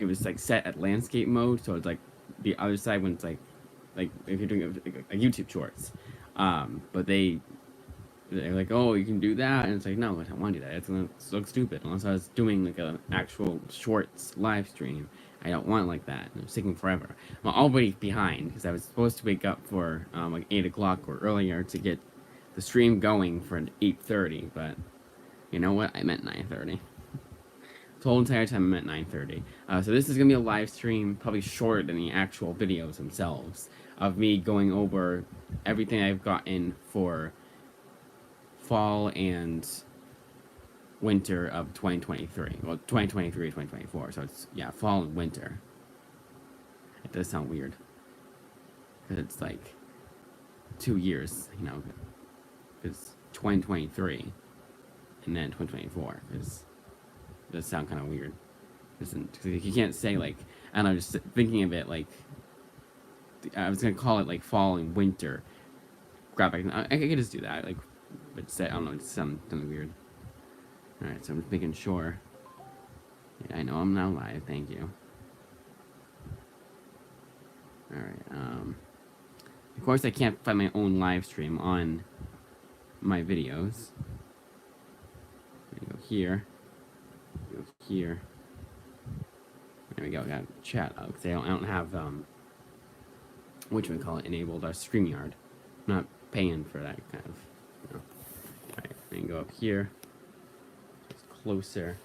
it was like set at landscape mode, so it's like the other side when it's like if you're doing a YouTube shorts. But they're like, oh, you can do that, and it's like, no, I don't want to do that. It's gonna look stupid. Unless I was doing like an actual shorts live stream, I don't want it like that. And it's taking forever. I'm already behind because I was supposed to wake up for like 8 o'clock or earlier to get the stream going for 8:30. But you know what? I meant 9:30. The whole entire time I meant 9:30. So this is gonna be a live stream, probably shorter than the actual videos themselves, of me going over everything I've gotten for fall and winter of 2023. Well, 2023, 2024. So it's, yeah, fall and winter. It does sound weird. Because it's like 2 years, you know. Because 2023 and then 2024. Because it does sound kind of weird. Cause you can't say, like, I don't know, just thinking of it like, I was going to call it like fall and winter graphic. I could just do that. Like, but say, I don't know, it sounds kind of weird. Alright, so I'm just making sure. Yeah, I know I'm now live, thank you. Alright, of course I can't find my own live stream on my videos. Go here. Go here. There we go, I got chat out, because I don't have, whatchamacallit enabled, StreamYard. I'm not paying for that kind of, you know. Alright, I can go up here. Just closer.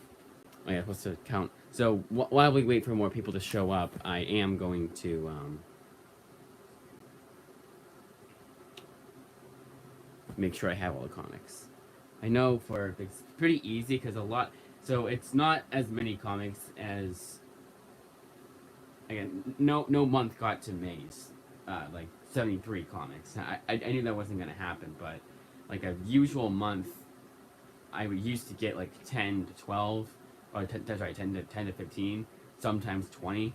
Oh yeah, supposed to count. So while we wait for more people to show up, I am going to make sure I have all the comics. I know it's pretty easy because a lot. So it's not as many comics as. Again, no month got to May's, like 73 comics. I knew that wasn't gonna happen, but like a usual month, I used to get like 10 to 12, or 10 to 15, sometimes 20,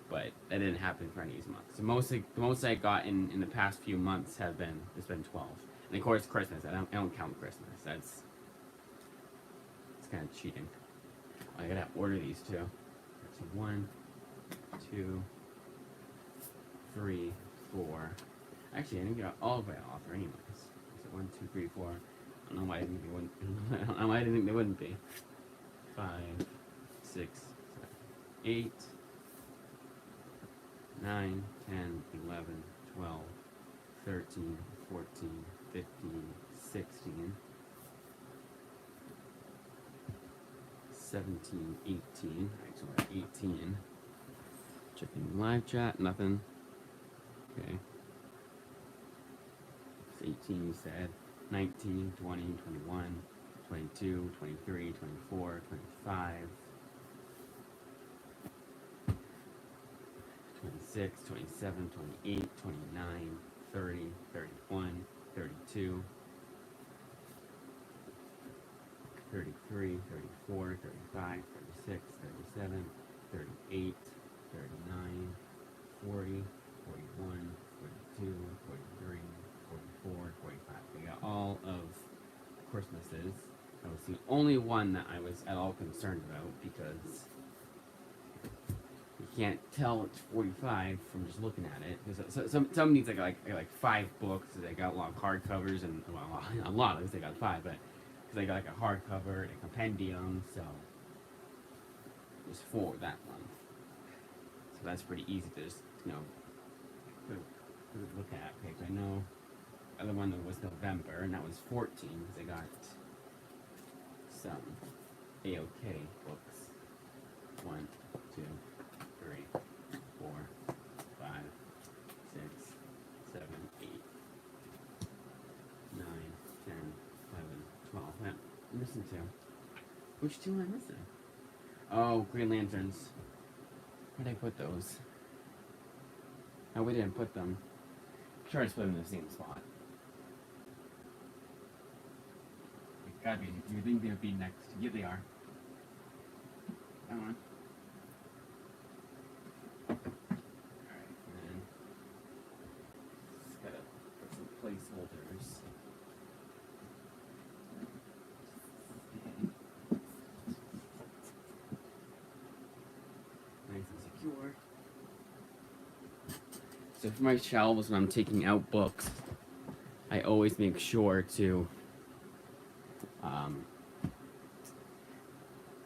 but that didn't happen for any of these months. So the most I got in the past few months has been 12, and of course Christmas. I don't count Christmas. It's kind of cheating. I gotta order these too. So 1, 2, 3, 4. Actually, I didn't get all the way off anyways. So 1, 2, 3, 4. I don't know why I didn't think they wouldn't. I don't know why I didn't think they wouldn't be. 5, 6, 7, 8, 9, 10, 11, 12, 13, 14, 15, 16, 17, 18. Alright, so we're at 18. Checking live chat, nothing. Okay. It's 18, you said. 19, 20, 21, 22, 23, 24, 25, 26, 27, 28, 29, 30, 31, 32, 33, 34, 35, 36, 37, 38, 39, 40, 41, 42, 43, 44, 45. We got all of Christmases. That was the only one that I was at all concerned about because you can't tell it's 45 from just looking at it. Because some of these I got like 5 books. They got a lot of hardcovers and well, a lot of these they got 5, but because I got like a hardcover and a compendium, so just 4 that one. So that's pretty easy to just, you know, look at. Okay, so I know the other one was November, and that was 14, because I got some AOK books. 1, 2, 3, 4, 5, 6, 7, 8, 9, 10, 11, 12. I'm missing 2. Which 2 am I missing? Oh, Green Lanterns. Where'd I put those? Oh, we didn't put them. I'm sure I just put them in the same spot. It gotta be. You think they would be next? Yeah, they are. Come on. Alright, and then just gotta put some placeholders. sure. So for my shelves, when I'm taking out books, I always make sure to, um,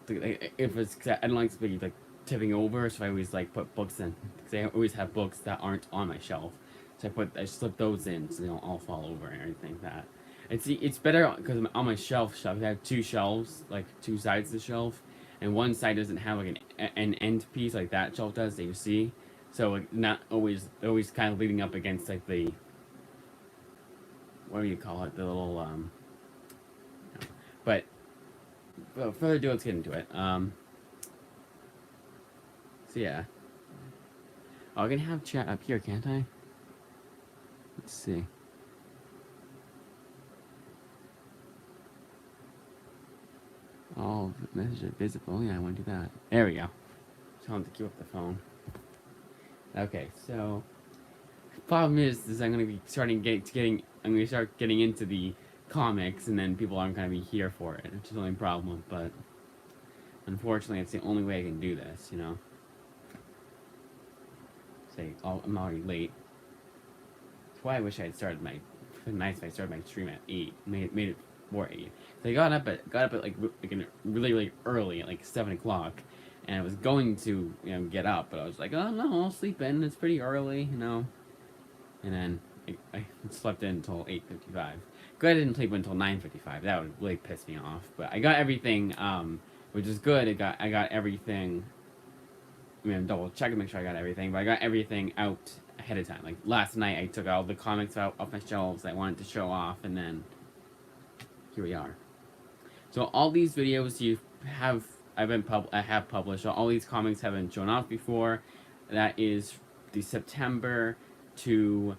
if it's, cause I don't like to be like tipping over, so I always like put books in. Because I always have books that aren't on my shelf, so I slip those in so they don't all fall over and everything like that. It's better because on my shelf, I have two shelves, like two sides of the shelf, and one side doesn't have like an end piece like that shelf does that you see, so like not always kind of leading up against like the, what do you call it, the little but without further ado, let's get into it. So yeah. Oh, I can have chat up here, can't I? Let's see. Oh, messages visible. Yeah, I want to do that. There we go. Tell him to queue up the phone. Okay, so problem is I'm gonna be I'm gonna start getting into the comics, and then people aren't gonna be here for it, which is the only problem. But unfortunately, it's the only way I can do this. You know. Say, oh, I'm already late. That's why I wish I had started my. It's been nice if I started my stream at 8. Made it 4:08. So I got up at like really early, at like 7 o'clock, and I was going to get up, but I was like, oh no, I'll sleep in. It's pretty early, And then I slept in until 8:55. Good, I didn't sleep until 9:55. That would really piss me off. But I got everything, which is good. I got everything. I mean, double check to make sure I got everything, but I got everything out ahead of time. Like last night, I took all the comics out off my shelves I wanted to show off, and then here we are. So all these videos I have published. So all these comics have been shown off before. That is the September to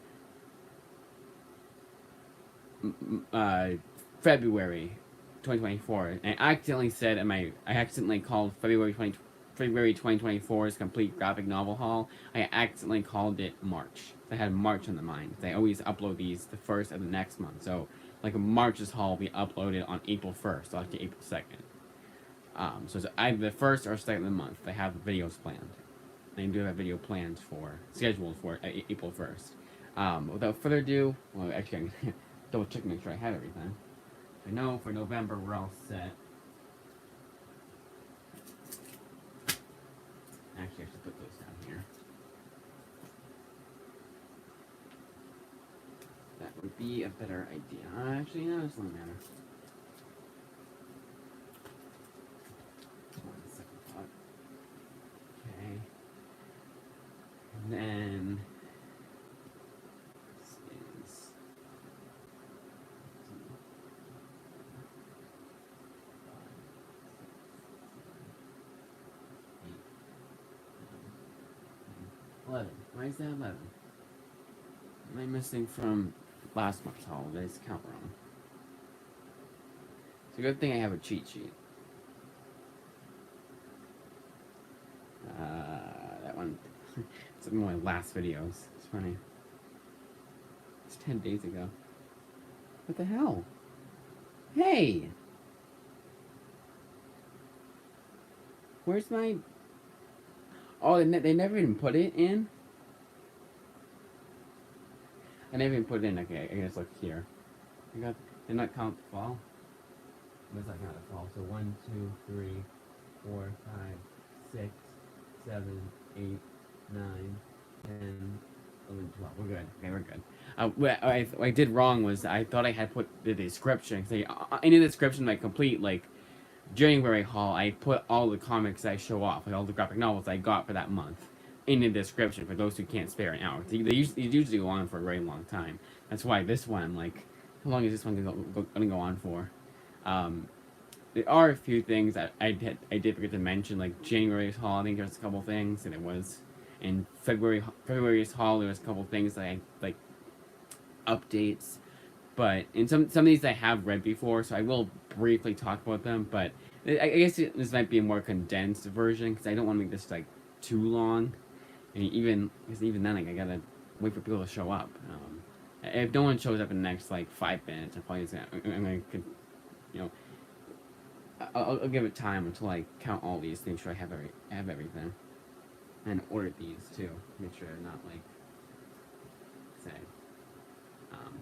February 2024. And I accidentally called February 2024's complete graphic novel haul. I accidentally called it March. I had March on the mind. I always upload these the first of the next month. So like March's haul will be uploaded on April 1st, or actually April 2nd. So it's either the first or second of the month. I have videos planned. I do have a video planned scheduled for April 1st. Without further ado, well, actually, I'm gonna double check to make sure I have everything. I know for November we're all set. Actually, I should put those down here. That would be a better idea. Actually, no, it doesn't matter. One second thought. Okay. And then this is 11. Why is that 11? Am I missing from last month's haul? Did I just count wrong? It's a good thing I have a cheat sheet. That one. It's one of my last videos. It's funny. It's 10 days ago. What the hell? Hey! Where's my... Oh, they never even put it in? I never even put it in. Okay, I guess look here. Did not count the fall? What's that count the fall? So 1, 2, 3, 4, 5, 6, 7, 8, 9, 10, 11, 12. We're good. Okay, we're good. What I did wrong was I thought I had put the description. In the description, my complete, like, January haul, I put all the comics I show off, like all the graphic novels I got for that month, in the description for those who can't spare an hour. They usually go on for a very long time. That's why this one, like, how long is this one gonna go on for? There are a few things that I did forget to mention, like January's haul. I think there's a couple things, and it was in February's haul. There was a couple things that I like updates. But in some of these I have read before, so I will briefly talk about them. But I guess this might be a more condensed version because I don't want to make this like too long. And even then, like I gotta wait for people to show up. If no one shows up in the next like 5 minutes, I'm gonna I'll give it time until I count all these to make sure I have everything. and ordered these too. Make sure they're not like, say, um,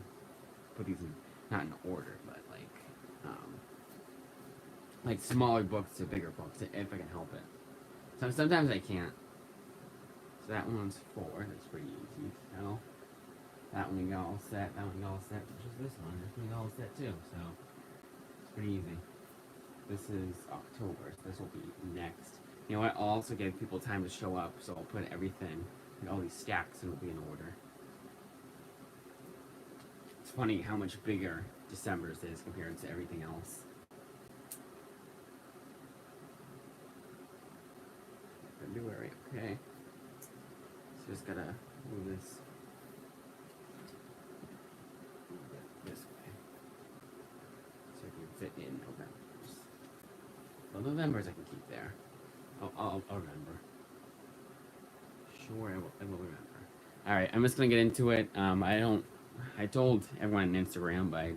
put these in, not in order, but like smaller books to bigger books if I can help it. So sometimes I can't. So that one's 4. That's pretty easy. So that one we got all set. That one we got all set. Which is this one. This one we got all set too. So it's pretty easy. This is October. So this will be next. You know what? I'll also give people time to show up. So I'll put everything, like all these stacks, and it'll be in order. It's funny how much bigger December's is compared to everything else. February, okay. So just gotta move this way. So I can fit in November's. Well, November's I can keep there. I'll remember. Sure, I will remember. Alright, I'm just gonna get into it. I told everyone on Instagram, but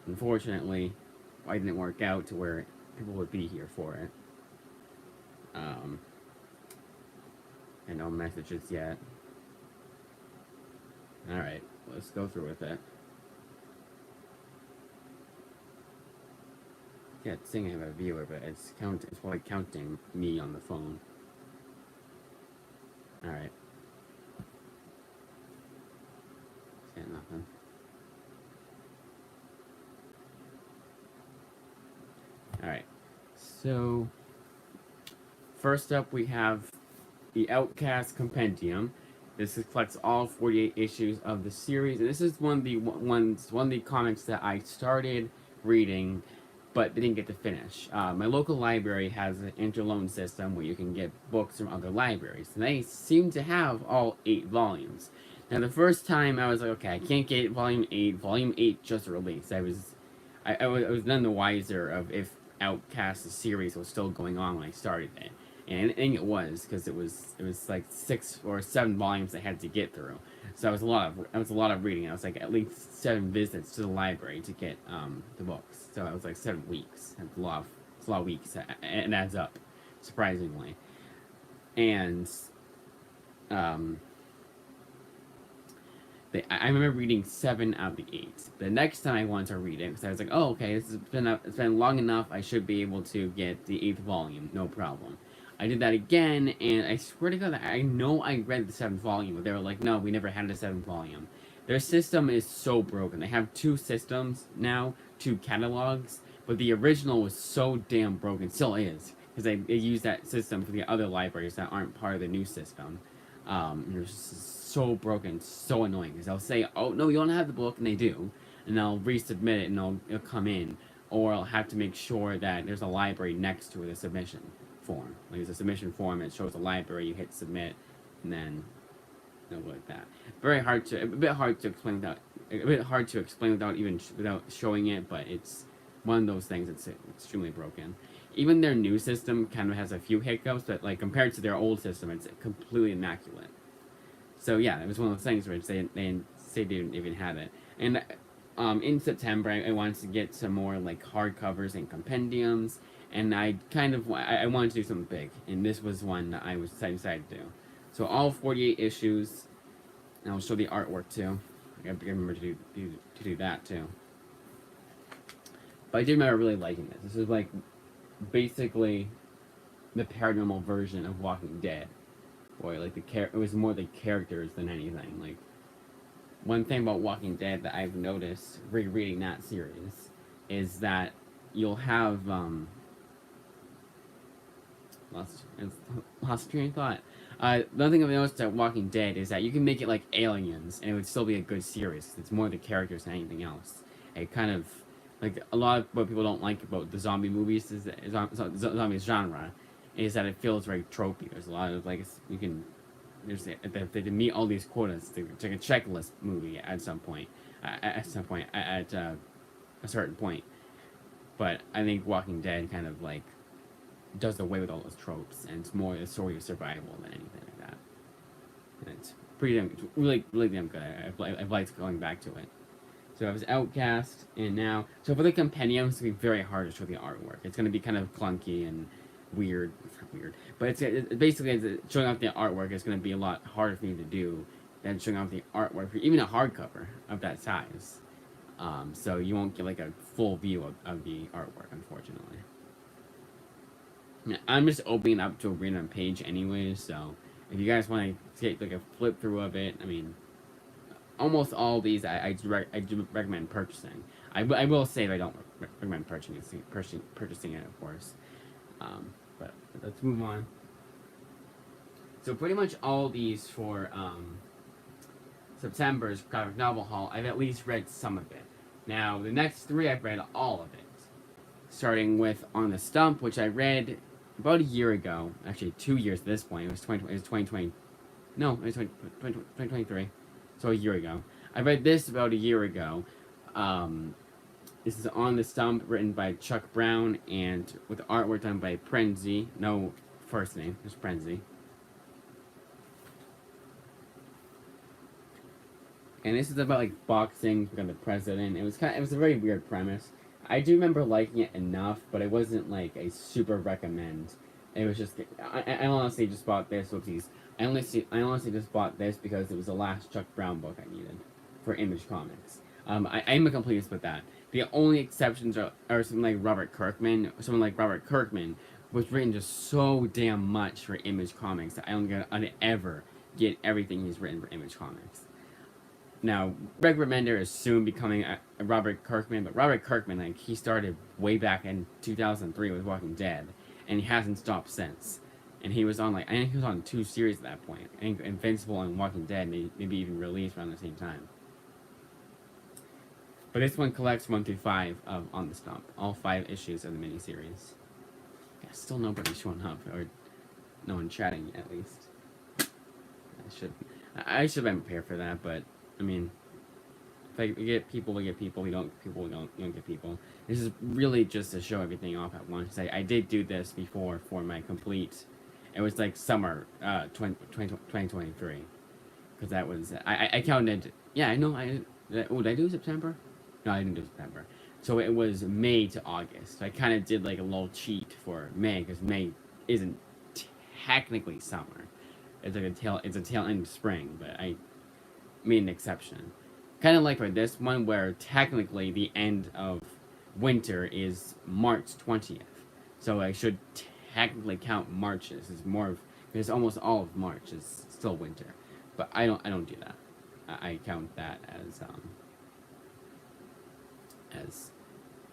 unfortunately, I didn't work out to where people would be here for it. And no messages yet. Alright, let's go through with it. Yeah, it's saying I have a viewer, but it's probably counting me on the phone. Alright. Saying nothing. Alright. So first up we have the Outcast Compendium. This collects all 48 issues of the series, and this is one of the comics that I started reading, but didn't get to finish. My local library has an interloan system where you can get books from other libraries, and they seem to have all 8 volumes. Now, the first time I was like, okay, I can't get volume 8. Volume 8 just released. I was none the wiser of if Outcast the series was still going on when I started it. And it was, because it was like 6 or 7 volumes I had to get through. So it was a lot of reading. I was like at least 7 visits to the library to get the books. So it was like 7 weeks. It's a lot of weeks. It adds up, surprisingly. And I remember reading 7 out of the 8. The next time I wanted to read it, because I was like, oh, okay, it's been long enough. I should be able to get the 8th volume, no problem. I did that again, and I swear to God, I know I read the 7th volume, but they were like, no, we never had the 7th volume. Their system is so broken. They have 2 systems now, 2 catalogs, but the original was so damn broken, still is, because they use that system for the other libraries that aren't part of the new system. It was just so broken, so annoying, because they'll say, oh, no, you don't have the book, and they do, and they'll resubmit it, and it'll come in, or I'll have to make sure that there's a library next to the submission form. Like, there's a submission form, it shows the library, you hit submit, and then it'll like that. A bit hard to explain without showing it, but it's one of those things that's extremely broken. Even their new system kind of has a few hiccups, but like compared to their old system, it's completely immaculate. So yeah, it was one of those things where they didn't even have it. And in September, I wanted to get some more like hardcovers and compendiums, and I wanted to do something big, and this was one that I was decided to do. So all 48 issues, and I'll show the artwork too. I gotta remember to do that too. But I did remember really liking this. This is like basically the paranormal version of Walking Dead. Boy, like it was more the characters than anything. Like, one thing about Walking Dead that I've noticed rereading that series is that you'll have lost train of thought. The other thing I've noticed about Walking Dead is that you can make it like Aliens, and it would still be a good series. It's more the characters than anything else. It kind of, like, a lot of what people don't like about the zombie movies is that zombie genre is that it feels very tropey. There's a lot of like they meet all these quotas. It's like a checklist movie at some point, at a certain point. But I think Walking Dead kind of like does away with all those tropes, and it's more a story of survival than anything like that. And it's really damn good. I've liked going back to it. So I was Outcast, and now for the compendium, it's gonna be very hard to show the artwork. It's gonna be kind of clunky, and weird. It's not weird, but it's basically showing off the artwork is going to be a lot harder for me to do than showing off the artwork for even a hardcover of that size. So you won't get like a full view of the artwork, unfortunately. I'm just opening up to a random page anyways, so if you guys want to take like a flip through of it, I mean, almost all of these I do recommend purchasing. I will say I don't recommend purchasing it, of course. But let's move on. So pretty much all these for September's graphic novel haul, I've at least read some of it. Now, the next three I've read all of it. Starting with On the Stump, which I read about a year ago. Actually, 2 years at this point. It was 2020. No, it was 2023. So a year ago. I read this about a year ago. This is On the Stump, written by Chuck Brown, and with artwork done by Prenzi. No first name, just Prenzi. And this is about like boxing for the president. It was a very weird premise. I do remember liking it enough, but it wasn't like a super recommend. It was just I honestly just bought this. Whoopsies. I honestly just bought this because it was the last Chuck Brown book I needed for Image Comics. I am a completist with that. The only exceptions are something like Robert Kirkman. Someone like Robert Kirkman was written just so damn much for Image Comics that I don't ever get everything he's written for Image Comics. Now, Greg Remender is soon becoming a Robert Kirkman, but Robert Kirkman, like, he started way back in 2003 with Walking Dead, and he hasn't stopped since. And he was on, like, I think he was on 2 series at that point. I think Invincible and Walking Dead maybe even released around the same time. But this one collects 1 through 5 of On the Stump, all 5 issues of the miniseries. Yeah, still nobody showing up, or no one chatting at least. I should have been prepared for that, but I mean, if we get people, we get people. We don't get people, we don't get people. This is really just to show everything off at once. I did do this before for my complete. It was like summer 2023. Because that was. I counted. Yeah, I know. Did I do September? No, I didn't do September. So it was May to August. So I kind of did like a little cheat for May, because May isn't technically summer. It's like a tail end of spring, but I made an exception. Kind of like for this one, where technically the end of winter is March 20th. So I should technically count Marches. It's more of, because almost all of March is still winter. But I don't do that. I count that as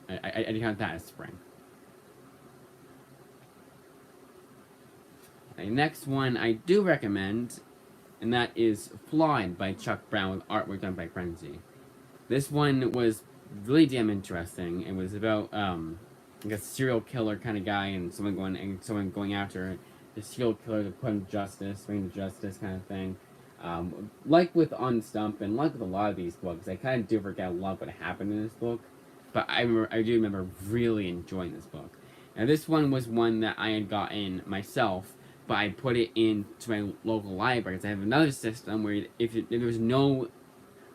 I count that as spring. The next one I do recommend, and that is Flawed by Chuck Brown with artwork done by Frenzy. This one was really damn interesting. It was about like a serial killer kind of guy and someone going after the serial killer to put him to justice, bring him to justice kind of thing. Like with On Stump and like with a lot of these books, I kind of do forget a lot what happened in this book, but I do remember really enjoying this book. Now this one was one that I had gotten myself, but I put it into my local libraries. I have another system where if there's no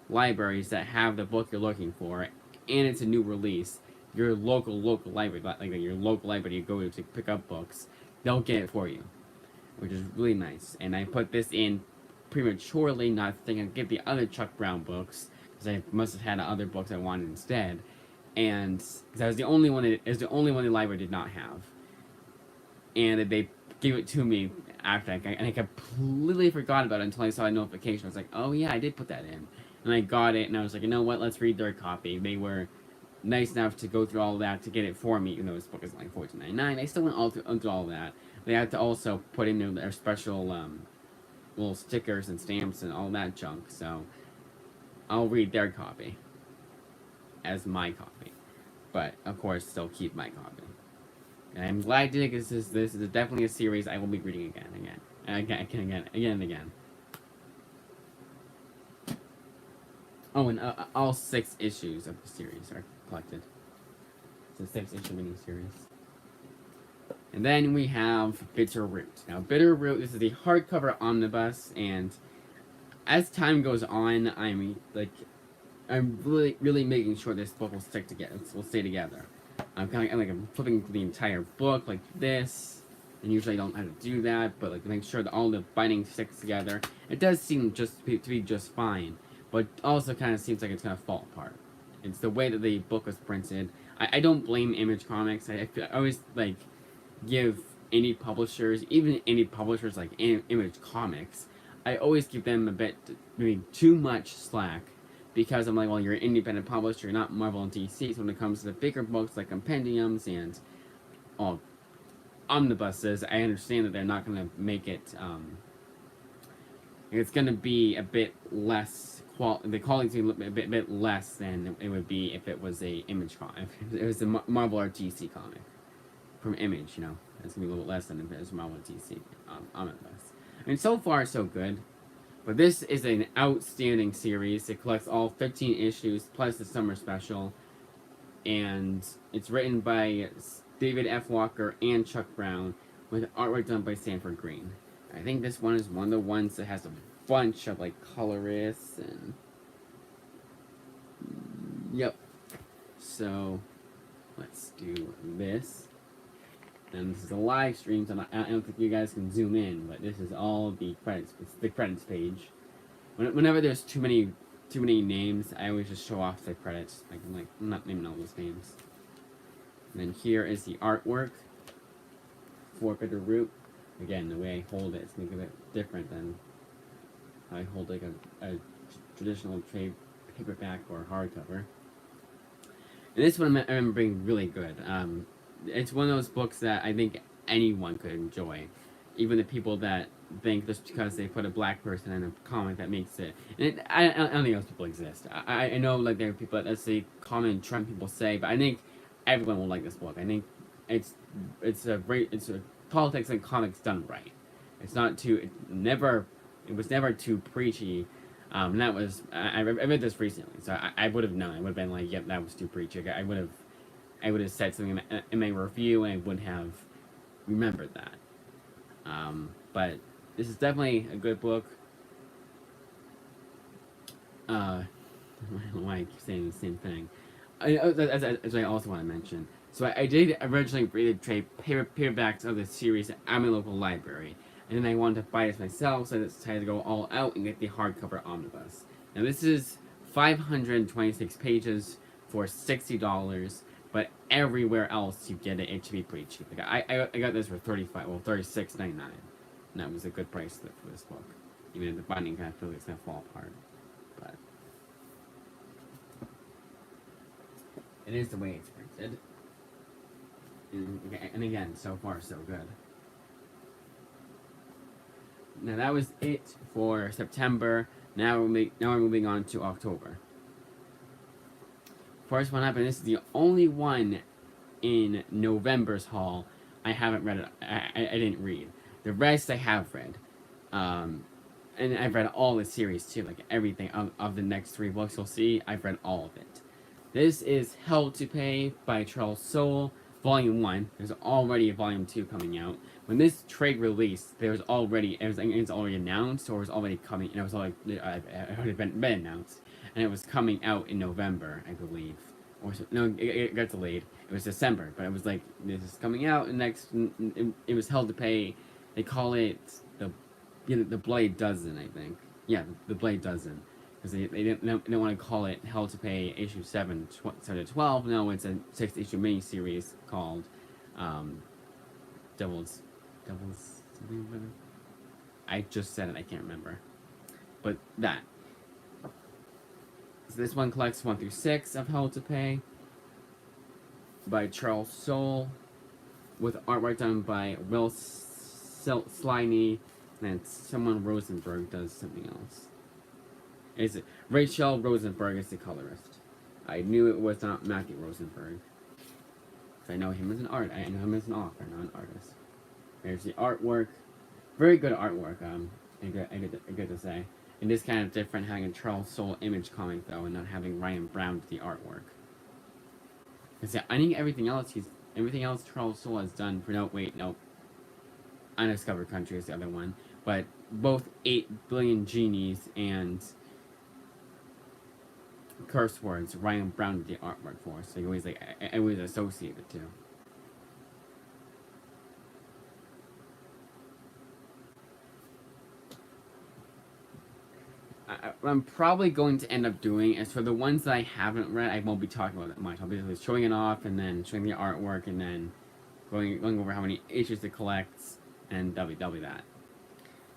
libraries that have the book you're looking for, and it's a new release, your local library, like your local library you go to pick up books, they'll get it for you, which is really nice. And I put this in prematurely, not thinking I'd get the other Chuck Brown books, because I must have had other books I wanted instead, and because I was the only one the library did not have, and they gave it to me after and I completely forgot about it until I saw a notification. I was like, oh yeah, I did put that in, and I got it, and I was like, you know what, let's read their copy. They were nice enough to go through all that to get it for me, even though this book is like $14.99. They still went through all that. They had to also put in their special little stickers and stamps and all that junk, so I'll read their copy as my copy, but of course still keep my copy. And I'm glad I did it, because this is definitely a series I will be reading again and again. Oh, and all 6 issues of the series are collected. It's a 6-issue mini-series. And then we have Bitter Root. Now, Bitter Root, this is the hardcover omnibus, and as time goes on, I'm really making sure this book will stay together. I'm flipping the entire book like this. and usually I don't have to do that, but like to make sure that all the binding sticks together, it does seem to be just fine, but also kind of seems like it's gonna fall apart. It's the way that the book was printed. I don't blame Image Comics. I always like give indie publishers, even indie publishers like Image Comics, I always give them a bit, maybe too much slack, because I'm like, well, you're an independent publisher, you're not Marvel and DC. So when it comes to the bigger books like compendiums and all omnibuses, I understand that they're not going to make it. It's going to be a bit less the quality is a bit less than it would be if it was a Image comic. If it was a Marvel or DC comic from Image, you know, it's gonna be a little less than if it was Marvel or DC omnibus. I mean, so far so good. But this is an outstanding series. It collects all 15 issues plus the summer special, and it's written by David F. Walker and Chuck Brown, with artwork done by Sanford Green. I think this one is one of the ones that has a bunch of like colorists and yep. So let's do this. And this is a live stream, so I don't think you guys can zoom in, but this is all the credits. It's the credits page. Whenever there's too many names, I always just show off the credits. I'm not naming all those names. And then here is the artwork for Bitter Root. Again, the way I hold it is going to be a bit different than how I hold like a traditional trade paperback or hardcover. And this one I remember being really good. It's one of those books that I think anyone could enjoy, even the people that think just because they put a black person in a comic that makes it. And I don't think those people exist. I know like there are people that say common Trump people say, but I think everyone will like this book. I think it's a politics and comics done right. It's not too it was never too preachy. And that was I read this recently, so I would have known. I would have been like, yep, that was too preachy. I would have said something in my review, and I would have remembered that. But this is definitely a good book. I don't know why I keep saying the same thing. As I also want to mention. So I did originally read the trade paperbacks of the series at my local library, and then I wanted to buy it myself, so I decided to go all out and get the hardcover omnibus. Now this is 526 pages for $60, but everywhere else you get it, it should be pretty cheap. Like I got this for $36.99, and that was a good price for this book. Even if the binding kind of feels like it's gonna fall apart, but it is the way it's printed. And again, so far so good. Now that was it for September. Now we're moving on to October. First one up, and this is the only one in November's haul I haven't read it. I didn't read. The rest I have read. And I've read all the series too, like everything of the next 3 books you'll see, I've read all of it. This is Hell to Pay by Charles Soule, Volume 1. There's already a Volume 2 coming out. When this trade released, it's already announced, or it was already coming, and it was already been announced, and it was coming out in November, I believe. Or no, it got delayed. It was December, but it was like, this is coming out, and it was Hell to Pay. They call it the Blade Dozen, I think. Yeah, the Blade Dozen. Because they didn't want to call it Hell to Pay issue 7 to 12. No, it's a 6-issue miniseries called Devil's something. I just said it, I can't remember. But that. So this one collects 1 through 6 of Hell to Pay by Charles Soule, with artwork done by Will Sliney, and someone Rosenberg does something else. Is it Rachel Rosenberg is the colorist? I knew it was not Matthew Rosenberg. I know him as an author, not an artist. There's the artwork, very good artwork. I get to say. It is kind of different having a Charles Soule Image comic though, and not having Ryan Brown do the artwork. Because I think everything else Charles Soule has done for Undiscovered Country is the other one, but both 8 Billion Genies and Curse Words, Ryan Brown did the artwork for, so you always I always associate the two. I'm probably going to end up doing is for the ones that I haven't read, I won't be talking about that much. I'll be showing it off and then showing the artwork and then going over how many issues it collects, and that'll be that.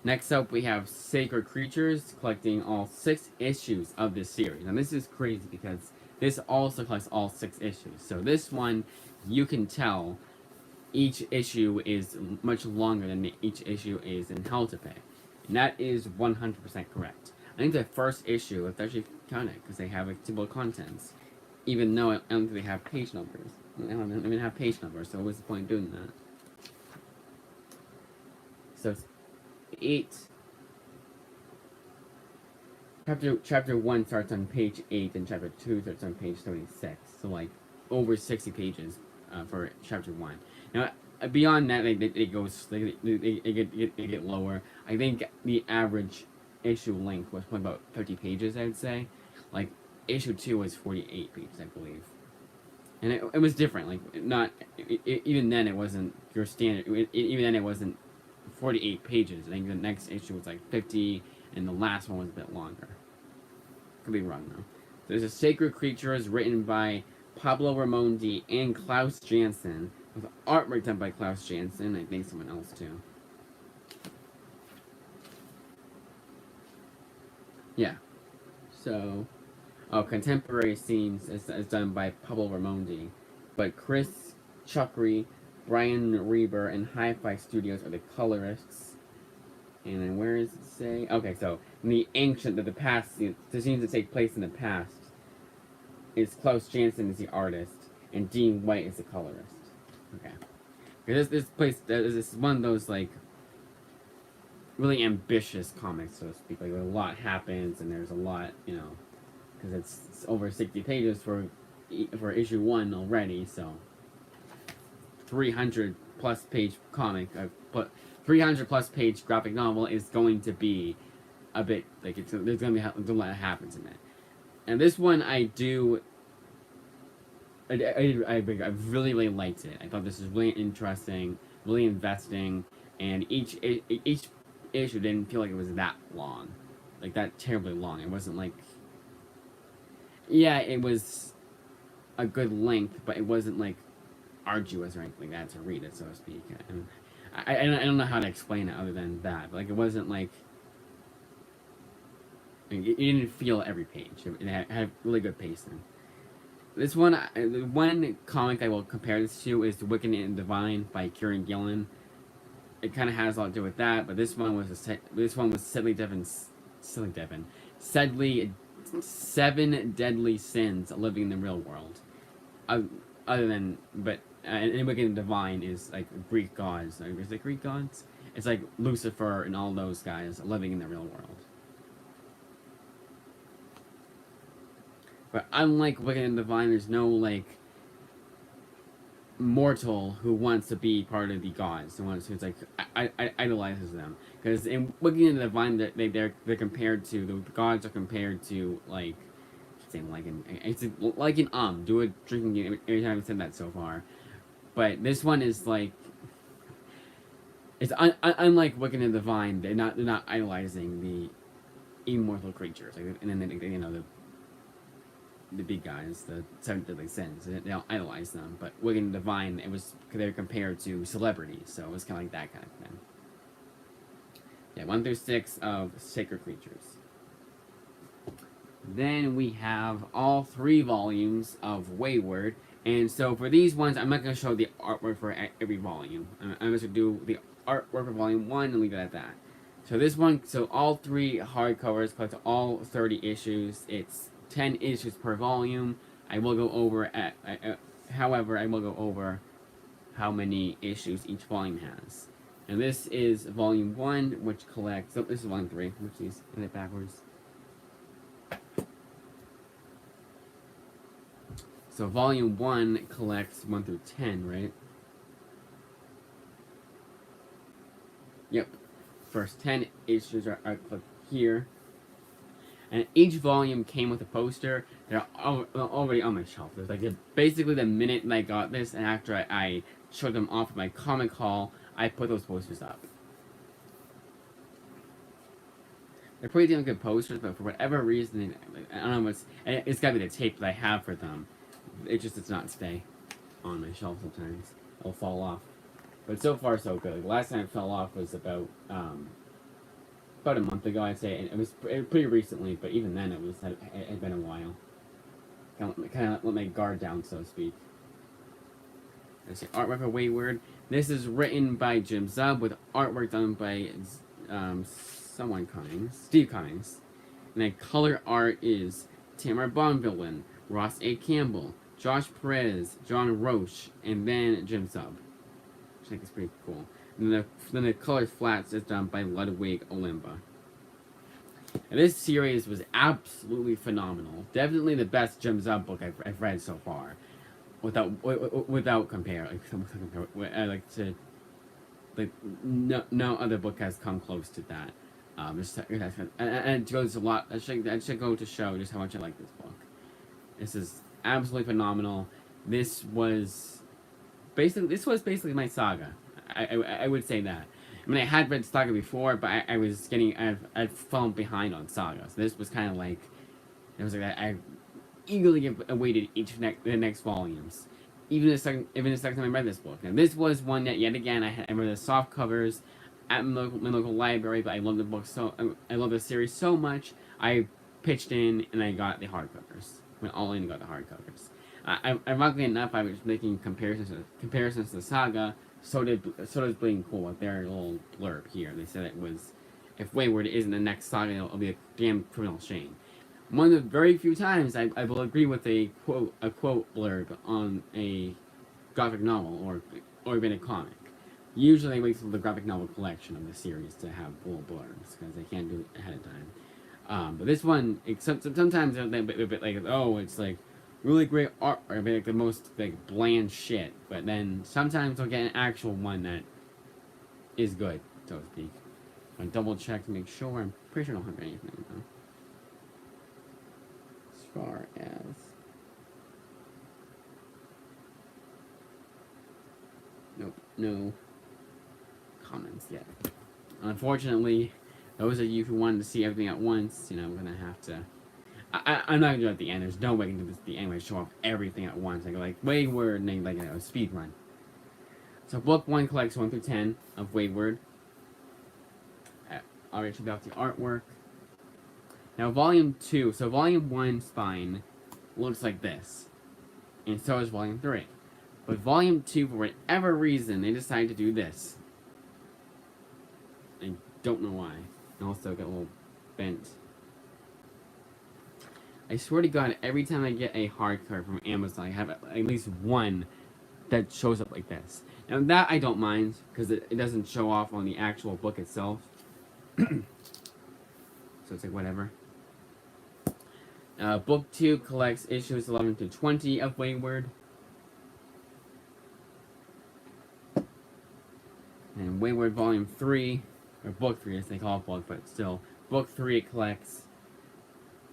Next up, we have Sacred Creatures, collecting all 6 issues of this series. And this is crazy because this also collects all 6 issues. So this one, you can tell each issue is much longer than each issue is in Hell to Pay. And that is 100% correct. I think the first issue, it's actually kind of because they have like table contents, even though I don't think they have page numbers. I don't even have page numbers, so what's the point of doing that? So it's 8. Chapter 1 starts on page 8, and chapter 2 starts on page 36. So like over 60 pages for chapter 1. Now beyond that, it goes they get lower. I think the average issue length was probably about 50 pages. I'd say, like issue 2 was 48 pages, I believe, and it was different. Like not even then it wasn't your standard. Even then it wasn't 48 pages. I think the next issue was like 50, and the last one was a bit longer. Could be wrong though. There's a Sacred Creatures written by Pablo Raimondi and Klaus Janson, with artwork done by Klaus Janson. I think someone else too. Yeah. So, contemporary scenes is done by Pablo Raimondi, but Chris Chukri, Brian Reber, and Hi-Fi Studios are the colorists. And then where does it say? Okay, so in the past, the scenes that take place in the past, is Klaus Janson is the artist, and Dean White is the colorist. Okay. Because this is one of those, like, really ambitious comics, so to speak. Like, a lot happens, and there's a lot, because it's over 60 pages for issue 1 already, so 300 plus page comic, but 300 plus page graphic novel is going to be a bit like there's going to be a lot that happens in it. And this one I really liked it. I thought this was really interesting, really investing, and each issue didn't feel like it was that long, like that terribly long. It wasn't like, yeah, it was a good length, but it wasn't like arduous or anything like that to read it, so to speak. And I don't know how to explain it other than that. But like, it wasn't like, it didn't feel every page. It had really good pacing. This one, the one comic I will compare this to is The Wicked and Divine by Kieran Gillen. It kind of has a lot to do with that, but this one was Seven Deadly Sins Living in the Real World. Other than, but and Wicked and Divine is like Greek gods. Is it Greek gods? It's like Lucifer and all those guys living in the real world. But unlike Wicked and Divine, there's no like mortal who wants to be part of the gods. Who's like idolizes them. Because in Wicked and Divine, they're compared to, the gods are compared to like, saying like an do a drinking game every time I've said that so far. But this one is like, it's unlike Wicked and Divine. They're not idolizing the immortal creatures, like, and then the big guys, the 7 Deadly Sins. They don't idolize them. But Wicked and Divine, they're compared to celebrities, so it was kind of like that kind of thing. Yeah, 1 through 6 of Sacred Creatures. Then we have all 3 volumes of Wayward. And so for these ones, I'm not going to show the artwork for every volume. I'm just going to do the artwork for volume 1 and leave it at that. So this one, so all 3 hardcovers collect all 30 issues. It's 10 issues per volume. I will go over however, I will go over how many issues each volume has. And this is volume 1, which collects, oh, this is volume 3, which is, get it backwards. So volume 1 collects 1 through 10, right? Yep. First 10 issues are clicked here. And each volume came with a poster. They're already on my shelf. There's like basically the minute I got this, and after I showed them off at my Comic Haul, I put those posters up. they're pretty damn good posters, but for whatever reason, I don't know what's. It's gotta be the tape that I have for them. It just does not stay on my shelf sometimes. It'll fall off. But so far, so good. The last time it fell off was about a month ago, I'd say. And it was pretty recently, but even then, it had been a while. Kind of let my guard down, so to speak. Let's see, artwork for Wayward. This is written by Jim Zub with artwork done by Steve Cummings. And then color art is Tamara Bonvillain, Ross A. Campbell, Josh Perez, John Roche, and then Jim Zub. Which I think is pretty cool. And then the color flats is done by Ludwig Olimba. And this series was absolutely phenomenal. Definitely the best Jim Zub book I've read so far. Without compare. No other book has come close to that. And it goes a lot. I should go to show just how much I like this book. This is absolutely phenomenal. This was basically my saga. I would say that. I mean, I had read Saga before, but I'd fallen behind on Saga. So this was kind of like, it was like I eagerly awaited the next volumes. Even the second time I read this book. Now, this was one that, yet again, I read the soft covers at my local library, but I love the book I love the series so much, I pitched in and I got the hardcovers. Went all in and got the hardcovers. Ironically enough, I was making comparisons to the Saga. So does Bleeding Cool with their little blurb here. They said it was, if Wayward isn't the next Saga, it'll be a damn criminal shame. One of the very few times I will agree with a quote blurb on a graphic novel or even a comic. Usually they wait till the graphic novel collection of the series to have little blurbs because they can't do it ahead of time. But this one, sometimes they're a bit like, oh, it's like really great art, or like the most like bland shit. But then sometimes they'll get an actual one that is good, so to speak. I double check to make sure. I'm pretty sure I don't have anything though. As far as nope, no comments yet. Unfortunately, those of you who wanted to see everything at once, I'm gonna have to. I'm not gonna do it at the end. There's no way I can do this at the end. I show off everything at once. I go like Wayward and then like a speed run. So book 1 collects 1 through 10 of Wayward. Already checked out the artwork. Now volume 2. So volume 1 spine looks like this, and so is volume 3. But volume 2, for whatever reason, they decided to do this. I don't know why. And also got a little bent. I swear to God, every time I get a hardcover from Amazon, I have at least one that shows up like this. Now that I don't mind, because it doesn't show off on the actual book itself. So it's like whatever. Book 2 collects issues 11 to 20 of Wayward. And Wayward Volume 3, or Book 3 as they call it book, but still, Book 3 collects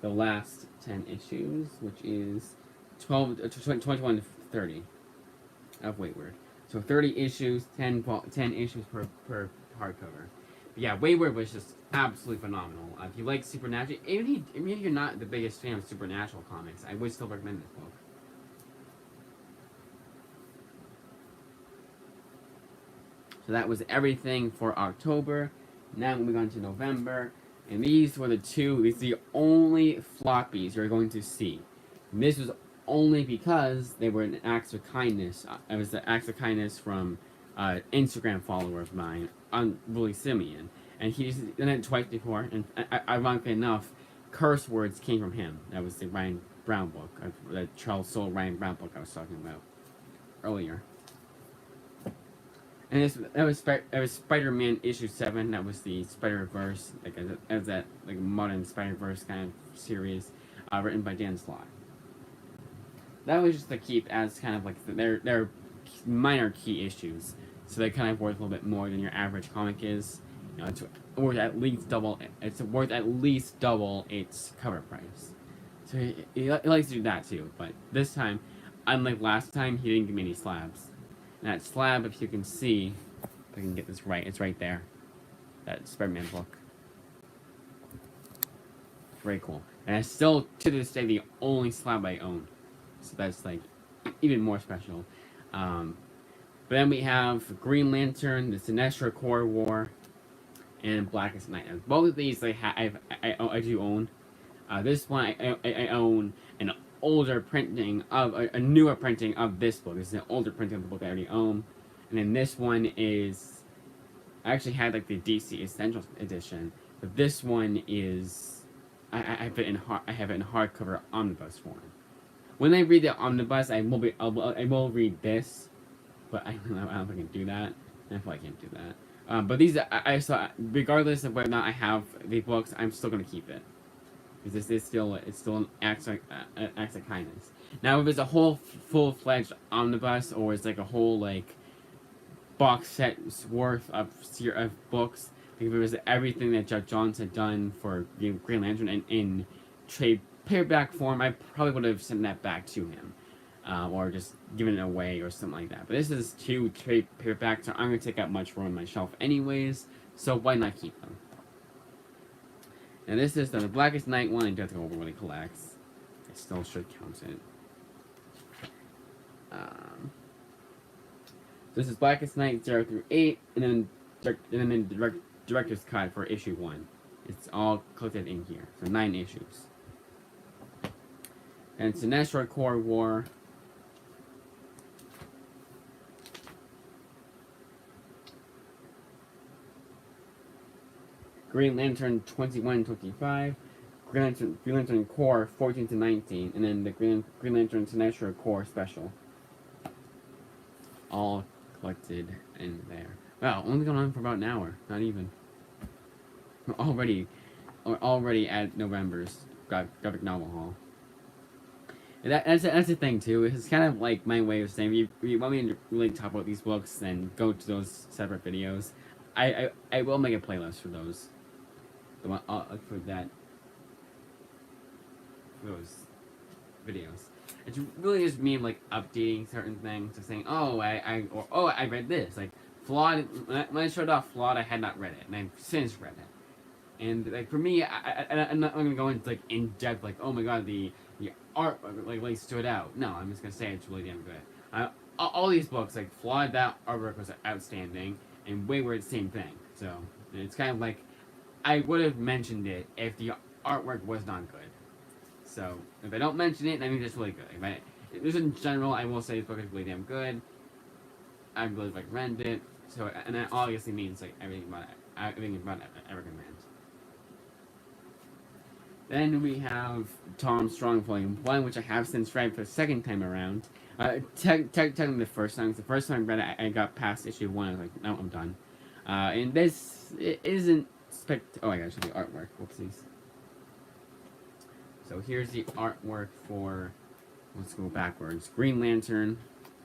the last 10 issues, which is 21 to 30 of Wayward. So 30 issues, 10 issues per hardcover. But yeah, Wayward was just absolutely phenomenal. If you like Supernatural, even if you're not the biggest fan of Supernatural comics, I would still recommend this book. So that was everything for October. Now moving on to November. And these were the only floppies you're going to see. And this was only because they were an acts of kindness. It was the acts of kindness from Instagram follower of mine, Willie Simeon. And he's done it twice before. And ironically enough, curse words came from him. That was the Ryan Brown book, the Charles Soule Ryan Brown book I was talking about earlier. And that was Spider-Man issue 7. That was the Spider-Verse, as that like modern Spider-Verse kind of series, written by Dan Slott. That was just to keep as kind of like their minor key issues, so they're kind of worth a little bit more than your average comic is. It's worth at least double. It's worth at least double its cover price. So he likes to do that too. But this time, unlike last time, he didn't give me any slabs. And that slab, if you can see, if I can get this right, it's right there. That Spider-Man book. very cool. And it's still, to this day, the only slab I own. So that's, like, even more special. But then we have Green Lantern, the Sinestro Corps War, and Blackest Night. And both of these I do own. This one I own an older printing of a newer printing of this book. This is an older printing of the book I already own. And then this one is, I actually had like the DC Essentials edition, but this one is I have it in hardcover omnibus form. When I read the omnibus, I will read this, but I don't know if I can do that. I feel I can't do that. But these I saw, regardless of whether or not I have the books, I'm still gonna keep it because this is still an act of kindness. Now, if it's a whole full-fledged omnibus, or it's like a whole like box set's worth of books, like if it was everything that Jeff Johns had done for Green Lantern and in trade paperback form, I probably would have sent that back to him. Or just given it away or something like that. But this is 2 trade paperbacks, so I'm going to take up much room on my shelf anyways, so why not keep them? And this is the Blackest Night one. I do have to go over what it collects. I still should count it. This is Blackest Night 0 through 8, and then Director's Cut for issue 1. It's all collected in here, so 9 issues. And it's Sinestro Corps War. Green Lantern 21-25, Green Lantern Corps 14-19, and then the Green Lantern Sinestro Corps Special. All collected in there. Wow, only going on for about an hour. Not even. We're already at November's graphic novel haul. And that's the thing too. It's kind of like my way of saying, if you want me to really talk about these books, then go to those separate videos. I will make a playlist for those. For those videos. It's really just me like updating certain things, just saying, oh, I read this. Like Flawed, when I showed off Flawed, I had not read it, and I've since read it. And like for me, I'm not gonna go into like in depth, like, oh my god, the art like stood out. No, I'm just gonna say it's really damn good. All these books, like Flawed, that artwork was outstanding, and Wayward, same thing. So it's kind of like, I would have mentioned it if the artwork was not good. So if I don't mention it, that means it's really good. Just in general, I will say this book is really damn good. I really recommend it. So, and that obviously means like everything about it, I recommend. Then we have Tom Strong Volume 1, which I have since read for the second time around. Technically the first time. The first time I read it, I got past issue 1. I was like, no, I'm done. And this, it isn't oh, I gotta show the artwork. Whoopsies. So here's the artwork for, let's go backwards. Green Lantern,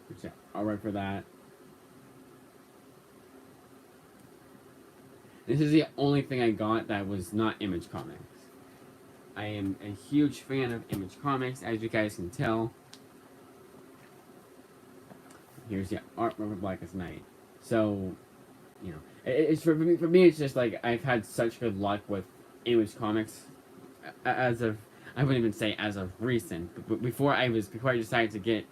which is artwork for that. This is the only thing I got that was not Image Comics. I am a huge fan of Image Comics, as you guys can tell. Here's the artwork of Blackest Night. So, you know, it's for me. It's just like I've had such good luck with Image Comics as of, I wouldn't even say as of recent, but before I decided to get,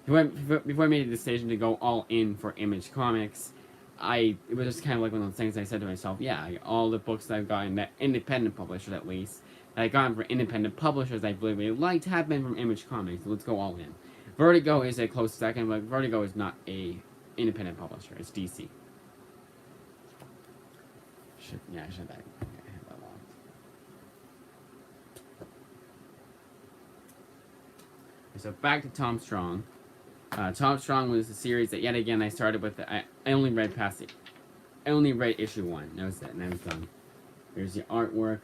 before I made a decision to go all in for Image Comics, it was just kind of like one of those things I said to myself, yeah, all the books that I've gotten, that independent publishers at least, that I got from independent publishers I really liked, have been from Image Comics, so let's go all in. Vertigo is a close second, but Vertigo is not a independent publisher, it's DC. I should have that locked. So back to Tom Strong. Tom Strong was a series that yet again I started with. I only read past it. I only read issue 1. That was it, and I was done. Here's the artwork.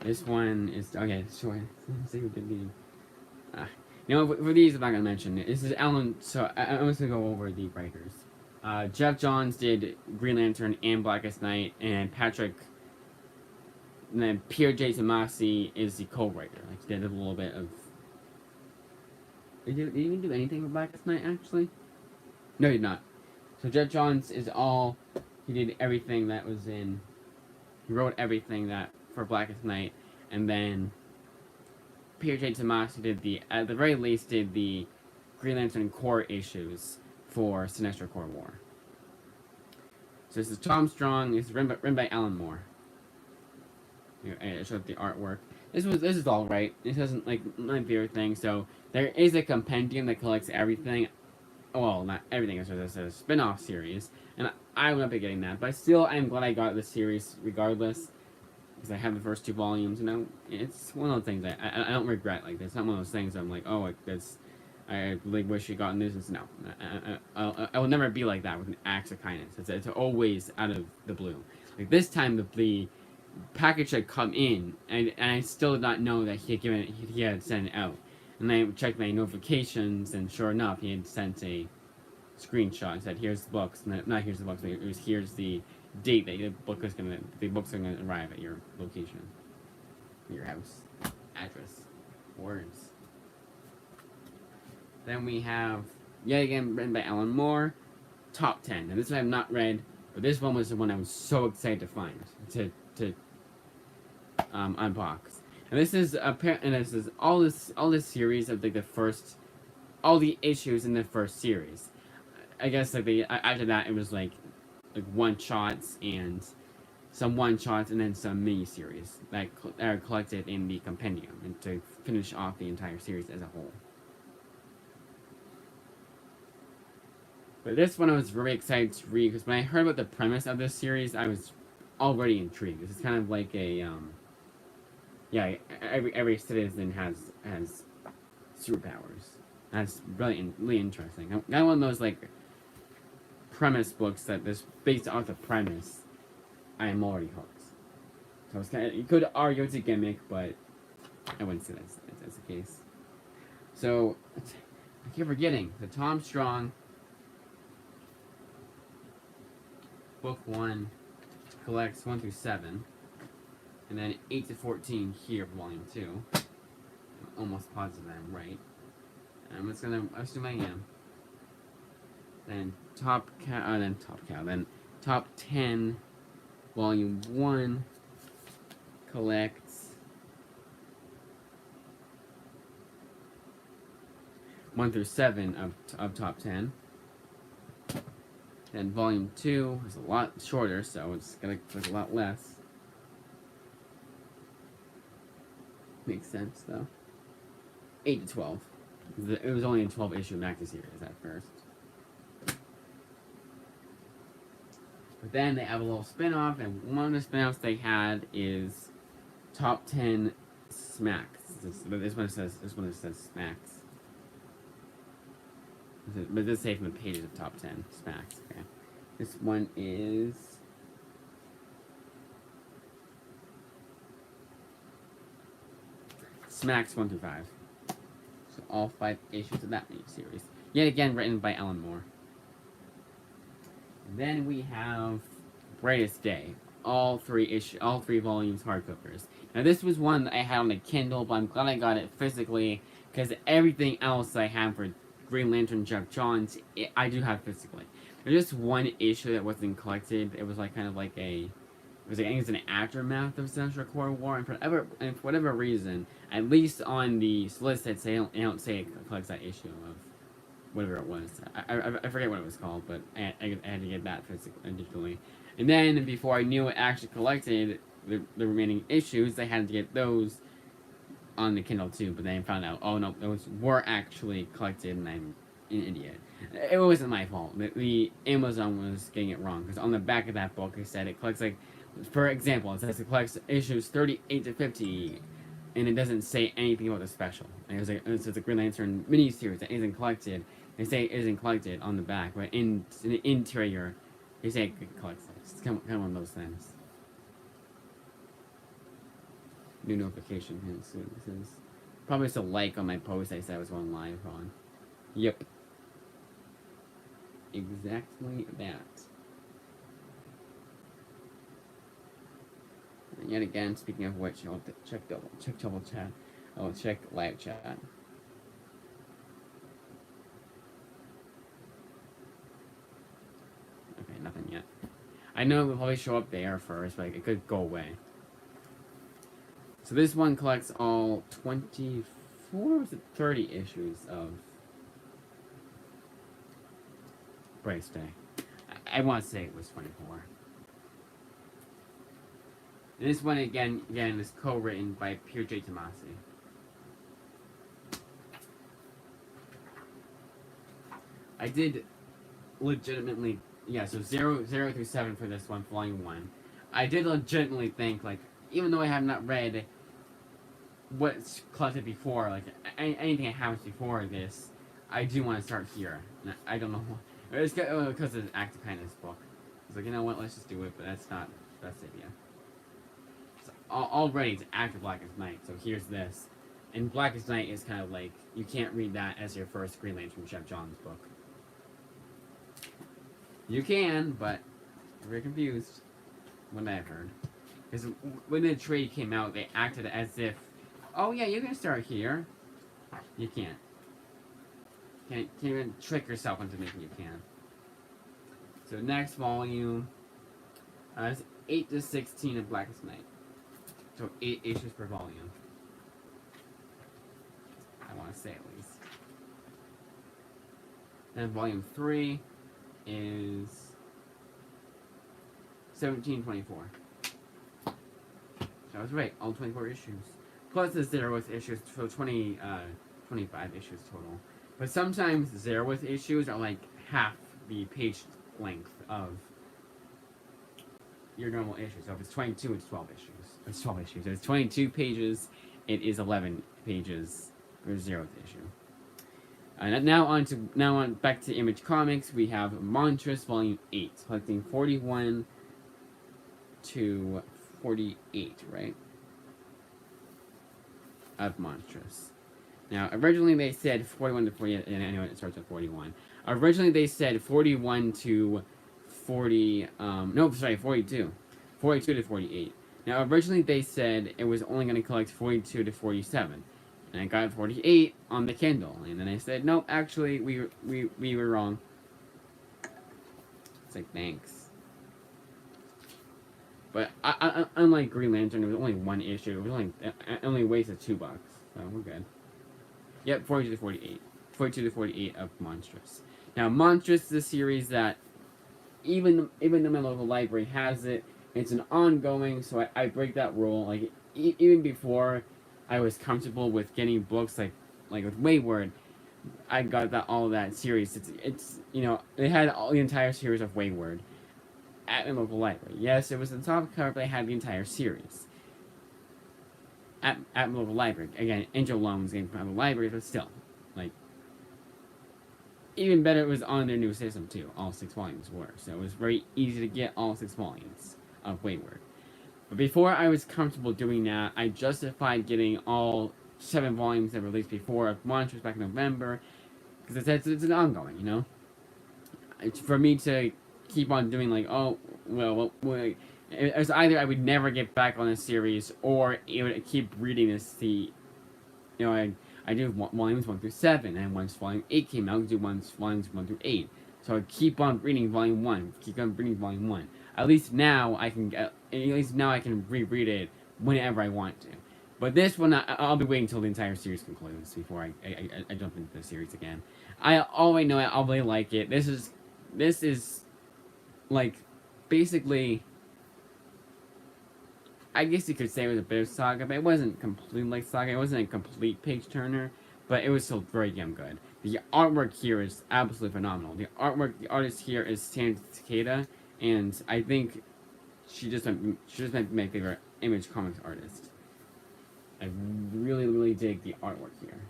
This one is okay. Sure. See who did the. You know, for these I'm not gonna mention it. This is Alan. So I'm just gonna go over the writers. Jeff Johns did Green Lantern and Blackest Night, and then Pierre J. Tomasi is the co-writer. Like, he did a little bit of. Did he even do anything for Blackest Night, actually? No, he did not. So Jeff Johns is all. He did everything that was in. He wrote everything that for Blackest Night, and then Peter J. Tomasi did at the very least, did the Green Lantern Corps issues for Sinestro Corps War. So this is Tom Strong. This is written by Alan Moore. It showed the artwork. This is all right. This isn't like my favorite thing. So there is a compendium that collects everything. Well, not everything. It's a spin-off series, and I will not be getting that. But still, I'm glad I got the series regardless, because I have the first 2 volumes. It's one of those things I don't regret. Like, it's not one of those things I'm like, oh, like this. I really wish you gotten this. No, I will never be like that with an acts of kindness. It's always out of the blue. Like this time, the package had come in, and I still did not know that he had sent it out. And I checked my notifications, and sure enough, he had sent a screenshot and said, "Here's the books." Not here's the books, but it was here's the date that the books are gonna arrive at your location, your house, address, words. Then we have, yet again, written by Alan Moore, Top 10. And this one I have not read, but this one was the one I was so excited to find, to unbox. And this is all this series of all the issues in the first series. I guess after that it was like one shots and some one shots and then some mini series that are collected in the compendium and to finish off the entire series as a whole. But this one I was very excited to read because when I heard about the premise of this series, I was already intrigued. This is kind of like a every citizen has superpowers. That's really interesting. Kind of one of those like premise books that this based off the premise. I am already hooked. So it's you could argue it's a gimmick, but I wouldn't say that's the case. So I keep forgetting the Tom Strong. Book 1 collects 1 through 7, and then 8 to 14 here for Volume 2. I'm almost positive I'm right. I'm just gonna assume I am. Then Top 10, Volume 1 collects 1 through 7 of Top 10. And Volume 2 is a lot shorter, so it's gonna collect a lot less. Makes sense, though. 8 to 12. It was only a 12-issue maxi series at first. But then they have a little spin-off, and one of the spin-offs they had is Top 10 Smacks. This one says Smacks. But this is say from the pages of Top 10 Smacks. Okay. This one is Smacks 1 through 5. So all 5 issues of that mini series. Yet again written by Alan Moore. And then we have Brightest Day. All 3 volumes hardcovers. Now this was one that I had on a Kindle, but I'm glad I got it physically because everything else I have for Green Lantern Jeff Johns, I do have physically. There's just one issue that wasn't collected. It was like kind of like I think it's an aftermath of Sinestro Corps War, and for whatever reason, at least on the solicit, they don't say it collects that issue of whatever it was. I forget what it was called, but I had to get that physically digitally. And then before I knew it actually collected the remaining issues, I had to get those on the Kindle too, but then I found out, oh no, those were actually collected, and I'm an idiot. It wasn't my fault. The Amazon was getting it wrong, because on the back of that book it said it collects, like, for example, it says it collects issues 38 to 50, and it doesn't say anything about the special. And it says a Green Lantern mini-series that isn't collected. They say it isn't collected on the back, but in the interior, they say it collects it. It's kind of one of those things. New notification here soon. This is probably just a like on my post I said I was going live on. Yep. Exactly that. And yet again, speaking of which, I'll check double chat. I'll check live chat. Okay, nothing yet. I know it will probably show up there first, but it could go away. So this one collects all 24 or was it 30 issues of Bryce Day. I want to say it was 24. This one again is co-written by Pierre J. Tomasi. I did legitimately, yeah, so 0 through 7 for this one, volume 1. I did legitimately think, like, even though I have not read what's collected before, like, anything that happens before this, I do want to start here. I don't know why. It's because of the Act of Kindness book. It's like, you know what, let's just do it, but that's not the best idea. So, already, it's after Blackest Night, so here's this. And Blackest Night is kind of like, you can't read that as your first Green Lantern Jeff Johns book. You can, but you're very confused. What I've heard. Because when the trade came out, they acted as if, oh yeah, you can start here. You can't. Can't even trick yourself into thinking you can. So next volume is 8 to 16 of Blackest Night. So 8 issues per volume. I want to say at least. Then volume 3 is 1724. I was right, all 24 issues. Plus the zeroth issues, so 25 issues total. But sometimes zeroth issues are like half the page length of your normal issue. So if it's 22, it's 12 issues. It's 12 issues. If it's 22 pages, it is 11 pages for the zeroth issue. And now on back to Image Comics, we have Monstrous Volume 8, collecting 41 to 48, right? Of Monstrous. Now, originally they said 41 to 48, and anyway, it starts at 41. Originally they said 41 to 40, 42. 42 to 48. Now, originally they said it was only going to collect 42 to 47. And I got 48 on the Kindle. And then I said, nope, actually, we were wrong. It's like, thanks. But unlike Green Lantern, it was only one issue. It only wasted $2. So we're good. Yep, 42 to 48. 42 to 48 of Monstrous. Now, Monstrous is a series that, even though my local library has it, it's an ongoing, so I break that rule. Like, even before I was comfortable with getting books like with Wayward, I got all that series. It's you know, they had the entire series of Wayward at my local library. Yes, it was the top cover, but they had the entire series at my local library. Again, Angel Loans came from the library, but still, like, even better, it was on their new system too. All 6 volumes were, so it was very easy to get all 6 volumes of Wayward. But before I was comfortable doing that, I justified getting all 7 volumes that were released before of Monsters back in November, because it's an ongoing, you know? It's for me to keep on doing, like, oh, well, it's either I would never get back on this series, or it would keep reading this, you know, I do volumes 1 through 7, and once volume 8 came out, I do volumes 1 through 8. So I keep on reading volume 1, keep on reading volume 1. At least now I can reread it whenever I want to. But this one, I'll be waiting until the entire series concludes before I jump into the series again. I already know I really like it. This is like, basically, I guess you could say it was a bit of Saga, but it wasn't completely like Saga. It wasn't a complete page turner, but it was still very damn good. The artwork here is absolutely phenomenal. The artist here is Sandra Takeda, and I think she just might be my favorite Image Comics artist. I really dig the artwork here.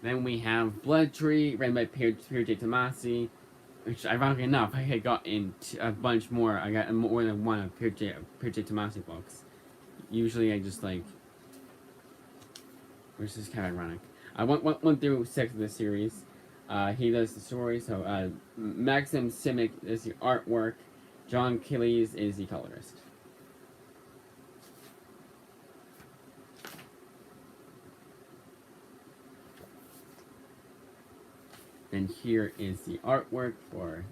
Then we have Blood Tree, written by Pierre J. Tomasi, which, ironically enough, I had gotten a bunch more. I got more than one of Pierre J. Tomasi books. Usually I just, like, which is kind of ironic. I went through 6 of the series. He does the story, so Maxim Simic is the artwork. John Killies is the colorist. Then here is the artwork for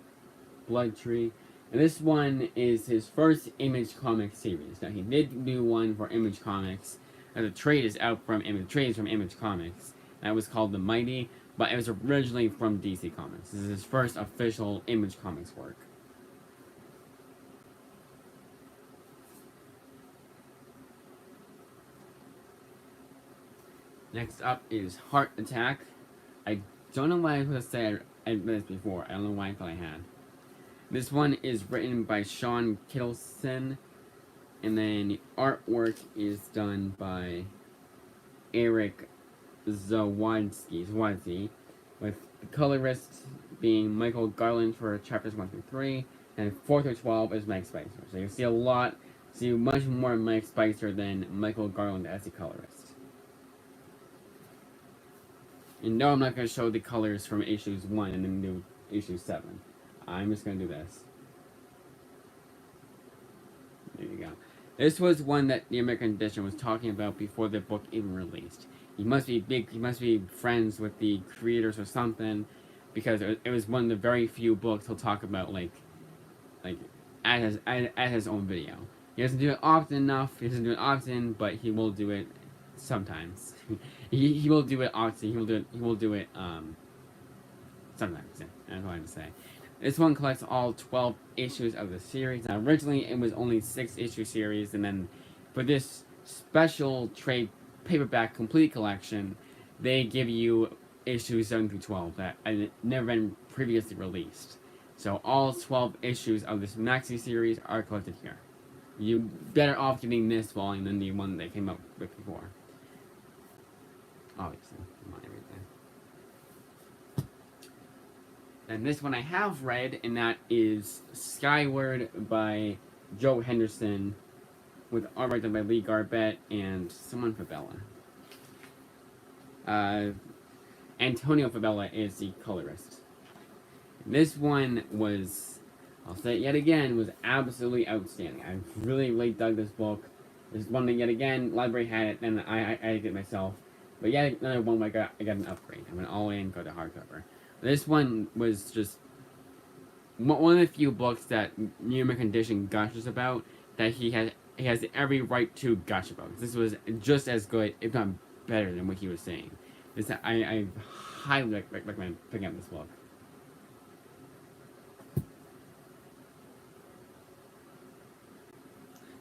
Blood Tree. And this one is his first Image Comics series. Now, he did do one for Image Comics. The trade is out from Image. The trade is from Image Comics. That was called The Mighty, but it was originally from DC Comics. This is his first official Image Comics work. Next up is Heart Attack. I don't know why I was going to say I read this before. I don't know why I thought I had. This one is written by Sean Kittleson, and then the artwork is done by Eric Zawadzki, with the colorist being Michael Garland for chapters 1 through 3, and 4 through 12 is Mike Spicer. So you see much more Mike Spicer than Michael Garland as the colorist. And no, I'm not going to show the colors from issues 1 and then do issue 7. I'm just going to do this. There you go. This was one that the American Edition was talking about before the book even released. He must be friends with the creators or something, because it was one of the very few books he'll talk about like at his own video. He doesn't do it often enough. He doesn't do it often, but he will do it sometimes. he will do it often. He will do it sometimes. Yeah, that's what I'm saying. This one collects all 12 issues of the series. Now, originally, it was only 6-issue series, and then for this special trade paperback complete collection, they give you issues 7 through 12 that had never been previously released. So all 12 issues of this maxi series are collected here. You're better off getting this volume than the one they came up with before. Obviously, not everything. And this one I have read, and that is Skyward by Joe Henderson, with art done by Lee Garbett and someone Fabella. Antonio Fabella is the colorist. This one was, I'll say it yet again, was absolutely outstanding. I really dug this book. This is one that, yet again, library had it, and I did it myself. But yet another one where I got an upgrade. I went all in, got the hardcover. This one was just one of the few books that New American Edition gushes about, that he has every right to gush about. This was just as good, if not better, than what he was saying. I highly recommend picking up this book.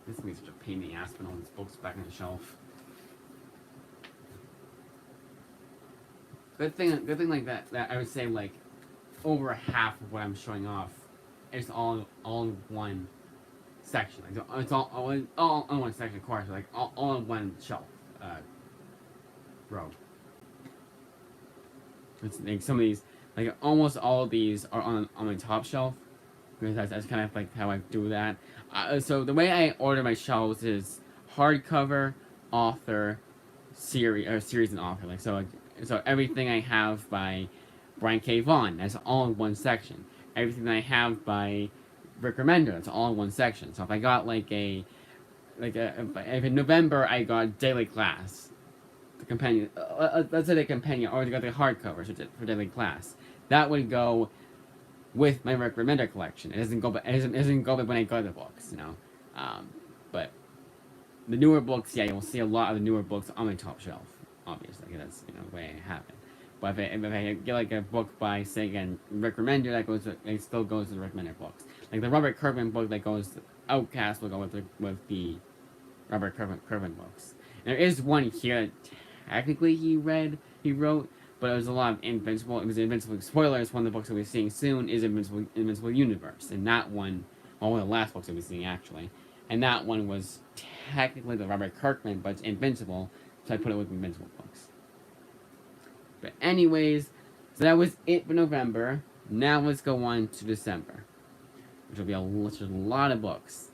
This is such a pain in the ass putting all these books back on the shelf. Good thing like that I would say like over half of what I'm showing off is all in one section. Like it's all in one section, of course, like all in one shelf row. It's like some of these, like almost all of these are on my top shelf, because that's kind of like how I do that. So the way I order my shelves is hardcover, author, series and author. Like so everything I have by Brian K. Vaughan, that's all in one section. Everything that I have by Rick Remender, that's all in one section. So if I got if in November I got Daily Class, the companion, let's say the companion, or I got the hardcover for Daily Class, that would go with my Rick Remender collection. It doesn't go with when I got the books, you know. But the newer books, yeah, you'll see a lot of the newer books on my top shelf. Obviously, that's the way I have it. But if I get like a book by, say again, Rick Remender, it still goes to the Rick Remender books. Like the Robert Kirkman book that goes to Outcast will go with the Robert Kirkman books. And there is one here that technically he wrote, but it was a lot of Invincible. It was Invincible. Spoilers, one of the books that we're seeing soon is Invincible Universe. And that one, one of the last books that we're seeing actually. And that one was technically the Robert Kirkman, but it's Invincible. So I put it with Invincible books. But anyways, so that was it for November. Now let's go on to December, which will be a lot of books.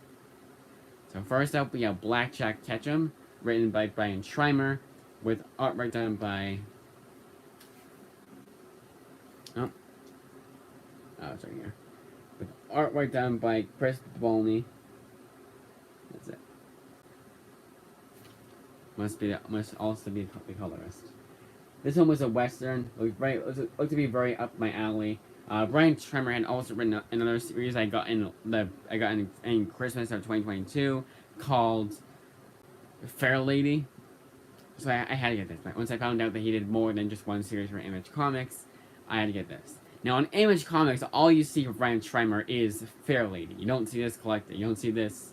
So first up, we have Blackjack Ketchum, written by Brian Schreimer, with artwork done by... Oh, it's right here. With artwork done by Chris Bolney. That's it. Must also be the colorist. This one was a western. Looked to be very up my alley. Brian Tremor had also written another series I got in Christmas of 2022 called Fair Lady. So I had to get this. Once I found out that he did more than just one series for Image Comics, I had to get this. Now, on Image Comics, all you see for Brian Schreiber is Fair Lady. You don't see this collected. You don't see this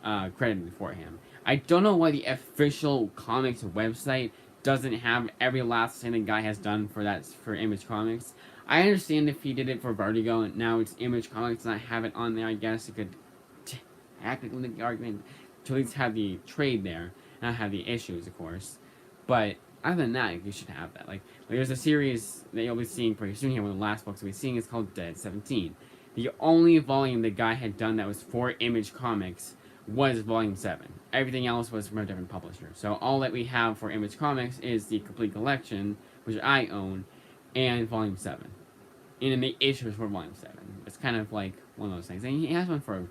credited for him. I don't know why the official comics website doesn't have every last thing the guy has done for Image Comics. I understand if he did it for Vertigo and now it's Image Comics and I have it on there. I guess it could technically make the argument to at least have the trade there, not have the issues, of course. But other than that, you should have that. Like there's a series that you'll be seeing pretty soon here. One of the last books we'll be seeing is called Dead 17. The only volume the guy had done that was for Image Comics was Volume 7. Everything else was from a different publisher. So all that we have for Image Comics is the complete collection, which I own, and Volume 7. And then the issues for Volume 7. It's kind of like one of those things. And he has one for,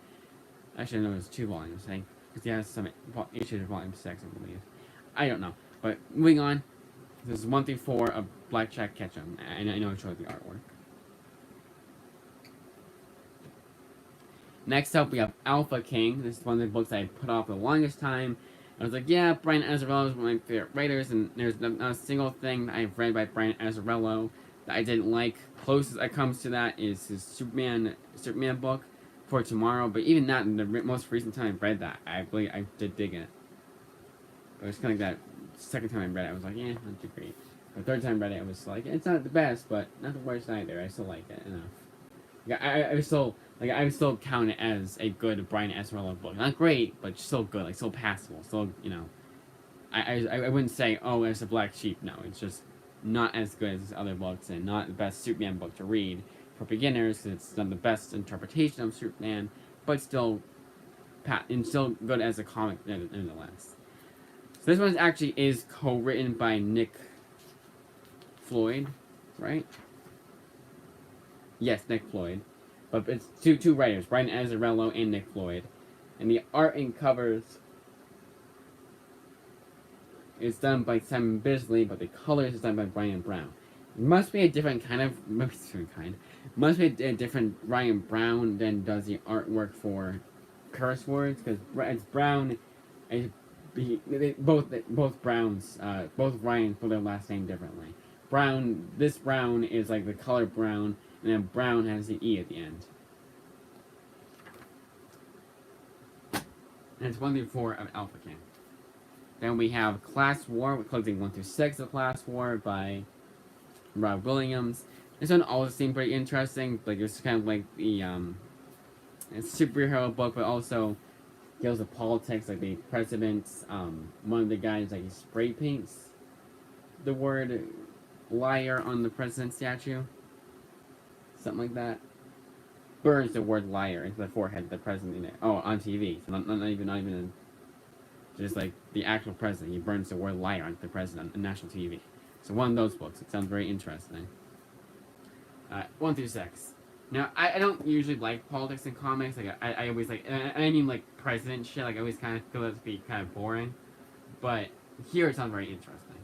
actually no, it's 2 volumes, I think. Because he has some issues of Volume 6, I believe. I don't know. But moving on, this is 1 through 4 of Blackjack Ketchum. And I know I showed the artwork. Next up, we have Alpha King. This is one of the books I put off the longest time. I was like, yeah, Brian Azzarello is one of my favorite writers, and there's not a single thing I've read by Brian Azzarello that I didn't like. Closest it comes to that is his Superman book for tomorrow. But even that, in the most recent time I read that, I did dig it. But it was kind of like that second time I read it, I was like, yeah, not too great. The third time I read it, I was like, it's not the best, but not the worst either. I still like it enough. Yeah, I would still count it as a good Brian Azzarello book. Not great, but still good, like still passable. Still, you know, I wouldn't say, oh, it's a black sheep. No, it's just not as good as his other books, and not the best Superman book to read for beginners, because it's not the best interpretation of Superman, but still good as a comic nonetheless. So this one actually is co-written by Nick Floyd, right? Yes, Nick Floyd. But it's two writers, Brian Azzarello and Nick Floyd. And the art and covers is done by Simon Bisley, but the colors is done by Brian Brown. It must be a different kind of... Must be a different Brian Brown than does the artwork for Curse Words, because it's Brown... Both Browns, both Ryans put their last name differently. This Brown is like the color brown, and then Brown has the E at the end. And it's 1 through 4 of Alpha King. Then we have Class War, closing 1 through 6 of Class War by Rob Williams. This one also seemed pretty interesting. Like it's kind of like the it's a superhero book, but also deals with politics. Like the president's one of the guys, like he spray paints the word liar on the president's statue, something like that. Burns the word liar into the forehead of the president. On TV. So not even just like the actual president. He burns the word liar onto the president on national TV. So one of those books. It sounds very interesting. 1 through 6. Now I don't usually like politics in comics. Like I always like, and I mean like president shit. Like I always kind of feel that to be kind of boring. But here it sounds very interesting.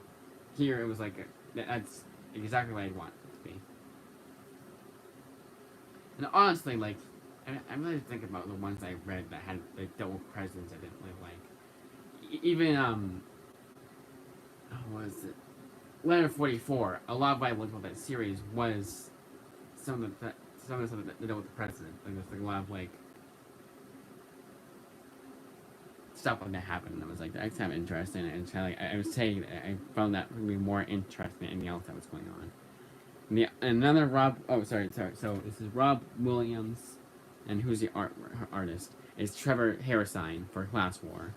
Here it was like that's exactly what I want it to be. And honestly, like, I'm really thinking about the ones I read that had like dealt with presidents I didn't really like. Even what was it? Letter 44. A lot of what I looked at that series was some of the stuff that dealt with the president. Like there's like a lot of like stuff like that happened, and I was like, that's kind of interesting. And it's kind of like I was saying, I found that to be more interesting than anything else that was going on. Another Rob. Oh, sorry. So this is Rob Williams, and who's the artist? Is Trevor Harrisine for Class War.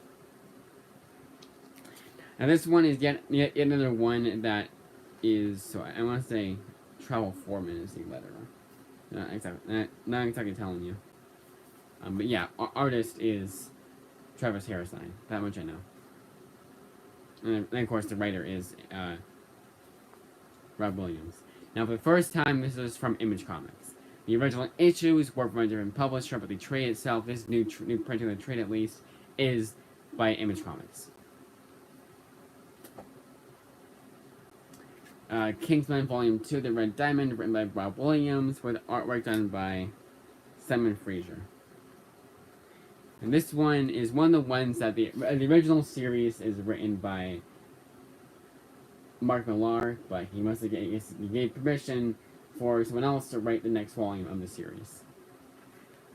Now this one is yet another one that is. So I want to say, Travel Foreman is the letterer. Not exactly telling you. But yeah, artist is Travis Harrisine. That much I know. And then of course the writer is Rob Williams. Now, for the first time, this is from Image Comics. The original issues were from a different publisher, but the trade itself, this new printing of the trade at least, is by Image Comics. Kingsman Volume 2, The Red Diamond, written by Rob Williams, with artwork done by Simon Fraser. And this one is one of the ones that the original series is written by Mark Millar, but he gave permission for someone else to write the next volume of the series.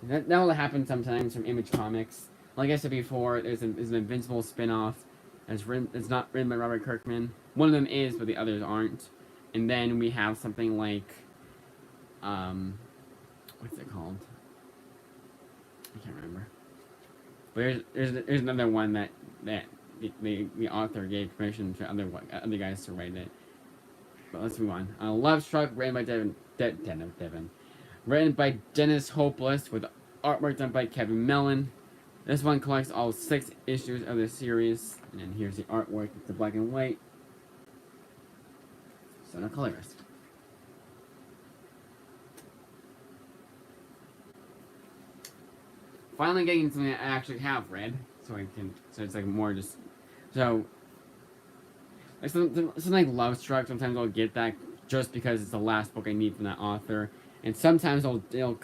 That will happen sometimes from Image Comics. Like I said before, there's an Invincible spin-off it's not written by Robert Kirkman. One of them is, but the others aren't. And then we have something like, what's it called? I can't remember. But there's another one that the author gave permission to other guys to write it. But let's move on. Love Struck, written by Devin. Written by Dennis Hopeless, with artwork done by Kevin Mellon. This one collects all 6 issues of the series. And then here's the artwork. It's the black and white. So no colorist. Finally getting something that I actually have read. So it's like more just, so like something like Love Struck, sometimes I'll get that just because it's the last book I need from that author. And sometimes it'll just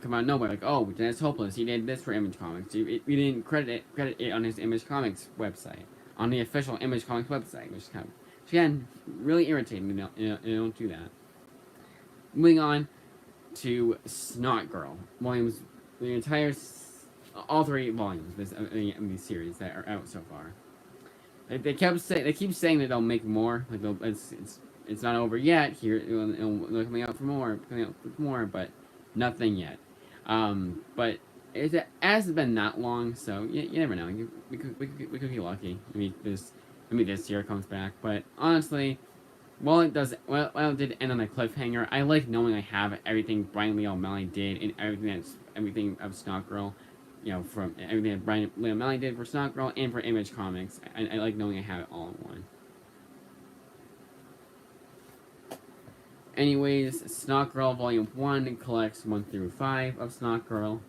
come out of nowhere, like, oh, Dennis Hopeless, he did this for Image Comics. We didn't credit it on his Image Comics website, on the official Image Comics website, which again, really irritating. They don't do that. Moving on to Snot Girl, all 3 volumes of these series that are out so far. They keep saying that they'll make more. Like it's not over yet. They're coming out for more, but nothing yet. But it hasn't been that long, so you never know. We could be lucky. Maybe this year comes back. But honestly, while it did end on a cliffhanger, I like knowing I have everything Brian Lee O'Malley did and everything of Snot Girl. You know, from everything that Brian Lee O'Malley did for Snot Girl and for Image Comics. I like knowing I have it all in one. Anyways, Snot Girl Volume 1 collects 1 through 5 of Snot Girl.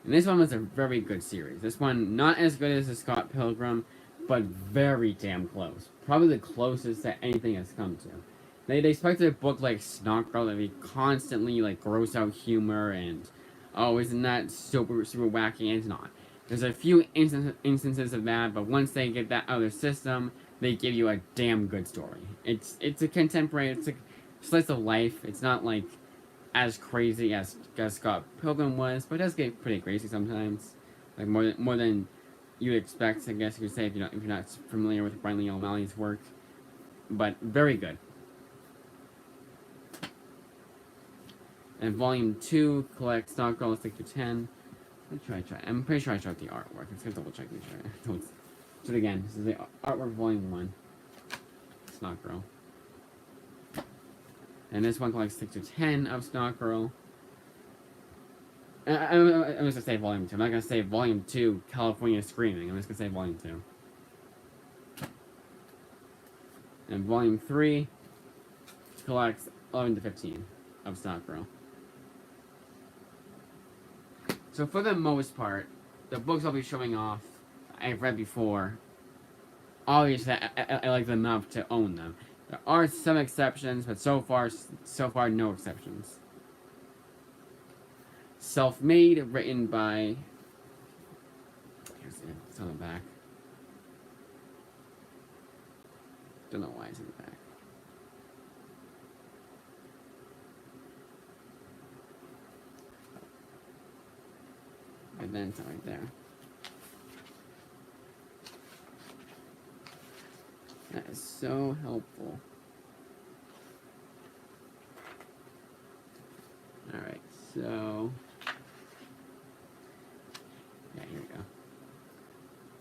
And this one was a very good series. This one, not as good as the Scott Pilgrim, but very damn close. Probably the closest that anything has come to. They expected a book like Snot Girl to be constantly like gross out humor and, oh, isn't that super wacky? And it's not. There's a few instances of that, but once they get that out of their system, they give you a damn good story. It's a contemporary, it's a slice of life. It's not like as crazy as Scott Pilgrim was, but it does get pretty crazy sometimes. Like more than you'd expect, I guess you could say, if you're not familiar with Brian Lee O'Malley's work. But very good. And Volume 2 collects Snot Girl 6 to 10. Let me try. I'm pretty sure I showed the artwork. I'm just gonna double check this. So again, this is the artwork Volume 1. Snot Girl. And this one collects 6 to 10 of Snot Girl. I'm just gonna say Volume 2. I'm not gonna say Volume 2, California Screaming. I'm just gonna say Volume 2. And Volume 3 collects 11 to 15 of Snot Girl. So for the most part, the books I'll be showing off, I've read before. Obviously, I like them enough to own them. There are some exceptions, but so far, no exceptions. Self-Made, written by... Here's it. It's on the back. Don't know why it's in the back. And then it's right there. That is so helpful. Alright, so... Yeah, here we go.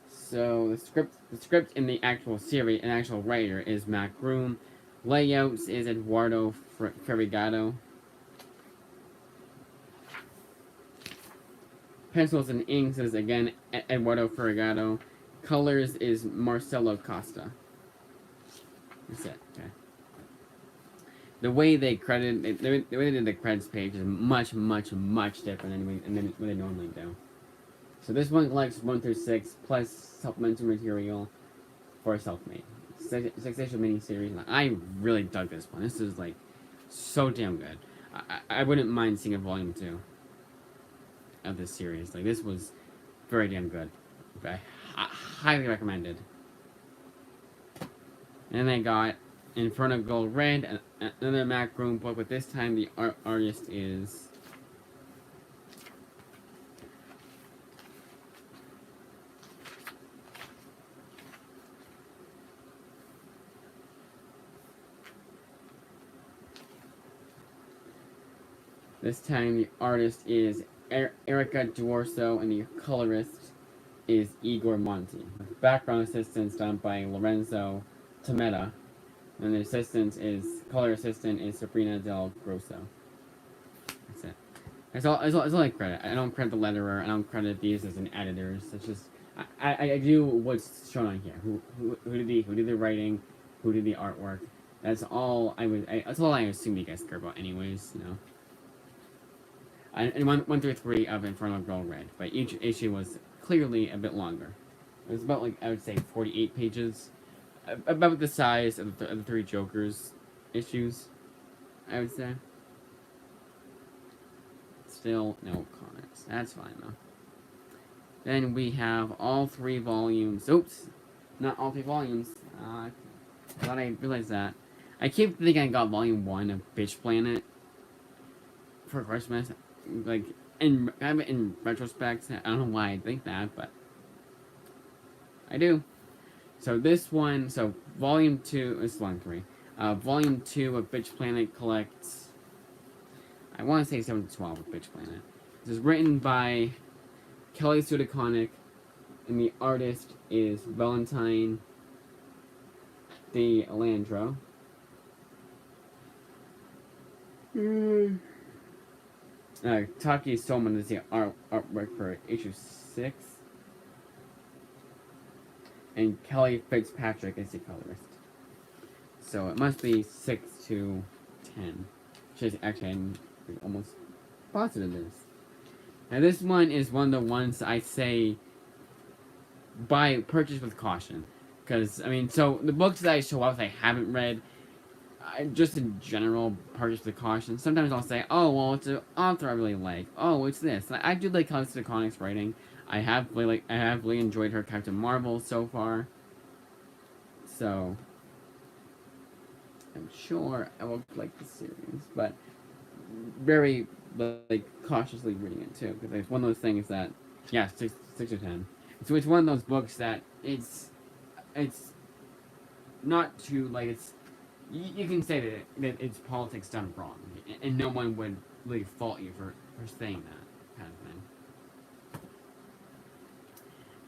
So, the script in the actual series, an actual writer, is Matt Groom. Layouts is Eduardo Ferrigado. Pencils and inks is, again, Eduardo Ferrigado. Colors is Marcelo Costa. That's it, okay. The way they credit, the way they did the credits page is much different than what they normally do. So this one collects 1 through 6, plus supplementary material for Self-Made. six issue miniseries, and I really dug this one. This is like so damn good. I wouldn't mind seeing a volume 2 of this series. Like, this was very damn good. I highly recommended. And then I got Inferno Gold Red, another Mac Room book, but this time the artist is Erica Duorso, and the colorist is Igor Monti. Background assistance done by Lorenzo Tometa, and the color assistant is Sabrina Del Grosso. That's it. That's all I credit. I don't credit the letterer. I don't credit these as an editors. It's just I do what's shown on here. Who did the writing? Who did the artwork? That's all that's all I assume you guys care about, anyways. You know. And 1 through 3 of Inferno Gold Red, but each issue was clearly a bit longer. It was about, like, I would say 48 pages, about the size of the 3 Jokers issues, I would say. Still no comments. That's fine though. Then we have all 3 volumes. Oops, not all 3 volumes. I thought I realized that. I keep thinking I got volume 1 of Bitch Planet for Christmas. Like, in retrospect, I don't know why I think that, but I do. So this one, volume 2 is volume 3. Volume 2 of Bitch Planet collects, I want to say 7 to 12 of Bitch Planet. This is written by Kelly Sue DeConnick, and the artist is Valentine De Alandro. Taki Solman is the artwork for issue 6. And Kelly Fitzpatrick is the colorist. So it must be 6 to 10. Which is actually, I'm almost positive it is. Now this one is one of the ones I say purchase with caution. Because, I mean, so the books that I show off I haven't read, just in general, purchase with caution. Sometimes I'll say, oh, well, it's an author I really like. Oh, it's this. And I do like Kelly Sue DeConnick's writing. I have really enjoyed her Captain Marvel so far. So I'm sure I will like the series, but very cautiously reading it too, because it's one of those things that, yeah, 6 to 10. So it's one of those books that it's not too you can say that it's politics done wrong, and no one would really fault you for saying that kind of thing.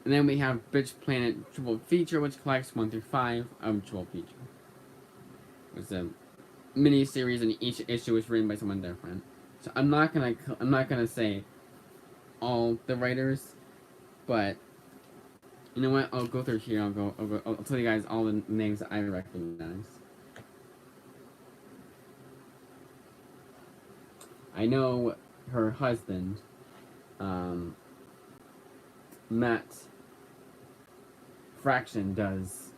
And then we have Bitch Planet Triple Feature, which collects 1 through 5 of Triple Feature. It's a mini series, and each issue is written by someone different. So I'm not gonna say all the writers, but you know what? I'll go through here. I'll tell you guys all the names that I recognize. I know her husband, Matt Fraction, does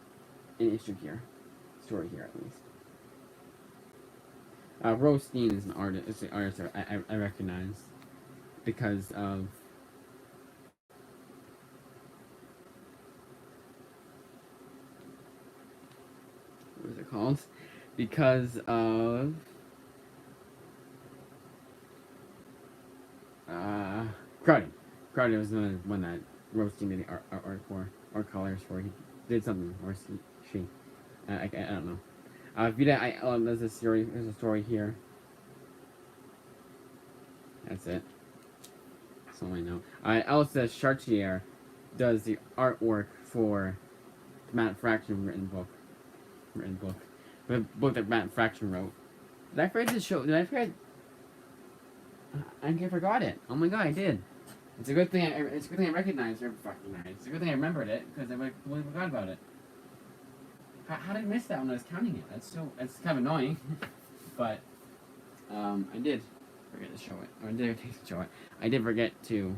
an issue here, story here at least. Rose Steen is an artist. Is the artist I recognize because of what is it called? Because of Crowdy. Crowdy was the one that Rose Steen did the art for, or colors for. He did something, or she. I don't know. Vita, there's a story here. That's it. That's all I know. Elsa Chartier does the artwork for Matt Fraction written book. The book that Matt Fraction wrote. Did I forget to show? Did I forget? I forgot it. Oh my god, I did. It's a good thing. It's a good thing I recognized or recognized. It's a good thing I remembered it because I completely forgot about it. How did I miss that when I was counting it? That's kind of annoying. But I did forget to show it. Or I did show it. I did forget to.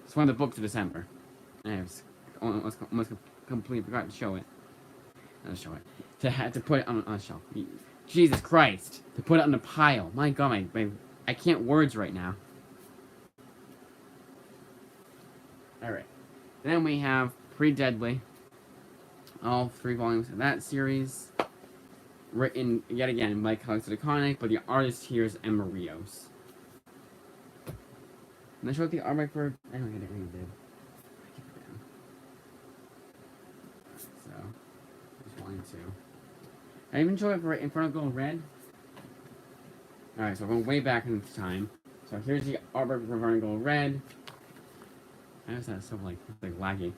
It's one of the books of December. I almost completely forgot to show it. I'll show it. To put it on a shelf. Jesus Christ! To put it on a pile. My God, I can't words right now. Alright. Then we have Pretty Deadly. All 3 volumes of that series. Written, yet again, by Alex DeConnick, but the artist here is Emma Rios. And I showed the artwork for... I don't think I did. So, just volume 2. I even showed it for In Front of Gold Red. Alright, so we're going way back in time. So here's the artwork for In Front of Gold Red. I noticed that's so like laggy.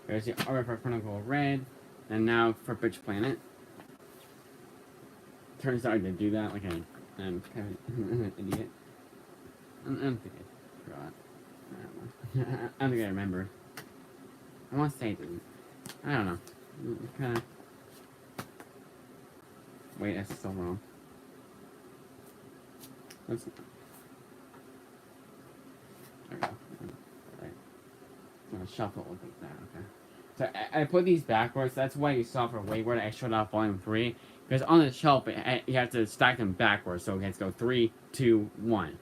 There's the artwork for In Front of Gold Red. And now for Bitch Planet. Turns out I did do that, like I'm kind of an idiot. I don't think I forgot. I don't think I remember. I want to say it didn't. I don't know. Kind of. Wait, that's still wrong. Let's. There we go. Right. I'm gonna shuffle it like that. Okay. So I put these backwards. That's why you saw for Wayward I showed off volume 3. Because on the shelf, you have to stack them backwards. So it has to go 3, 2, 1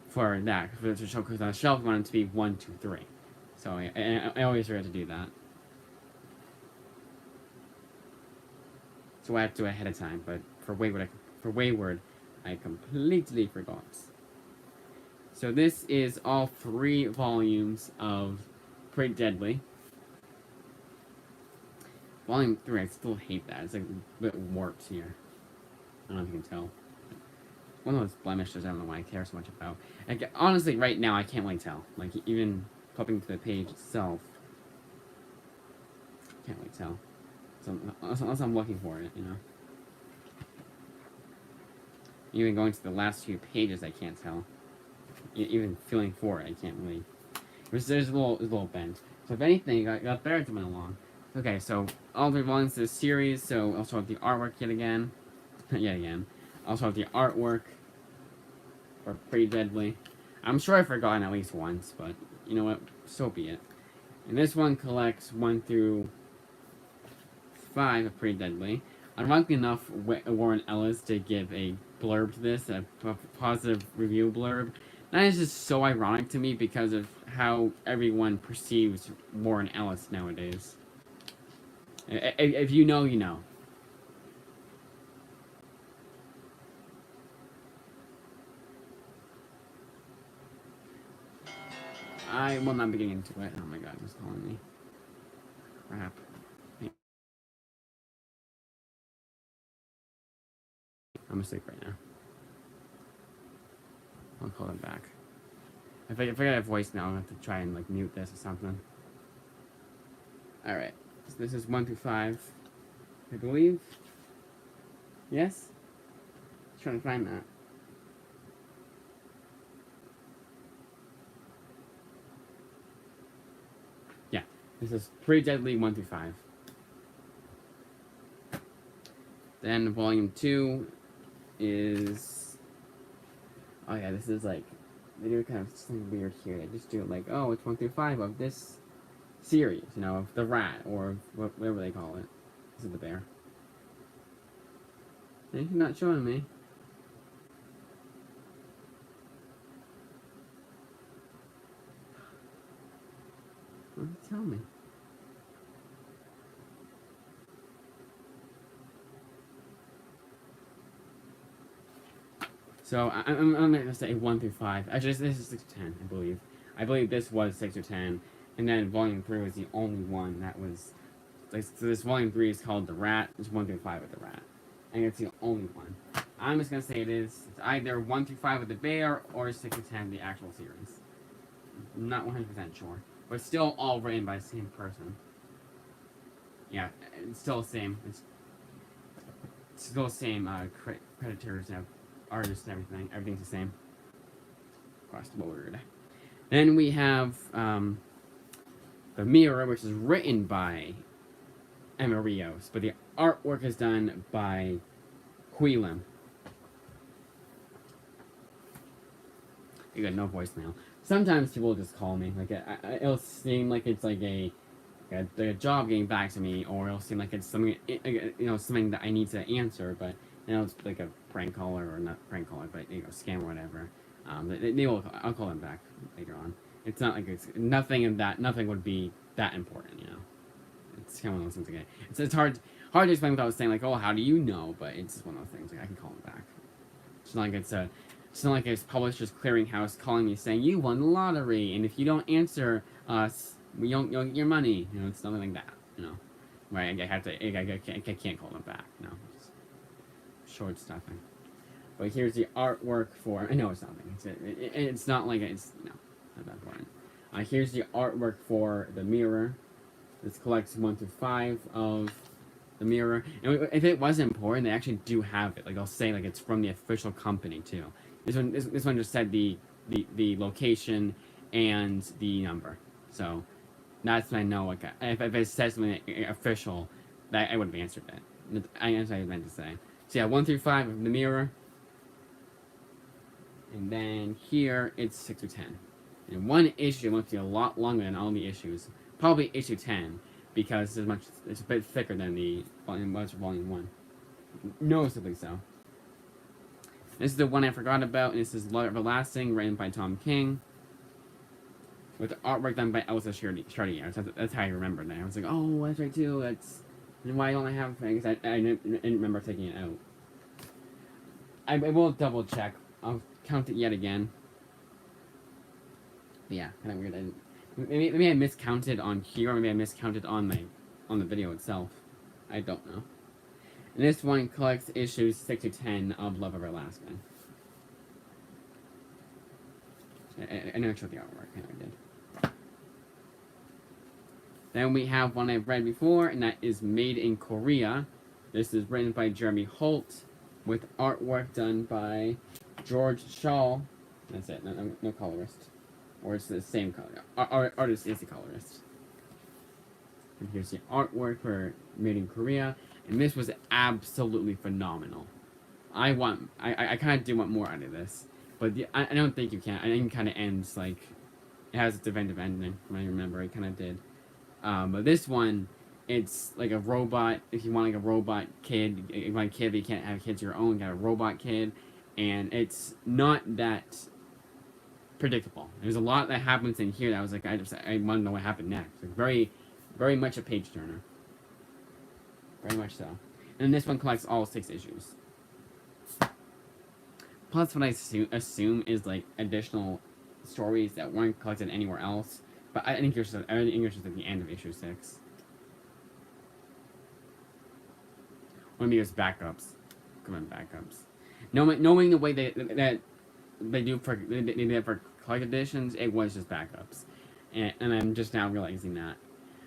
for that. Because on the shelf, you want it to be 1, 2, 3. So I always forget to do that. So I have to do it ahead of time. But for Wayward, I completely forgot. So this is all 3 volumes of Pretty Deadly. Volume 3, I still hate that. It's like a bit warped here. I don't know if you can tell. One of those blemishes I don't know why I care so much about. Like, honestly, right now, I can't really tell. Like, even flipping to the page itself. Can't really tell. So, unless I'm looking for it, you know. Even going to the last few pages, I can't tell. Even feeling for it, I can't really. There's a little bent. So if anything, I got better as it went along. Okay, so all 3 volumes of this series. So I'll show off the artwork yet again. I'll show off the artwork for Pretty Deadly. I'm sure I've forgotten at least once, but you know what? So be it. And this one collects 1 through 5 of Pretty Deadly. Ironically enough, Warren Ellis did give a blurb to this, a positive review blurb. That is just so ironic to me because of how everyone perceives Warren Ellis nowadays. If you know, you know. I will not be getting into it. Oh my God, it's calling me. Crap. I'm asleep right now. I'll call it back. If I get a voice now, I'll have to try and like mute this or something. Alright. So this is 1 through 5. I believe. Yes? I'm trying to find that. Yeah. This is Pretty Deadly 1 through 5. Then volume 2 is... Oh yeah, this is like... They do kind of something weird here. They just do it like, oh, it's 1 through 5 of this series, you know, of the rat, or whatever they call it. This is the bear. You're not showing me. Tell me. So I'm gonna say 1 through 5. Actually, this is 6 to 10, I believe. I believe this was 6 or 10, and then volume 3 was the only one that was. Like, so this volume 3 is called The Rat. There's 1 through 5 with The Rat, and it's the only one. I'm just gonna say it is. It's either 1 through 5 with the bear or 6 to 10 the actual series. I'm not 100% sure, but it's still all written by the same person. Yeah, it's still the same. It's still the same creditors and artists and everything. Everything's the same across the board. Then we have The Mirror, which is written by Emma Rios, but the artwork is done by Quillen. You got no voicemail. Sometimes people just call me. Like it'll seem like it's like a a job getting back to me, or it'll seem like it's something, something that I need to answer, but it's like a prank caller, or not prank caller, but scam or whatever. I'll call them back later on. It's not like it's nothing would be that important, It's kind of one of those things again. It's hard to explain without saying like, oh, how do you know? But it's just one of those things. Like I can call them back. It's not like it's Publishers Clearinghouse calling me saying you won the lottery, and if you don't answer us, you'll get your money. It's nothing like that. Right? I can't call them back. Just short stuffing. But here's the artwork for. I know it's nothing. It's not like it's not that important. Here's the artwork for the mirror. This collects 1 through 5 of the mirror. And if it was important, they actually do have it. Like I'll say, like it's from the official company too. This one just said the location and the number. So that's when I know. Like if it says something official, that I would have answered that. That's what I meant to say. So yeah, 1 through 5 of the mirror. And then here it's 6 through 10. And one issue must be a lot longer than all the issues. Probably issue 10, because it's a bit thicker than the volume 1. Noticeably so. This is the one I forgot about, and this is Love Everlasting, written by Tom King, with artwork done by Elsa Chartier. That's how I remembered that. I was like, oh, that's right too. That's why don't I have things. I didn't remember taking it out. I will double check. I'll count it yet again. But yeah, kind of weird. Maybe I miscounted on here, or maybe I miscounted on the video itself. I don't know. And this one collects issues 6 to 10 of Love Everlasting. I never showed the artwork. I never did. Then we have one I've read before, and that is Made in Korea. This is written by Jeremy Holt, with artwork done by George Shaw. That's it. No colorist. Or it's the same color. Artist is the colorist. And here's the artwork for Made in Korea. And this was absolutely phenomenal. I kind of do want more out of this. But I don't think you can. I think it kind of ends like... It has its definitive ending, from what I remember. It kind of did. But this one, it's like a robot. If you want like a robot kid, if you want a kid but you can't have kids of your own, you got a robot kid. And it's not that... predictable. There's a lot that happens in here that I was like, I want to know what happened next. Like very much a page turner. Very much so. And this one collects all 6 issues. Plus, what I assume is like additional stories that weren't collected anywhere else. But I think it's just at the end of issue 6. Or maybe it's backups. Come on, backups. Knowing the way that they do for collected editions, it was just backups, and I'm just now realizing that.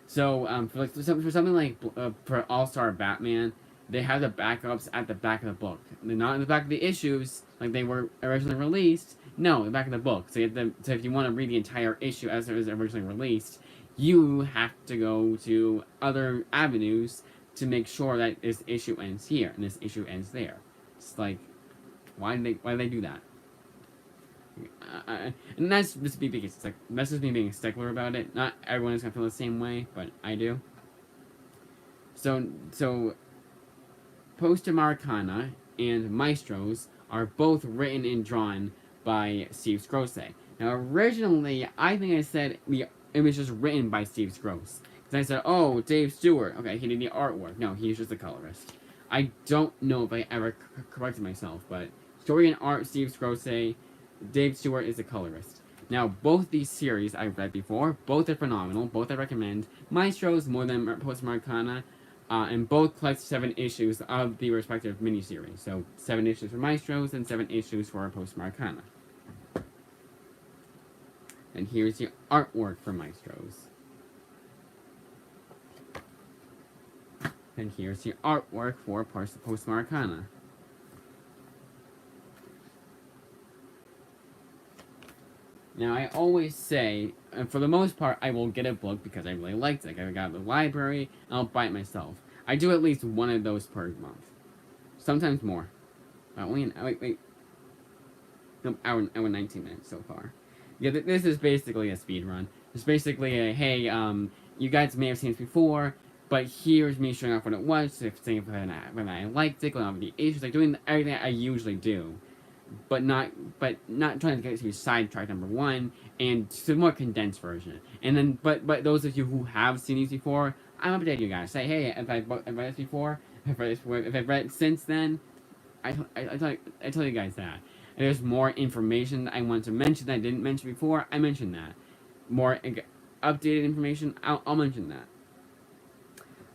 So for something like for All-Star Batman, they have the backups at the back of the book. They're not in the back of the issues like they were originally released. No, the back of the book. So if you want to read the entire issue as it was originally released, you have to go to other avenues to make sure that this issue ends here and this issue ends there. It's like, why do they do that? And that's just me being a stickler about it. Not everyone is gonna feel the same way, but I do. So Post Americana and Maestros are both written and drawn by Steve Scrose. Now originally, I think I said it was just written by Steve Scrose. Because I said, oh, Dave Stewart. Okay, he did the artwork. No, he's just a colorist. I don't know if I ever corrected myself, but story and art, Steve Scrose. Dave Stewart is a colorist. Now, both these series I've read before. Both are phenomenal. Both I recommend. Maestros more than Post Americana. And both collect 7 issues of the respective miniseries. So, 7 issues for Maestros and 7 issues for Post Americana. And here's the artwork for Maestros. And here's the artwork for Post Americana. Now, I always say, and for the most part, I will get a book because I really liked it. Like, I got it at the library, and I'll buy it myself. I do at least one of those per month. Sometimes more. Only an hour, wait. Nope, hour 19 minutes so far. Yeah, this is basically a speed run. It's basically a, hey, you guys may have seen this before, but here's me showing off what it was, saying when I liked it, going over the issues, like doing everything I usually do, but not trying to get to sidetrack number one, and it's a more condensed version. And then, but those of you who have seen these before, I'm updating you guys. Say, hey, if I've read this before, if I've read it since then, I tell you guys that. And there's more information I want to mention that I didn't mention before. I mentioned that. More updated information, I'll mention that.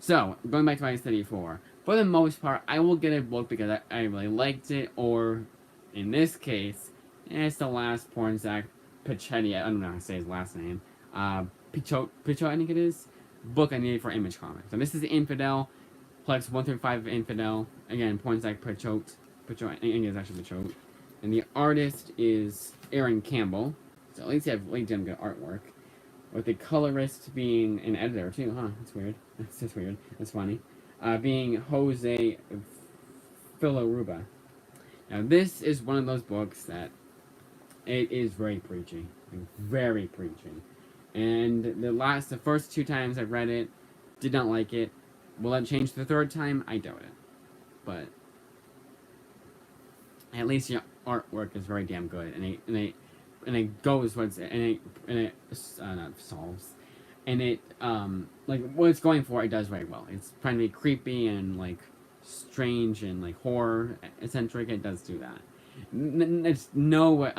So, going back to what I said before, for the most part, I will get a book because I really liked it, or in this case, it's the last Pornzak Pichetti, I don't know how to say his last name, Pichot, I think it is, book I needed for Image Comics. So this is Infidel, Plex 1 through 5 of Infidel, again, Pornzak Pichot, I think it's actually Pichot, and the artist is Aaron Campbell, so at least you have really done good artwork, with the colorist being an editor too, huh? That's weird. That's just weird. That's funny. Being Jose Filaruba. Now this is one of those books that it is very preachy, like very preachy. And the first two times I've read it, did not like it. Will that change the third time? I doubt it. But at least your artwork is very damn good, and it goes and it not solves, and it like what it's going for, it does very well. It's trying to be creepy and like strange and like horror eccentric. It does do that. It's no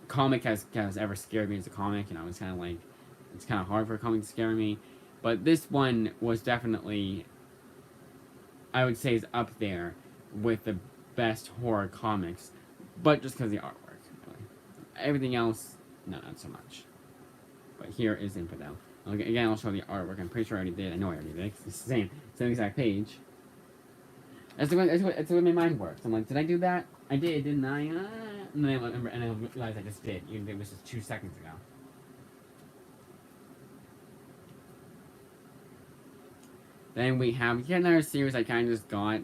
comic has ever scared me as a comic. You know, it's kind of hard for a comic to scare me, but this one was definitely, I would say, is up there with the best horror comics, but just because of the artwork. Everything else, no, not so much. But here is Infidel. Again, I'll show the artwork. I'm pretty sure I already did. I know I already did. It's the same exact page. That's the way my mind works. I'm like, did I do that? I did, didn't I? And then I realized I just did. Even if it was just 2 seconds ago. Then we have yet another series I kind of just got.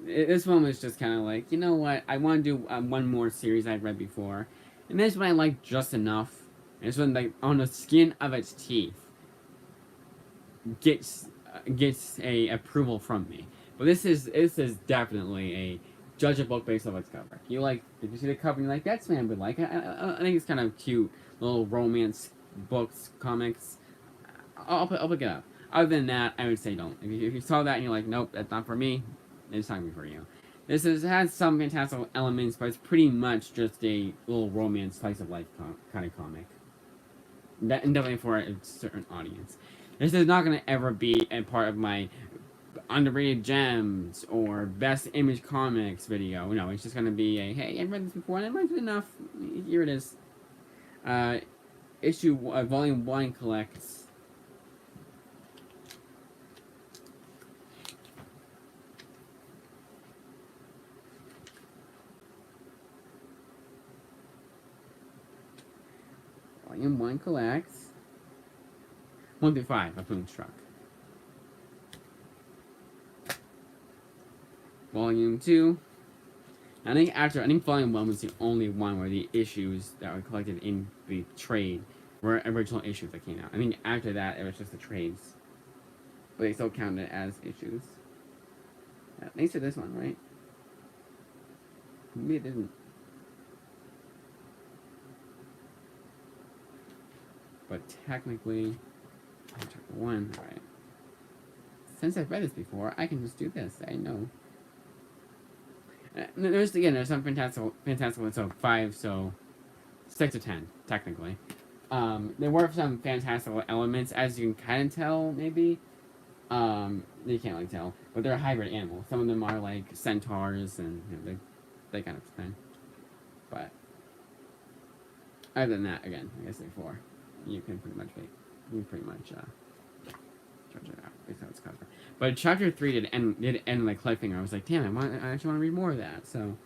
This one was just kind of like, you know what? I want to do one more series I've read before. And this one I like just enough. And this one, like, on the skin of its teeth, gets a approval from me. But this is definitely a judge a book based on its cover. Did you see the cover? And you're like, that's what I would like. I think it's kind of cute, little romance books, comics. I'll pick it up. Other than that, I would say don't. If you saw that and you're like, nope, that's not for me, it's not gonna be for you. This has some fantastical elements, but it's pretty much just a little romance, slice of life kind of comic. And definitely for a certain audience. This is not gonna ever be a part of my underrated gems or best image comics video. No, it's just gonna be a, hey, I've read this before and I liked it enough. Here it is. Volume 1 collects. Volume 1 collects 1 through 5 of Moonstruck. Volume 2. I think Volume 1 was the only one where the issues that were collected in the trade were original issues that came out. I think after that, it was just the trades. But they still counted as issues. At least for this one, right? Maybe it didn't. But technically, chapter 1, alright. Since I've read this before, I can just do this. I know. There's some fantastical, so 5, so 6 to 10, technically. There were some fantastical elements, as you can kind of tell, maybe. You can't really tell, but they're hybrid animals. Some of them are like centaurs, and they kind of thing. But other than that, again, like I said before, you can pretty much judge it out based on its cover. But chapter 3 did end like cliffhanger. I was like, damn, I actually want to read more of that. So,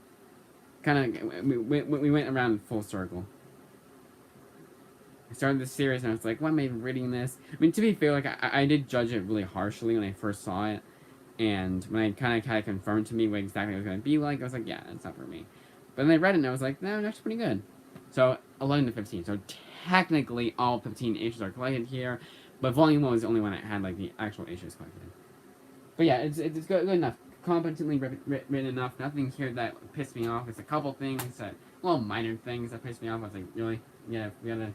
kind of, we went around full circle. I started this series and I was like, why am I even reading this? I mean, to be fair, like I did judge it really harshly when I first saw it, and when I kind of confirmed to me what exactly it was going to be like, I was like, yeah, that's not for me. But then I read it and I was like, no, that's pretty good. So 11 to 15. So technically, all 15 issues are collected here. But Volume 1 was the only one that had like the actual issues collected. But yeah, it's good enough. Competently written enough. Nothing here that pissed me off. It's a couple things that, well, minor things that pissed me off. I was like, really? Yeah, we gotta.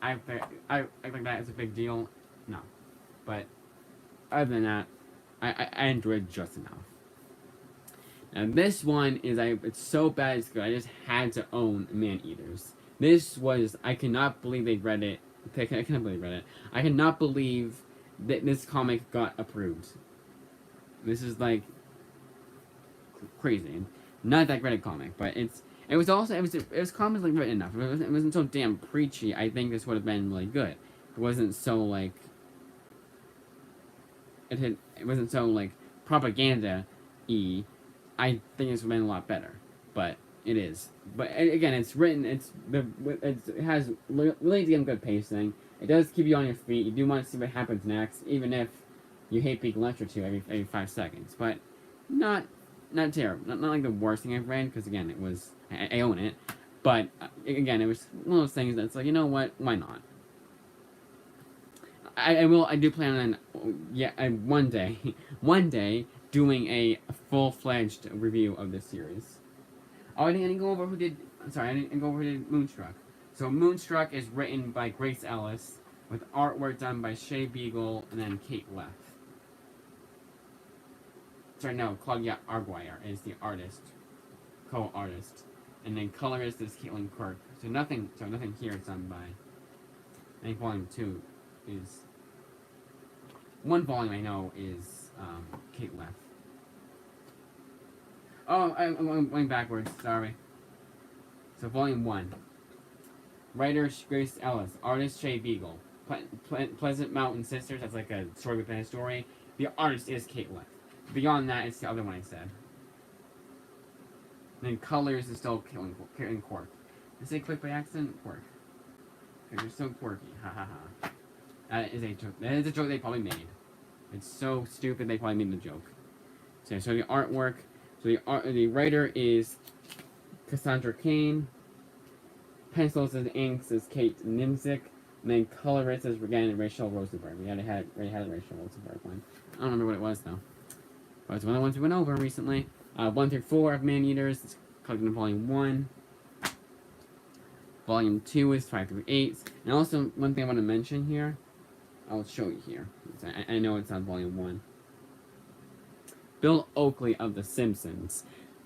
I think that is a big deal. No, but other than that, I enjoyed just enough. And this one is it's so bad it's good. I just had to own Man Eaters. This was I cannot believe they read it. I cannot believe they read it. I cannot believe that this comic got approved. This is like crazy. Not that great a comic, but it was comically written enough. It wasn't so damn preachy. I think this would have been really good. It wasn't so like it wasn't so like propaganda-y. I think this would have been a lot better, but it is. But again, it's written. It has really damn good pacing. It does keep you on your feet. You do want to see what happens next, even if you hate being lectured to every 5 seconds. But not terrible. Not like the worst thing I've read, because again, it was I own it. But again, it was one of those things that's like, you know what? Why not? I do plan on one day doing a full-fledged review of this series. Oh, I didn't go over who did. Sorry, I didn't go over who did Moonstruck. So Moonstruck is written by Grace Ellis with artwork done by Shay Beagle and then Kate Leff. Sorry, no, Claudia Arguire is the artist, co-artist, and then colorist is Caitlin Quirk. So nothing here is done by. I think volume 2 is. One volume I know is Kate Leff. Oh, I'm going backwards. Sorry. So volume 1. Writer Grace Ellis, artist Shay Beagle. Pleasant Mountain Sisters. That's like a story within a story. The artist is Kate Leff. Beyond that, it's the other one I said. And then colors is still Caitlin Quirk. Did I say click by accident? Quirk. Because you're so quirky. Ha ha ha. That is a joke. That is a joke they probably made. It's so stupid they probably made the joke. So the artwork. So the writer is Cassandra Kane. Pencils and inks is Kate Nimzik. And then colorist is again Rachel Rosenberg. We already had a Rachel Rosenberg one. I don't remember what it was though. But it's one of the ones we went over recently. 1 through 4 of Man Eaters. It's collected in volume 1. Volume 2 is 5 through 8. And also one thing I want to mention here. I'll show you here. I know it's on volume 1. Bill Oakley of The Simpsons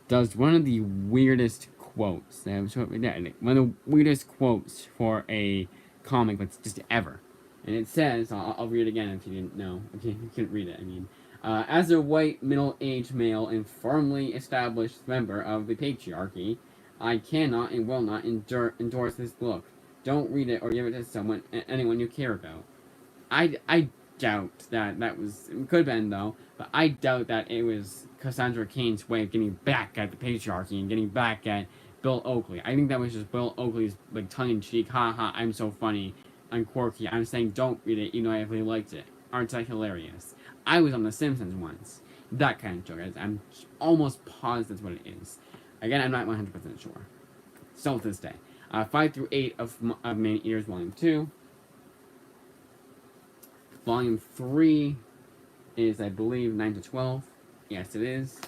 does one of the weirdest quotes. One of the weirdest quotes for a comic book just ever. And it says, I'll read it again if you didn't know. If you couldn't read it, I mean. As a white, middle-aged male and firmly established member of the patriarchy, I cannot and will not endorse this book. Don't read it or give it to anyone you care about. I doubt that was, it could have been though, but I doubt that it was Cassandra Kane's way of getting back at the patriarchy and getting back at Bill Oakley. I think that was just Bill Oakley's like tongue-in-cheek, haha, I'm so funny, I'm quirky, I'm saying don't read it, even though I really liked it. Aren't I hilarious? I was on The Simpsons once. That kind of joke. I'm almost positive that's what it is. Again, I'm not 100% sure. Still to this day. 5 through 8 of Man Eaters Volume 2. Volume 3 is, I believe, 9 to 12. Yes, it is.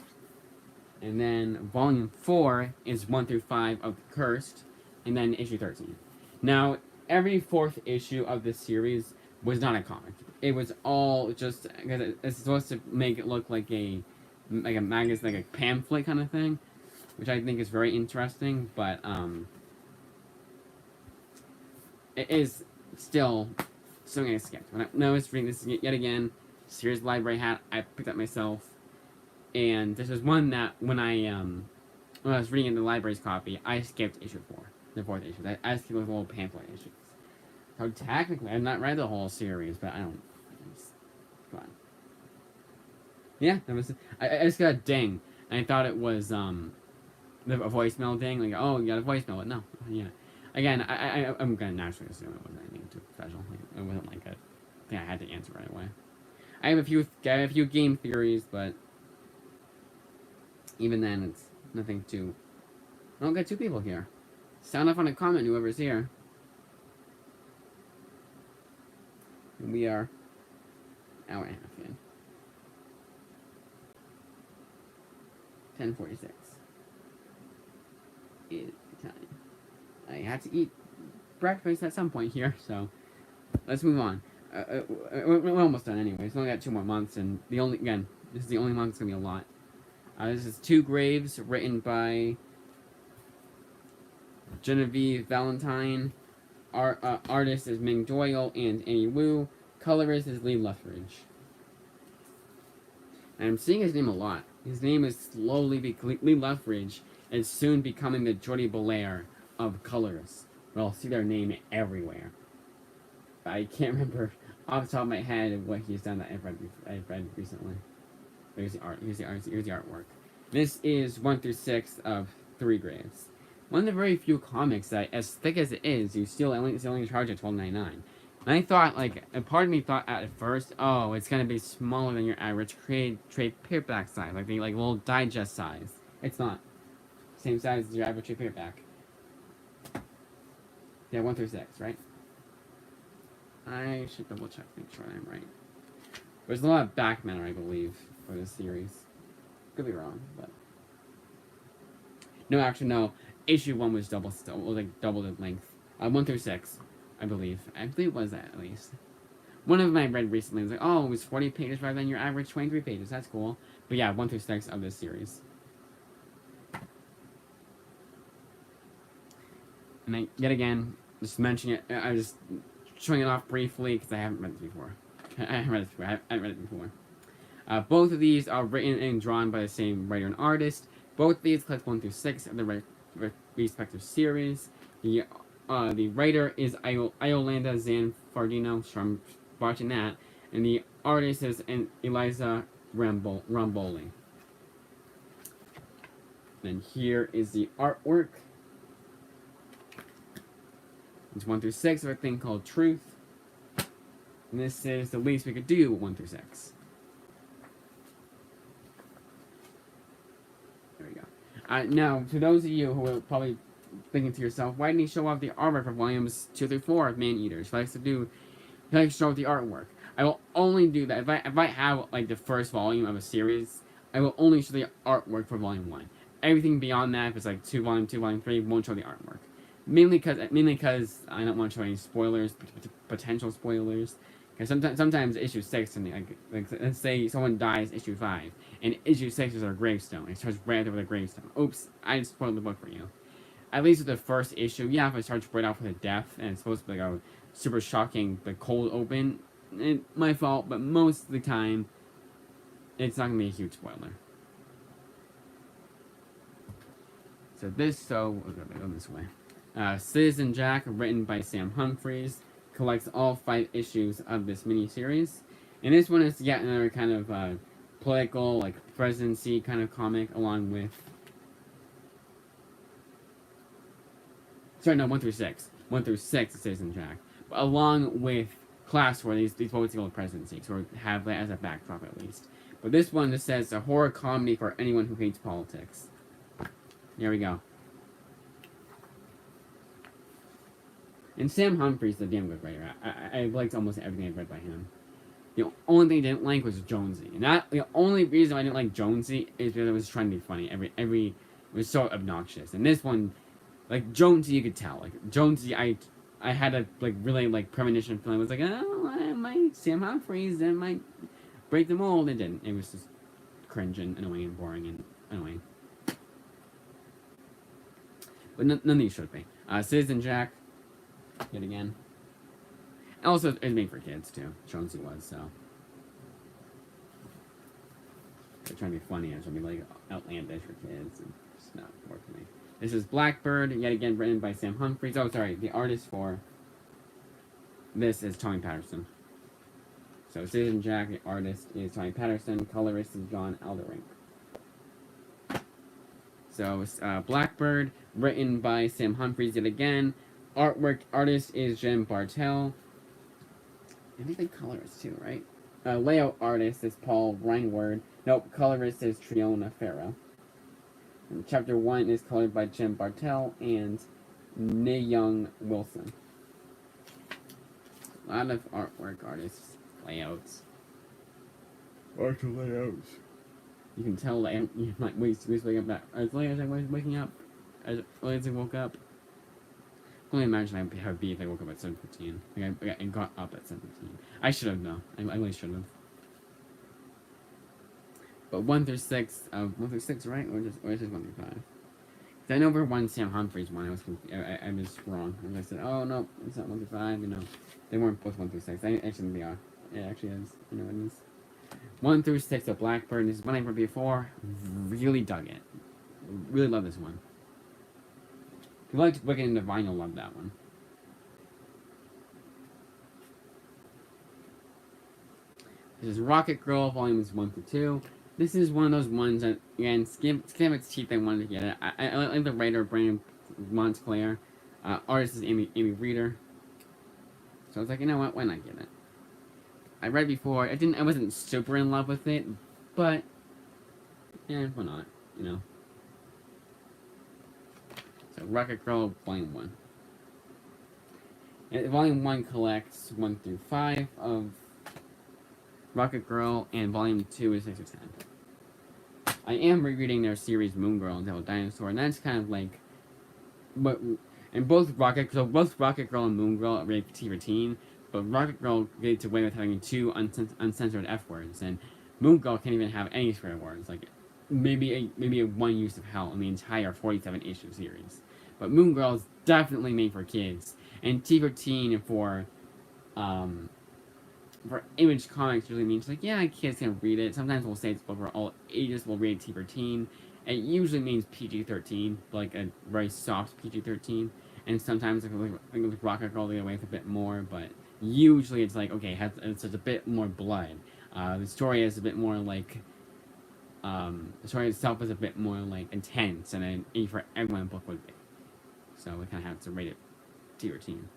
And then Volume 4 is 1 through 5 of The Cursed. And then issue 13. Now, every 4th issue of this series was not a comic. It was all just, because it's supposed to make it look like a magazine, like a pamphlet kind of thing, which I think is very interesting, but it is still something I skipped. When I was reading this yet again, series library hat, I picked up myself, and this was one that when I was reading in the library's copy, I skipped issue 4, the 4th issue. I skipped the little pamphlet issues. So technically, I've not read the whole series, but I don't. Come on. Yeah, that was. I just got a ding, and I thought it was a voicemail ding, like, oh, you got a voicemail, but no, yeah. Again, I'm gonna naturally assume it wasn't anything too special. Like, it wasn't like a thing I had to answer right away. I have a few game theories, but even then, it's nothing too. I don't get 2 people here. Sound off on a comment, whoever's here. We are an hour and a half in. 10:46 is the time. I have to eat breakfast at some point here, so let's move on. We're almost done anyways. We only got 2 more months, and this is the only month that's gonna be a lot. This is Two Graves, written by Genevieve Valentine. Artist is Ming Doyle and Annie Wu. Colorist is Lee Luffridge. And I'm seeing his name a lot. His name is slowly Lee Luffridge is soon becoming the Jordi Belair of colorists. We'll see their name everywhere. But I can't remember off the top of my head what he's done that I've read recently. Here's the art. Here's the artwork. This is 1 through 6 of Three Graves. One of the very few comics that, as thick as it is, it's only charged at $12.99. And I thought, like, a part of me thought at first, oh, it's gonna be smaller than your average trade paperback size, like the little digest size. It's not. Same size as your average trade paperback. Yeah, 1 through 6, right? I should double check, make sure I'm right. There's a lot of back matter, I believe, for this series. Could be wrong, but no, actually, no. Issue 1 was double the length. 1 through 6, I believe. I believe it was that, at least. One of them I read recently was like, oh, it was 40 pages rather than your average 23 pages. That's cool. But yeah, 1 through 6 of this series. And yet again, just mentioning it, I was just showing it off briefly because I haven't read it before. I haven't read it before. Both of these are written and drawn by the same writer and artist. Both of these collect 1 through 6 of the respective series. The writer is Iolanda Zanfardino, so I'm watching that, and the artist is Eliza Ramboli. Then here is the artwork. It's 1 through 6 of a thing called Truth. And this is the least we could do 1 through 6. There we go. Now, to those of you who are probably thinking to yourself, why didn't he show off the artwork for volumes 2 through 4 of Man-Eaters? He likes to show off the artwork. I will only do that if I have like the first volume of a series. I will only show the artwork for volume 1. Everything beyond that, if it's like volume 2, volume 3, won't show the artwork. Mainly because I don't want to show any spoilers, potential spoilers. Because sometimes issue 6, and like let's say someone dies issue 5, and issue 6 is their gravestone. It starts right over the gravestone. Oops, I just spoiled the book for you. At least with the first issue, yeah, if it starts right off with a death, and it's supposed to be like a super shocking, like cold open, my fault, but most of the time, it's not gonna be a huge spoiler. So we're gonna go this way. Citizen Jack, written by Sam Humphries, collects all 5 issues of this miniseries. And this one is yet another kind of political, like presidency kind of comic, along with... Sorry, no, 1 through 6. 1 through 6 is Citizen Jack. But along with class war, these political presidencies, or have that as a backdrop at least. But this one just says a horror comedy for anyone who hates politics. Here we go. And Sam Humphries is a damn good writer. I liked almost everything I've read by him. The only thing I didn't like was Jonesy. And the only reason I didn't like Jonesy is because it was trying to be funny. It was so obnoxious. And this one, like Jonesy, you could tell. Like Jonesy, I had a really premonition feeling. I was like, oh, my Sam Humphries, that might break the mold. It didn't. It was just cringe and annoying and boring and annoying. But none of these should be. Citizen Jack. Yet again. And also, it's made for kids, too. Jonesy was, so. They're trying to be funny, and trying to be, outlandish for kids, and it's not working for me. This is Blackbird, yet again written by Sam Humphries. Oh, sorry, the artist for this is Tommy Patterson. So, Citizen Jack, the artist is Tommy Patterson, colorist is John Alderink. So, Blackbird, written by Sam Humphries yet again. Artist is Jen Bartel. I think they colorist too, right? Layout artist is Paul Reinward. Nope, colorist is Triona Farrow. And chapter 1 is colored by Jen Bartel and Nayoung Wilson. A lot of artwork artists, layouts. Art layouts. You can tell that you like waking up as late as I was waking up, as late as I woke up. I can only imagine how it'd be if I woke up at 7:15. Like I got up at 7:15. I should have though. I really should have. But 1 through 6, 1 through 6, right? Or is it 1 through 5? I know we're one Sam Humphries one. I was wrong. I said, oh no, it's not 1 through 5. You know, they weren't both 1 through 6. Actually, they are. It actually is. You know, it is. 1 through 6 of Blackbird. This is one I read before. Really dug it. Really love this one. If you liked Wicked and Divine, you'll love that one. This is Rocket Girl, volumes 1 through 2. This is one of those ones that, again, Skimmick's cheap. I wanted to get it. I like the writer, Brandon Montclair. Artist is Amy Reeder. So I was like, you know what? Why not get it? I read before. I wasn't super in love with it, but yeah, why not? You know. So Rocket Girl, Volume 1. And Volume 1 collects 1 through 5 of Rocket Girl, and Volume 2 is 6 through 10. I am rereading their series Moon Girl and Devil Dinosaur, and that's kind of like, and both Rocket Girl and Moon Girl are rated T for teen, but Rocket Girl gets away with having 2 uncensored F words, and Moon Girl can't even have any swear words, like maybe a 1 use of hell in the entire 47 issue series. But Moon Girl is definitely made for kids, and T for teen for Image Comics really means like, yeah, kids can read it. Sometimes we'll say it's for all ages. We'll read T for teen. It usually means PG-13, like a very soft PG-13. And sometimes like Rocket Girl, they get away with a bit more, but usually it's like, okay, it's a bit more blood. The story is a bit more like, the story itself is a bit more like intense, and an A for everyone book would be. So we kind of have to rate it T for teen.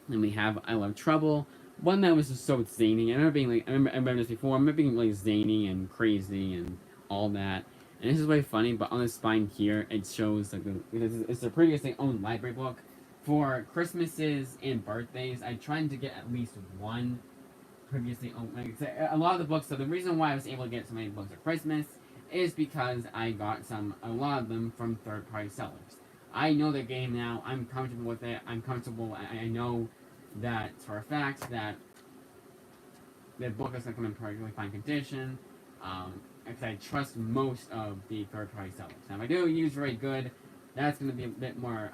Then we have I Love Trouble, one that was just so zany. I remember this before. I remember being really zany and crazy and all that. And this is really funny, but on the spine here, it shows like it's a previously owned library book. For Christmases and birthdays, I tried to get at least one previously owned. Like, a lot of the books. So the reason why I was able to get so many books at Christmas is because I got a lot of them from third-party sellers. I know the game now. I'm comfortable with it. I know that for a fact that the book is going to come in perfectly fine condition. Because I trust most of the third-party sellers. Now, if I do use very good, that's going to be a bit more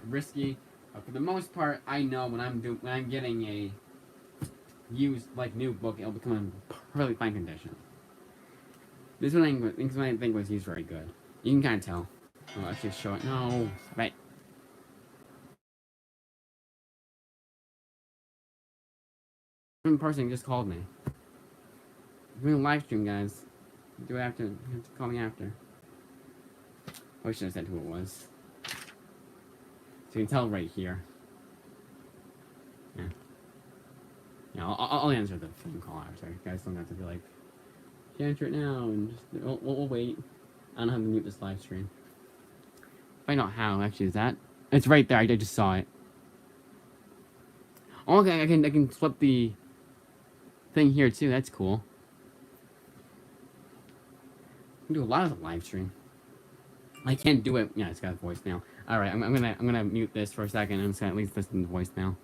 risky. But for the most part, I know when I'm getting a used new book, it'll become in perfectly fine condition. This one I think was used very good. You can kind of tell. Oh, let's just show it. No, right. One person just called me. I'm doing a live stream, guys. You have to call me after. I should have said who it was. So you can tell right here. Yeah. Yeah, I'll answer the phone call after. You guys don't have to be like, you answer it now, and just, we'll wait. I don't have to mute this live stream. Find out how, actually, is that? It's right there, I just saw it. Oh, okay, I can flip the thing here, too. That's cool. I can do a lot of the live stream. I can't do it. Yeah, it's got a voicemail. Alright, I'm gonna mute this for a second. I'm just gonna at least listen to the voicemail.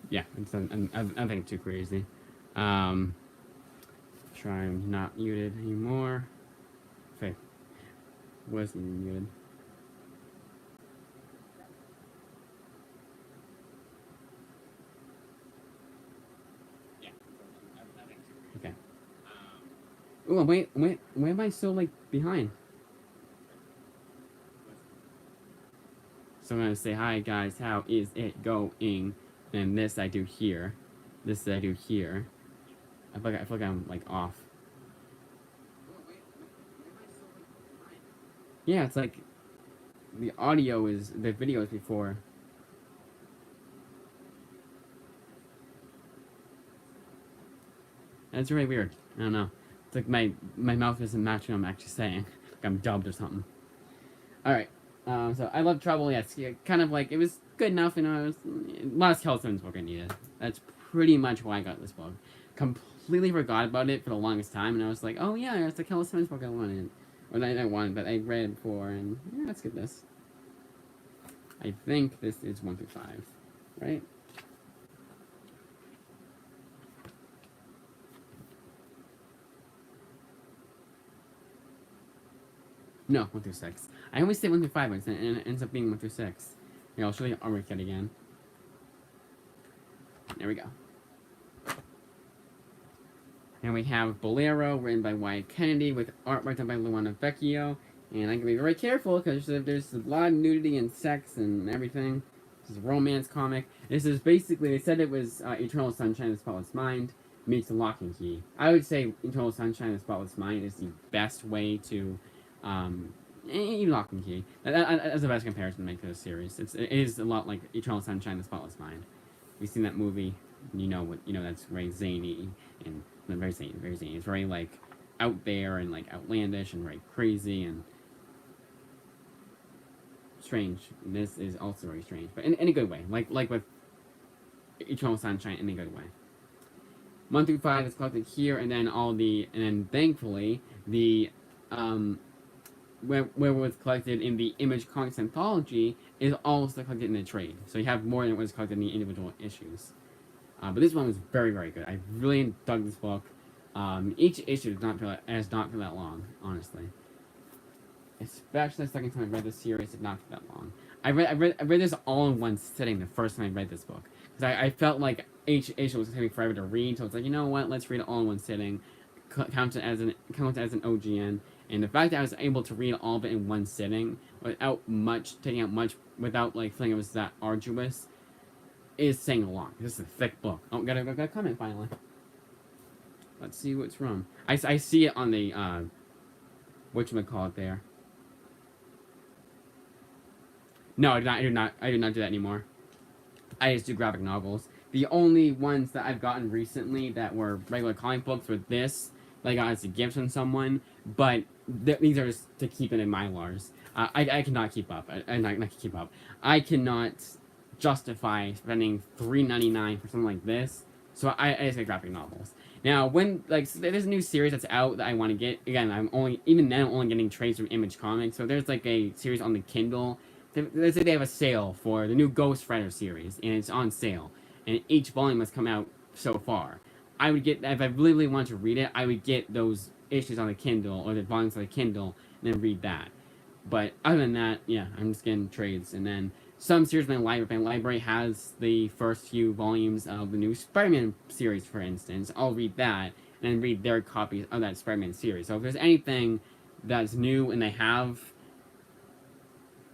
Yeah, it's nothing too crazy. Try I'm not muted anymore. Okay, wasn't muted. Yeah. Okay. Ooh, wait, why am I so behind? So I'm gonna say, hi guys, how is it going? And this I do here. This I do here. I feel like I'm like off. Yeah, it's like the audio is the video is before. That's really weird. I don't know. It's like my mouth isn't matching what I'm actually saying. Like I'm dubbed or something. Alright. So I Love Trouble, yes. Yeah, kind of like, it was good enough, you know, it was last Kelly Simmons book I needed. That's pretty much why I got this book. Completely forgot about it for the longest time, and I was like, oh yeah, it's the Kelly Simmons book I wanted. Or I wanted, but I read it before, and yeah, let's get this. I think this is 1 through 5, right? No, 1 through 6. I always say 1 through 5, and it ends up being 1 through 6. Here, I'll show you the artwork yet again. There we go. And we have Bolero, written by Wyatt Kennedy, with artwork done by Luana Vecchio. And I can be very careful, because there's a lot of nudity and sex and everything. This is a romance comic. This is basically, they said it was Eternal Sunshine of the Spotless Mind meets Lock and Key. I would say Eternal Sunshine of the Spotless Mind is the best way to, even Lock and Key. That's the best comparison to make to this series. It is a lot like Eternal Sunshine of the Spotless Mind. If you've seen that movie, you know that's very zany and very zany, very zany. It's very like out there and like outlandish and very crazy and strange. This is also very strange, but in a good way. Like with Eternal Sunshine, in a good way. 1 through 5 is collected here, and then thankfully the where it was collected in the Image Comics anthology is also collected in the trade. So you have more than what was collected in the individual issues. But this one was very, very good. I really dug this book. Each issue does not feel that long, honestly. Especially the second time I read this series, did not feel that long. I read this all in one sitting the first time I read this book, because I felt like each issue was taking forever to read. So it's like, you know what? Let's read it all in one sitting. Count it as an OGN. And the fact that I was able to read all of it in one sitting without taking out much, without like feeling it was that arduous, is saying a lot. This is a thick book. Oh, got a comment finally. Let's see what's wrong. I see it on the whatchamacallit there. No, I do not do that anymore. I just do graphic novels. The only ones that I've gotten recently that were regular comic books were this, that I got as a gift from someone, but these are just to keep it in Mylars. I cannot keep up. Not keep up. I cannot justify spending $3.99 for something like this, so I just get graphic novels. Now, when there's a new series that's out that I want to get. Again, I'm only getting trades from Image Comics. So there's like a series on the Kindle. Let's say they have a sale for the new Ghost Rider series, and it's on sale, and each volume has come out so far. I would get, if I really wanted to read it, I would get those issues on the Kindle, or the volumes on the Kindle, and then read that. But other than that, yeah, I'm just getting trades. And then some series in my library has the first few volumes of the new Spider-Man series, for instance. I'll read that, and then read their copies of that Spider-Man series. So if there's anything that's new and they have,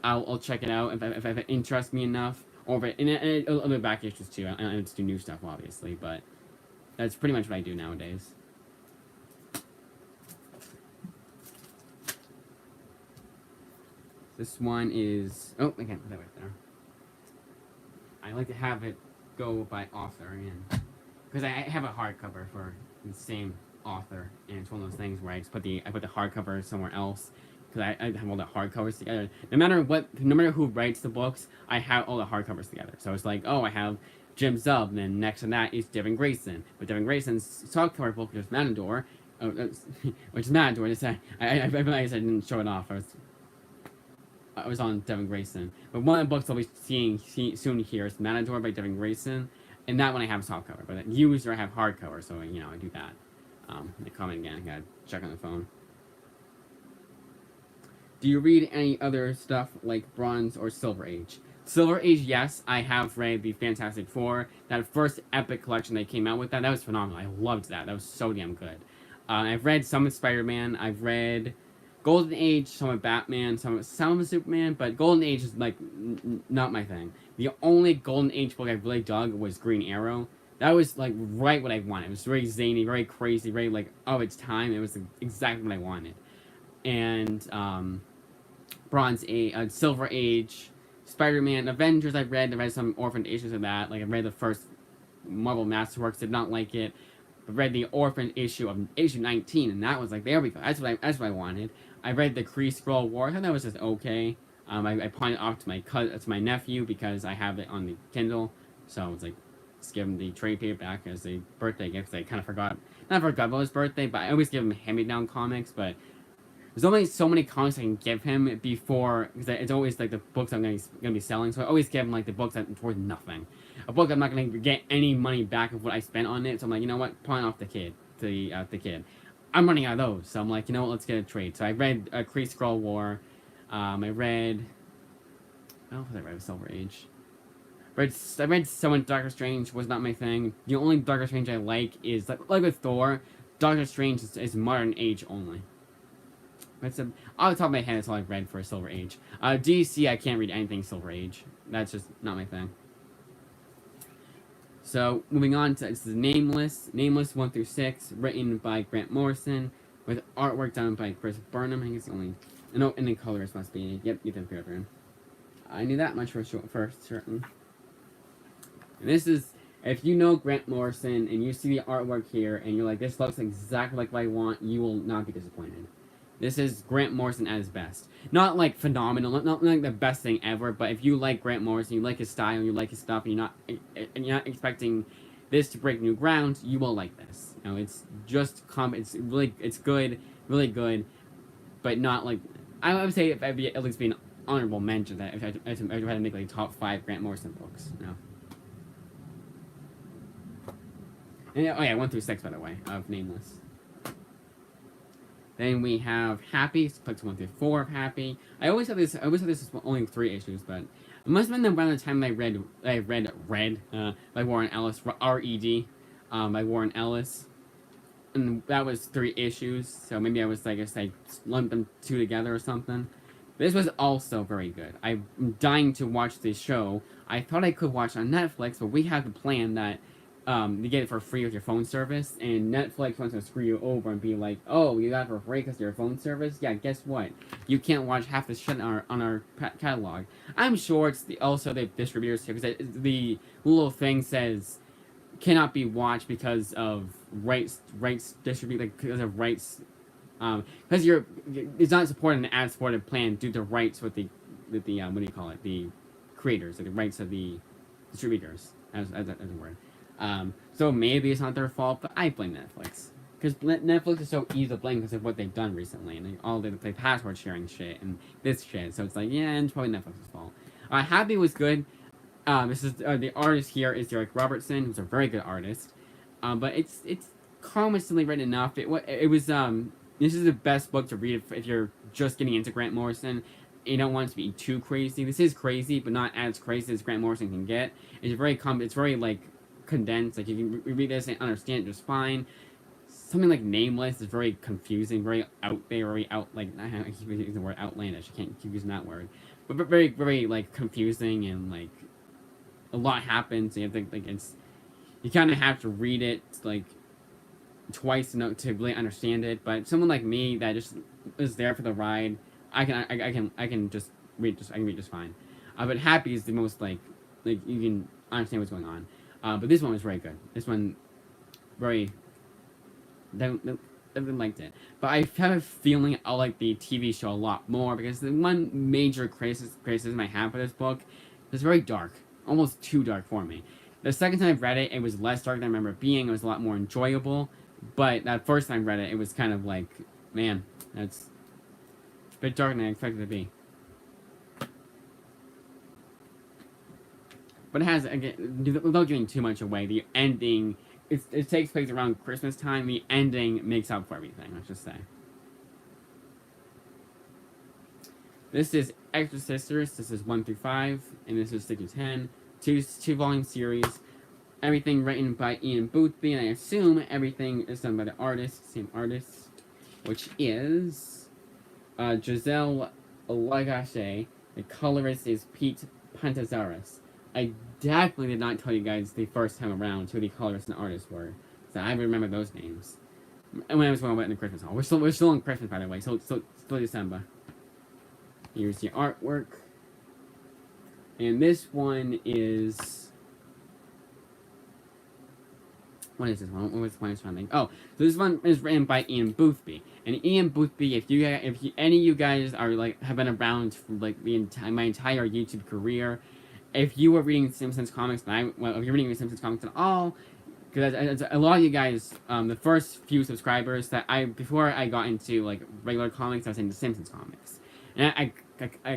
I'll check it out if it interests me enough. Or if and other back issues too. I don't do new stuff, obviously, but that's pretty much what I do nowadays. This one is... Oh, I can't put that right there. I like to have it go by author, and because I have a hardcover for the same author, and it's one of those things where I just put the hardcover somewhere else, because I have all the hardcovers together. No matter who writes the books, I have all the hardcovers together. So it's like, oh, I have Jim Zub, and then next to that is Devin Grayson. But Devin Grayson's softcover book is Matador, which is Matador. I realized I didn't show it off. I was on Devin Grayson. But one of the books I'll be seeing soon here is Matador by Devin Grayson, and that one I have softcover. But usually I have hardcover, so I do that. They comment again. I gotta check on the phone. Do you read any other stuff like Bronze or Silver Age? Silver Age, yes. I have read the Fantastic Four. That first epic collection they came out with, that was phenomenal. I loved that. That was so damn good. I've read some of Spider-Man. I've read Golden Age, some of Batman, some of Superman, but Golden Age is like not my thing. The only Golden Age book I really dug was Green Arrow. That was like right what I wanted. It was very zany, very crazy, very like of its time. It was exactly what I wanted. And Bronze Age, Silver Age, Spider-Man, Avengers. I read some orphaned issues of that. Like I read the first Marvel Masterworks, did not like it. But read the orphan issue of issue 19, and that was like, there we go. That's what I wanted. I read the Kree Skrull War. I thought that was just okay. I pointed off to my nephew because I have it on the Kindle, so I was like, just give him the trade paperback as a birthday gift. I kind of not forgot about his birthday, but I always give him hand-me-down comics. But there's only so many comics I can give him before, because it's always like the books I'm gonna be selling. So I always give him like the books that's worth nothing, a book I'm not gonna get any money back of what I spent on it. So I'm like, you know what, pawn off the kid. I'm running out of those, so I'm like, you know what, let's get a trade. So I read Kree Skrull War. I read. I don't know if I read Silver Age. I read someone Doctor Strange, was not my thing. The only Doctor Strange I like is like with Thor. Doctor Strange is modern age only. But off the top of my head, that's all I've read for Silver Age. DC, I can't read anything Silver Age. That's just not my thing. So moving on to this is Nameless 1 through 6, written by Grant Morrison, with artwork done by Chris Burnham. I think it's the only. No, and the colors must be. Yep, Ethan Fairbairn. I knew that much for certain. And this is, if you know Grant Morrison and you see the artwork here and you're like, this looks exactly like what I want, you will not be disappointed. This is Grant Morrison at his best. Not like phenomenal, not like the best thing ever, but if you like Grant Morrison, you like his style, you like his stuff, and you're not expecting this to break new ground, you will like this. You know, it's just it's good, really good, but not like, I would say if I'd be at least be an honorable mention that if I had to make like top 5 Grant Morrison books, you know. And, oh yeah, 1 through 6 by the way of Nameless. Then we have Happy, books 1 through 4 of Happy. I always thought this was only 3 issues, but it must have been around the time I read by Warren Ellis, R.E.D. By Warren Ellis. And that was 3 issues, so maybe I lumped them 2 together or something. This was also very good. I'm dying to watch this show. I thought I could watch on Netflix, but we have the plan that you get it for free with your phone service, and Netflix wants to screw you over and be like, oh, you got it for free because of your phone service? Yeah, guess what? You can't watch half the shit on our catalog. I'm sure it's also the distributors here, because the little thing says cannot be watched because of rights distribute, like because of rights, because it's not supporting an ad-supported plan due to rights with the what do you call it, the creators, like the rights of the distributors, as a word. So maybe it's not their fault, but I blame Netflix. Because Netflix is so easy to blame because of what they've done recently. And all the password sharing shit and this shit. So it's like, yeah, it's probably Netflix's fault. Happy was good. This is the artist here is Derek Robertson, who's a very good artist. But it's comically written enough. It was this is the best book to read if you're just getting into Grant Morrison. You don't want it to be too crazy. This is crazy, but not as crazy as Grant Morrison can get. It's very like condensed. Like you can read this and understand it just fine. Something like Nameless is very confusing, very out there, very I keep using the word outlandish. I can't keep using that word, but very, very like confusing, and like a lot happens. And you have to you kind of have to read it like twice to really understand it. But someone like me that just is there for the ride, I can just read just fine. But Happy is the most like you can understand what's going on. But this one was very good. This one, very. Definitely liked it. But I have a feeling I'll like the TV show a lot more, because the one major criticism I have for this book is very dark. Almost too dark for me. The second time I read it, it was less dark than I remember it being. It was a lot more enjoyable. But that first time I read it, it was kind of like, man, that's a bit darker than I expected it to be. But it has, again, without giving too much away, the ending, it takes place around Christmas time. The ending makes up for everything, let's just say. This is Extra Sisters. This is 1 through 5, and this is 6 through 10. Two volume series. Everything written by Ian Boothby, and I assume everything is done by the same artist, which is Giselle Lagache. The colorist is Pete Pantazaris. I definitely did not tell you guys the first time around who the colorists and artists were, so I remember those names. And when I was going in the Christmas hall, we're still in Christmas, by the way, still December. Here's the artwork, and this one is. What is this one? What was the one I was trying to think? Oh, so this one is written by Ian Boothby. And Ian Boothby, if any of you guys are like have been around for like my entire YouTube career, if you were reading Simpsons comics, if you're reading Simpsons comics at all, because a lot of you guys, the first few subscribers before I got into like regular comics, I was into Simpsons comics, and I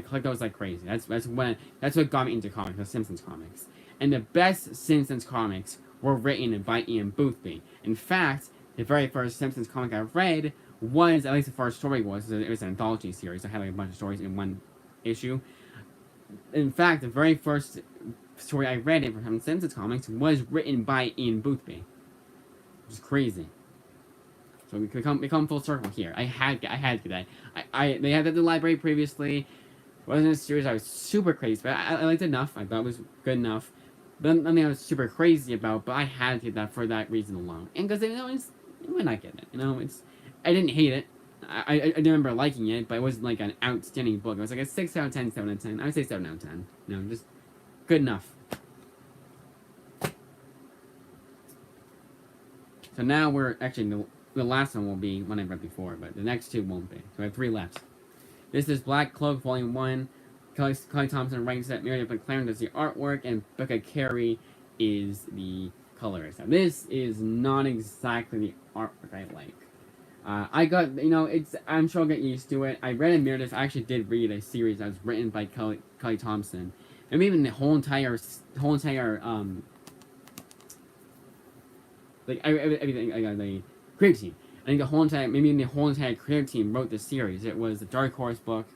collect those like crazy. That's what got me into comics, the Simpsons comics, and the best Simpsons comics were written by Ian Boothby. In fact, the very first Simpsons comic I read was, at least the first story was, it was an anthology series. I had like a bunch of stories in one issue. In fact, the very first story I read from Simpsons comics was written by Ian Boothby, which is crazy. So we come full circle here. I had to that. They had that at the library previously. It wasn't a series I was super crazy, but I liked it enough. I thought it was good enough. But nothing I was super crazy about, but I had to get that for that reason alone. And because, when I get it, I didn't hate it. I remember liking it, but it wasn't like an outstanding book. It was like a 6 out of 10, 7 out of 10. I would say 7 out of 10. Just good enough. So now we're, actually, the last one will be one I read before, but the next two won't be. So I have 3 left. This is Black Cloak, Volume 1. Kelly Thompson writes it, Meredith McLaren does the artwork, and Becca Carey is the colorist. Now, this is not exactly the artwork I like. I got, I'm sure I'll get used to it. I read in Meredith, I actually did read a series that was written by Kelly Thompson. And even the whole entire, everything, the creative team. I think the whole entire creative team wrote this series. It was a Dark Horse book.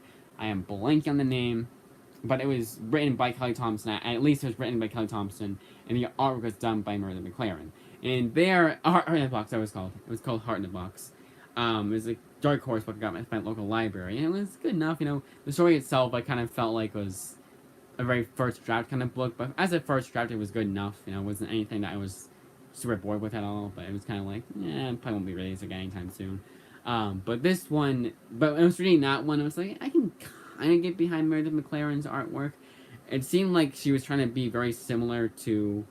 I am blanking on the name, but it was written by Kelly Thompson. At least it was written by Kelly Thompson, and the artwork was done by Meredith McLaren. And their Heart in the Box, that was called. It was called Heart in the Box. It was a Dark Horse book I got at my local library, and it was good enough. The story itself I kind of felt like was a very first draft kind of book, but as a first draft, it was good enough. It wasn't anything that I was super bored with at all. But it was kind of like, probably won't be released again anytime soon. But this one, but when I was reading that one, I was like, I can kind of get behind Meredith McLaren's artwork. It seemed like she was trying to be very similar to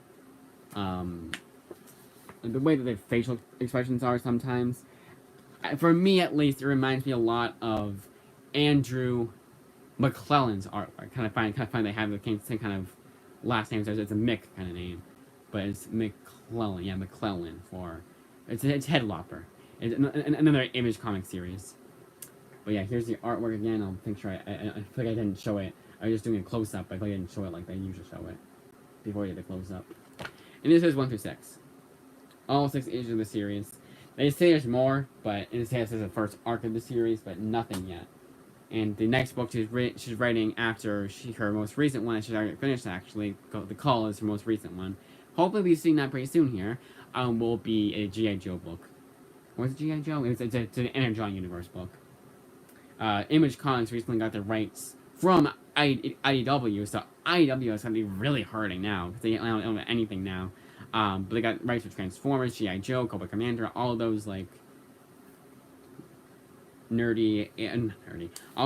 the way that their facial expressions are sometimes. For me, at least, it reminds me a lot of Andrew McClellan's artwork. I kind of find they have the same kind of last names. It's a Mick kind of name, but it's McClellan. Yeah, McClellan it's Headlopper. It's another Image comic series. But yeah, here's the artwork again. I'll make sure I feel like I didn't show it. I was just doing a close-up. I feel like I didn't show it like they usually show it before I did the close-up. And this is 1 through 6. All 6 issues of the series. They say there's more, but it says it's the first arc of the series, but nothing yet. And the next book she's writing after her most recent one, she's already finished actually. The Call is her most recent one. Hopefully we'll be seeing that pretty soon here. Will be a G.I. Joe book. What's G.I. Joe? It's an Energon Universe book. Image Comics recently got the rights from IDW, so IDW is going to be really hurting now, because they don't own anything now. But they got rights for Transformers, G.I. Joe, Cobra Commander, all of those, like, all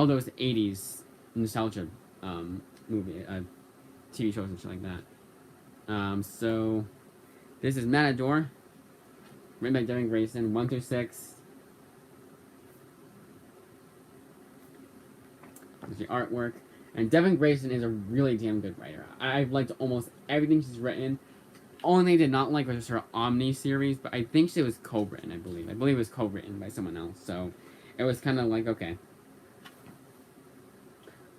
those 80s nostalgia, movie, TV shows and shit like that. So, this is Matador, written by Devin Grayson, 1 through 6. There's the artwork. And Devin Grayson is a really damn good writer. I've liked almost everything she's written. Only thing I did not like was her Omni series, but I think she was co-written, I believe. I believe it was co-written by someone else, so it was kind of like, okay.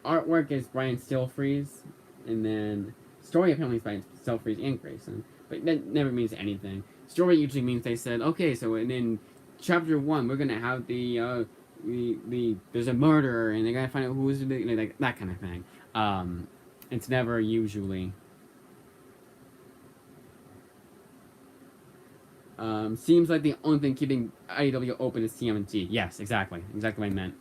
Artwork is Brian Stilfreeze, and then story apparently is by Stilfreeze and Grayson, but that never means anything. Story usually means they said, okay, so in chapter 1, we're gonna have there's a murderer, and they gotta find out who's like that kind of thing. It's never usually. Seems like the only thing keeping IDW open is TMNT. Yes, exactly what I meant.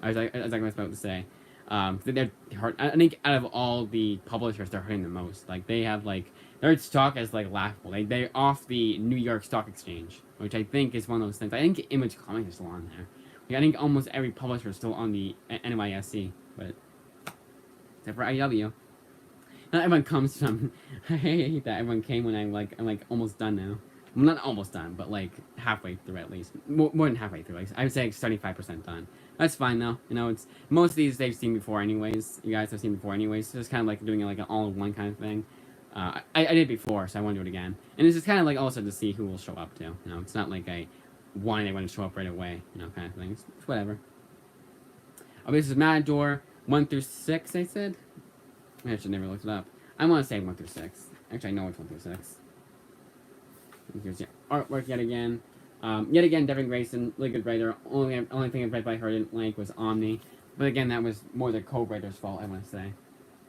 I was about to say. They're hard. I think out of all the publishers, they're hurting the most. Like they have like their stock is like laughable. They're off the New York Stock Exchange, which I think is one of those things. I think Image Comics is still on there. Like, I think almost every publisher is still on the NYSE, but except for IW. Not everyone comes from. I hate that everyone came when I'm like almost done now. Well, not almost done, but like halfway through at least. More than halfway through. Like I would say 75% done. That's fine though. You know, it's most of these they've seen before anyways. You guys have seen before anyways. So it's kind of like doing it like an all-in-one kind of thing. I did before, so I want to do it again. And it's just kind of like also to see who will show up too. You know, it's not like I want anyone to show up right away. You know, kind of thing. It's whatever. Oh, this is Matador 1 through 6. I said. I should never looked it up. I want to say 1 through 6. Actually, I know it's 1 through 6. Here's your artwork yet again. Yet again, Devin Grayson, really good writer. Only thing I read by her I didn't like was Omni. But again, that was more the co-writer's fault, I want to say.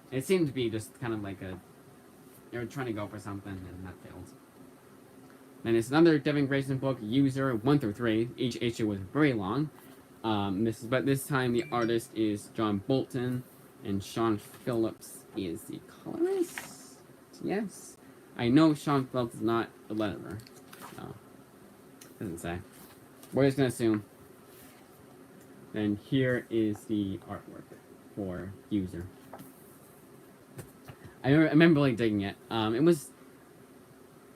It seemed to be just kind of like they were trying to go for something, and that failed. Then it's another Devin Grayson book, User 1 through 3. Each issue was very long. But this time the artist is John Bolton, and Sean Phillips is the colorist. Yes. I know Sean Phillips is not the letterer. So, doesn't say. We're just gonna assume. Then here is the artwork for User. I remember really digging it. It was,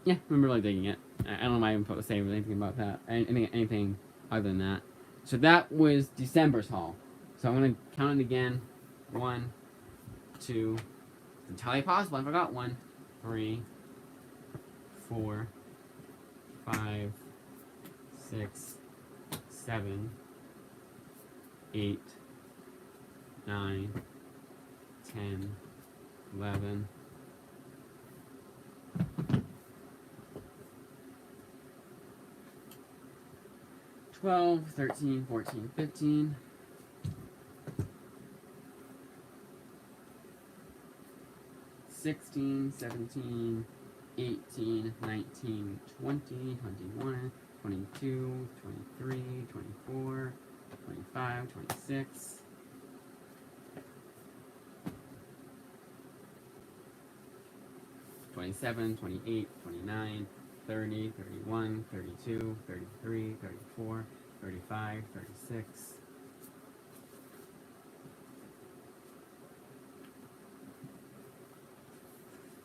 yeah, I remember really digging it. I don't know why I'm supposed to say anything about that. Anything other than that. So that was December's haul. So I'm gonna count it again. 1, 2, entirely possible. I forgot 1, 3, 4, 5, 6, 7, 8, 9, 10, 11, 12, 13, 14, 15, 16, 17, 18, 19, 20, 21, 22, 23, 24, 25, 26, 27, 28, 29, 30, 31, 32, 33, 34, 35, 36,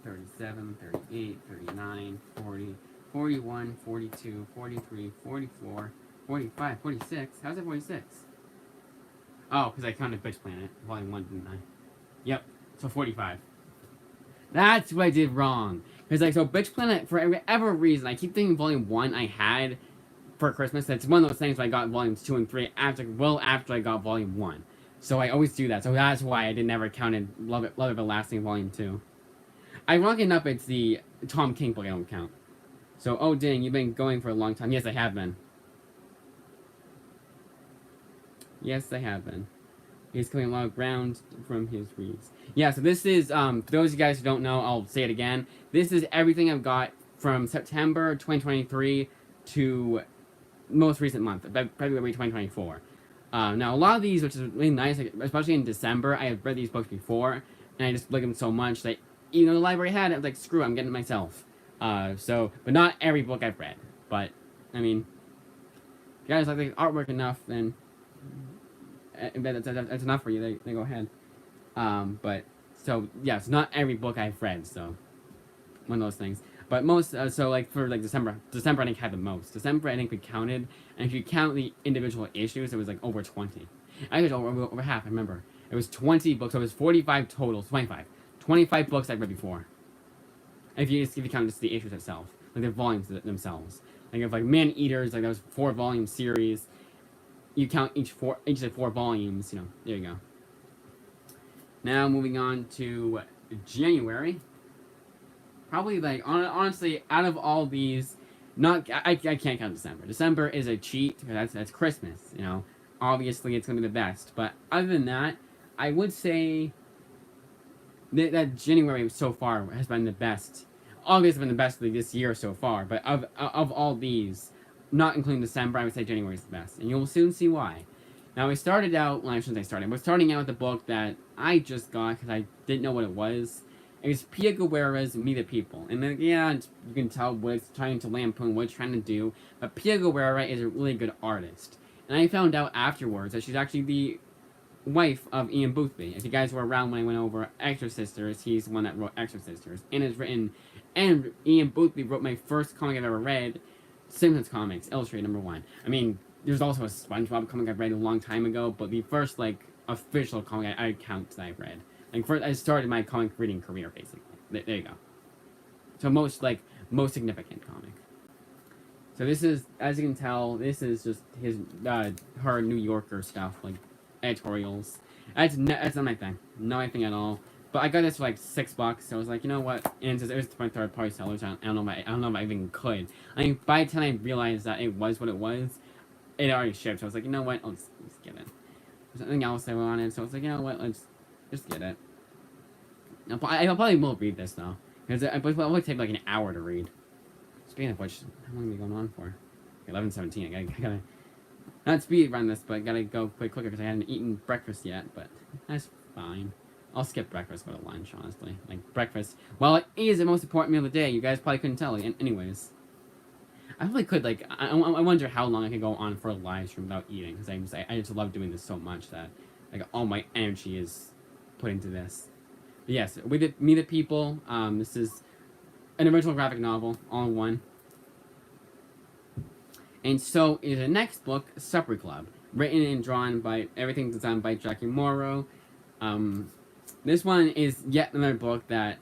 37, 38, 39, 40, 41, 42, 43, 44, 45, 46. How's it 46? Oh, because I counted Bitch Planet, volume 1, didn't I? Yep, so 45. That's what I did wrong. Because, like, so Bitch Planet, for whatever reason, I keep thinking volume 1 I had for Christmas. That's one of those things where I got volumes 2 and 3 after I got volume 1. So I always do that. So that's why I never counted Love Everlasting volume 2. Ironically enough, it's the Tom King book I don't count. So, oh dang, you've been going for a long time. Yes, I have been. Yes, I have been. He's covering a lot of ground from his reads. Yeah, so this is, for those of you guys who don't know, I'll say it again. This is everything I've got from September 2023 to most recent month, February 2024. Now, a lot of these, which is really nice, especially in December, I have read these books before, and I just like them so much that even though the library had it, I was like, screw it, I'm getting it myself. But not every book I've read. But, I mean, if you guys like the artwork enough, then that's enough for you. They go ahead. But, so, yeah, it's not every book I've read, so, one of those things. But most, so, like, for, like, December I think had the most. December, I think we counted, and if you count the individual issues, it was, like, over 20. I think it was over half, I remember. It was 20 books, so it was 45 total, 25 books I've read before. If you count just the issues itself, like the volumes themselves. Like if like Man Eaters, like that was 4-volume series. You count each of 4 volumes. You know, there you go. Now moving on to January. Probably like honestly, out of all these, I can't count December. December is a cheat because that's Christmas. You know, obviously it's gonna be the best. But other than that, I would say that January so far has been the best. August has been the best of this year so far, but of all these, not including December, I would say January is the best, and you'll soon see why. Now, I started out, well, I shouldn't say starting, but starting out with a book that I just got because I didn't know what it was. It was Pia Guerrera's Meet the People. And then, yeah, you can tell what it's trying to lampoon, what it's trying to do. But Pia Guerrera is a really good artist. And I found out afterwards that she's actually the wife of Ian Boothby. If you guys were around when I went over Extra Sisters, he's the one that wrote Extra Sisters. And it's written, and Ian Boothby wrote my first comic I've ever read, Simpsons Comics, Illustrated #1. I mean, there's also a SpongeBob comic I read a long time ago, but the first, like, official comic I count that I've read. Like, first, I started my comic reading career, basically. There you go. So most significant comic. So this is, as you can tell, this is just his, her New Yorker stuff, like, editorials. That's not my thing. Not my thing at all. But I got this for like $6, so I was like, you know what? And it was my third-party sellers. I don't know if I even could. I mean, by the time I realized that it was what it was, it already shipped. So I was like, you know what? Let's get it. There's something else I wanted, so I was like, you know what? Let's just get it. I probably will read this though, because it will take like an hour to read. Speaking of which, how long are we going on for? 11:17. I gotta not speed run this, but I gotta go quicker because I hadn't eaten breakfast yet. But that's fine. I'll skip breakfast, go to lunch, honestly. Like, breakfast, well, it is the most important meal of the day. You guys probably couldn't tell. Anyways. I probably could, like, I wonder how long I could go on for a live stream without eating. Because I just love doing this so much that, like, all my energy is put into this. But yes, Meet the People. This is an original graphic novel, all in one. And so is the next book, Supper Club. Written and drawn by, everything designed by Jackie Morrow. This one is yet another book that,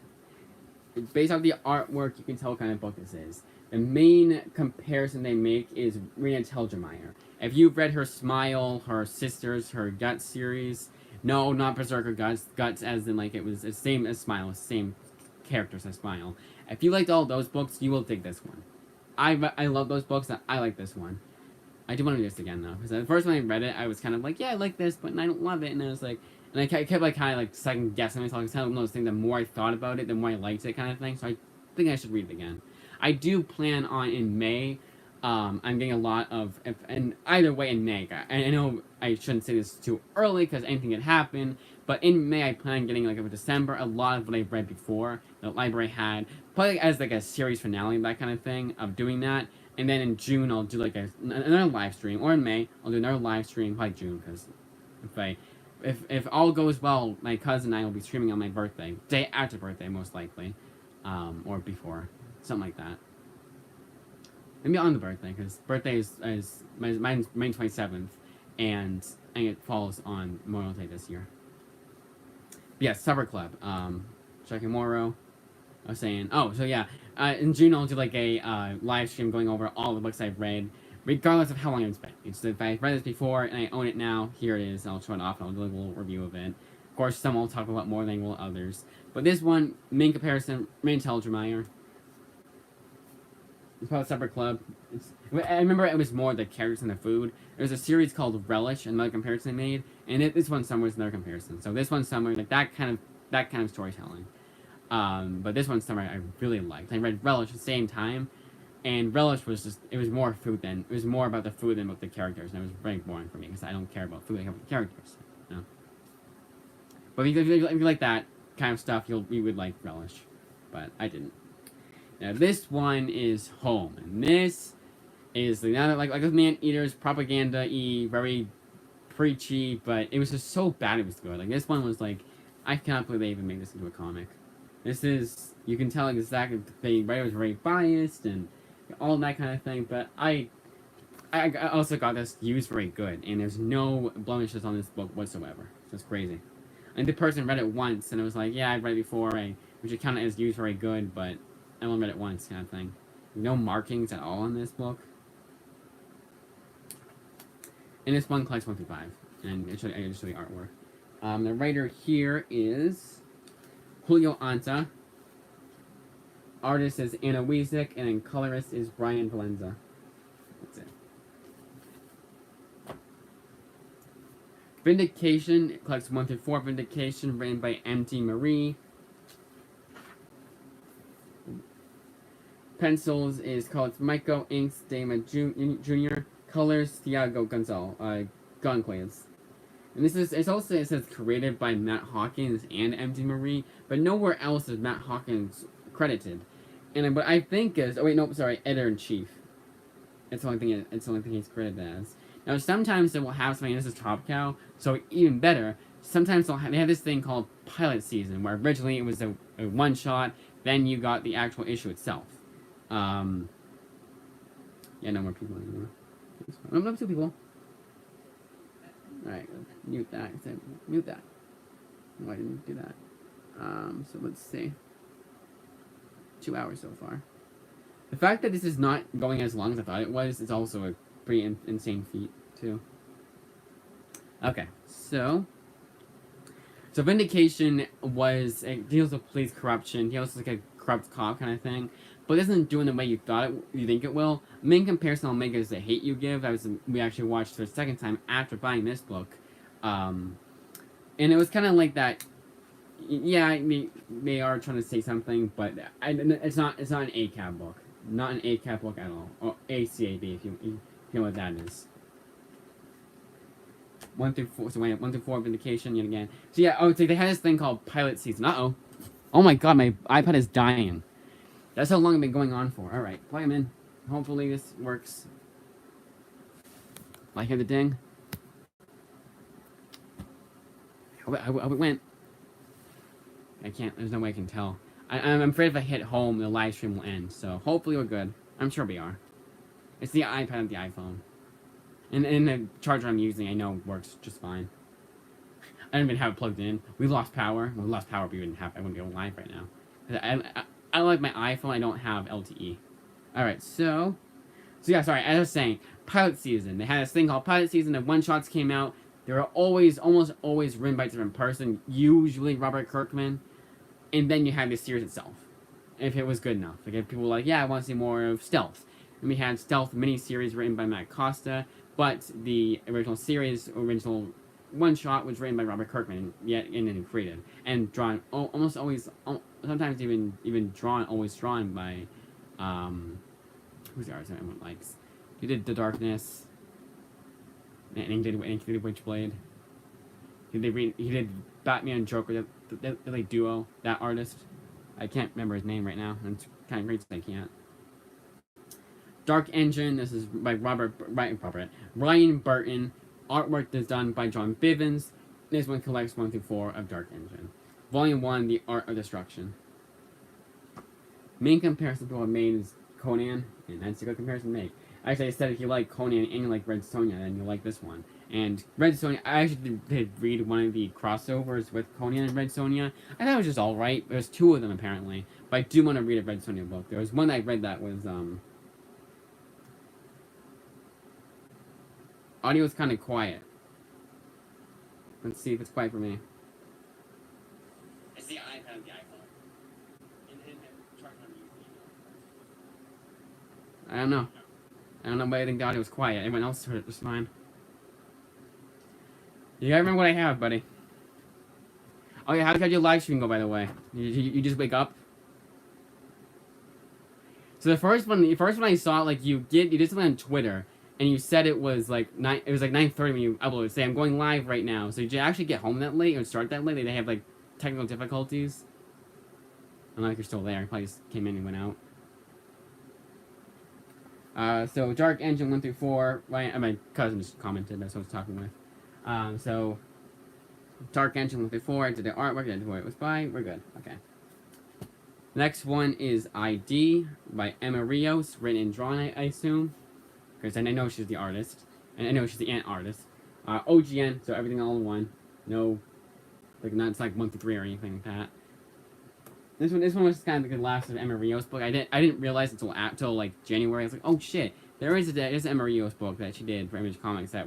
based off the artwork, you can tell what kind of book this is. The main comparison they make is Rena Telgemeier. If you've read her Smile, her Sisters, her Guts series, no, not Berserker Guts, Guts as in like it was the same as Smile, same characters as Smile. If you liked all those books, you will dig this one. I love those books, and I like this one. I do want to do this again though, because the first time I read it, I was kind of like, yeah, I like this, but I don't love it, and I was like, and I kept like kind of like second guessing myself. It's kind of one of those things. The more I thought about it, the more I liked it, kind of thing. So I think I should read it again. I do plan on in May. I'm getting a lot of, and either way in May. I know I shouldn't say this too early because anything can happen. But in May, I plan on getting like over December a lot of what I've read before. The library had probably as like a series finale, that kind of thing of doing that. And then in June, I'll do like another live stream, or in May, I'll do another live stream, probably June, because if all goes well, my cousin and I will be streaming on my birthday, day after birthday, most likely, or before, something like that. Maybe on the birthday, because birthday is mine's May 27th, and it falls on Memorial Day this year. But yeah, Supper Club, Jackie Morrow. I was saying, oh, so yeah, in June I'll do like a live stream going over all the books I've read, regardless of how long it's been. It's if I've read this before and I own it now, here it is. I'll show it off and I'll do a little review of it. Of course, some will talk about more than will others. But this one, main comparison, Rena Telgemeier. It's called Supper Club. I remember it was more the characters and the food. There was a series called Relish, another comparison I made, and this one somewhere is another comparison. So this one somewhere, like that kind of storytelling. But this one somewhere I really liked. I read Relish at the same time, and Relish was just, it was more food than, it was more about the food than about the characters, and it was very boring for me, because I don't care about food, I care about the characters, you know? But if you like that kind of stuff, you would like Relish, but I didn't. Now this one is Home, and this is like with Man Eaters, propaganda-y, very preachy, but it was just so bad it was good. Like this one was like, I cannot believe they even made this into a comic. This is, you can tell exactly, the writer was very biased and all that kind of thing, but I also got this used very good, and there's no blemishes on this book whatsoever. So it's crazy. And the person read it once, and it was like, yeah, I've read it before, we should count it as used very good, but I only read it once, kind of thing. No markings at all in this book. And this one collects 1 through 5, and I just show the artwork. The writer here is Julio Anta. Artist is Anna Wiesek, and then colorist is Brian Valenza. That's it. Vindication collects 1 through 4. Vindication, written by M.T. Marie. Pencils is called Michael Inks, Dama Jr. Colors, Thiago Gonzalez. Gunklades. And it's also, it says created by Matt Hawkins and MD Marie, but nowhere else is Matt Hawkins credited. And what I think is, oh wait, no, sorry, editor in chief. It's the only thing. It's the only thing he's credited as. Now sometimes they will have something. This is Top Cow, so even better. Sometimes they have this thing called pilot season, where originally it was a one shot. Then you got the actual issue itself. Yeah, no more people anymore. No, 2 people. Alright, mute that. Mute that. No, I didn't do that. So let's see. 2 hours so far. The fact that this is not going as long as I thought it was is also a pretty insane feat, too. Okay, so Vindication it deals with police corruption. He also like a corrupt cop kind of thing, but it doesn't do it in the way you think it will. Main comparison I'll make is The Hate U Give. We actually watched for the second time after buying this book, and it was kind of like that. Yeah, they are trying to say something, but it's not an ACAB book, not an ACAB book at all, or ACAB if you know what that is. 1 through 4, so 1 through 4 Vindication yet again. So yeah, so they had this thing called pilot season. Oh my god, my iPad is dying. That's how long it's been going on for. Alright, plug them in. Hopefully this works. I hear the ding. I hope it went. I can't, there's no way I can tell. I'm afraid if I hit home, the live stream will end. So hopefully we're good. I'm sure we are. It's the iPad and the iPhone. And the charger I'm using, I know works just fine. I don't even have it plugged in. We lost power. Well, we lost power, but I wouldn't be on live right now. I like my iPhone. I don't have LTE. All right, so yeah. Sorry, as I was saying, pilot season. They had this thing called pilot season. The one shots came out. They were almost always written by a different person. Usually Robert Kirkman. And then you had the series itself, if it was good enough. Like if people were like, yeah, I want to see more of Stealth. And we had Stealth miniseries written by Matt Costa. But the original one-shot was written by Robert Kirkman, and then created. And drawn, almost always, sometimes even drawn by, who's the artist everyone likes? He did The Darkness, and he did Witchblade. He did Batman and Joker, the like duo, that artist. I can't remember his name right now, and it's kind of great that I can't. Dark Engine, this is by Ryan Burton. Artwork is done by John Bivens. This one collects 1 through 4 of Dark Engine. Volume 1, The Art of Destruction. Main comparison people have made is Conan, and that's a good comparison to make. Actually, I said if you like Conan and you like Red Sonja, then you like this one. And Red Sonja, I actually did read one of the crossovers with Conan and Red Sonja. I thought it was just alright. There's 2 of them, apparently. But I do want to read a Red Sonja book. There was one I read that was, audio is kind of quiet. Let's see if it's quiet for me. It's the iPad and the iPhone. I don't know. But I think the audio was quiet. Everyone else heard it just fine. You gotta remember what I have, buddy. Oh yeah, how did your live stream go, by the way? You just wake up? So the first one I saw, like you did something on Twitter. And you said it was like 9:30 when you uploaded. Say I'm going live right now. So did you actually get home that late or start that late? They have like technical difficulties. I don't know if you're still there. You probably just came in and went out. So Dark Engine 1 through 4. My cousin just commented. That's what I was talking with. So Dark Engine 1 through 4. I did the artwork. I did who it was by. We're good. Okay. Next one is ID by Emma Rios, written and drawn, I assume. Because I know she's the artist, and I know she's the ant artist. OGN, so everything all in one. No, like not it's like 1 through 3 or anything like that. This one was kind of like the last of Emma Rios' book. I didn't realize until like January. I was like, oh shit, there's an Emma Rios book that she did for Image Comics that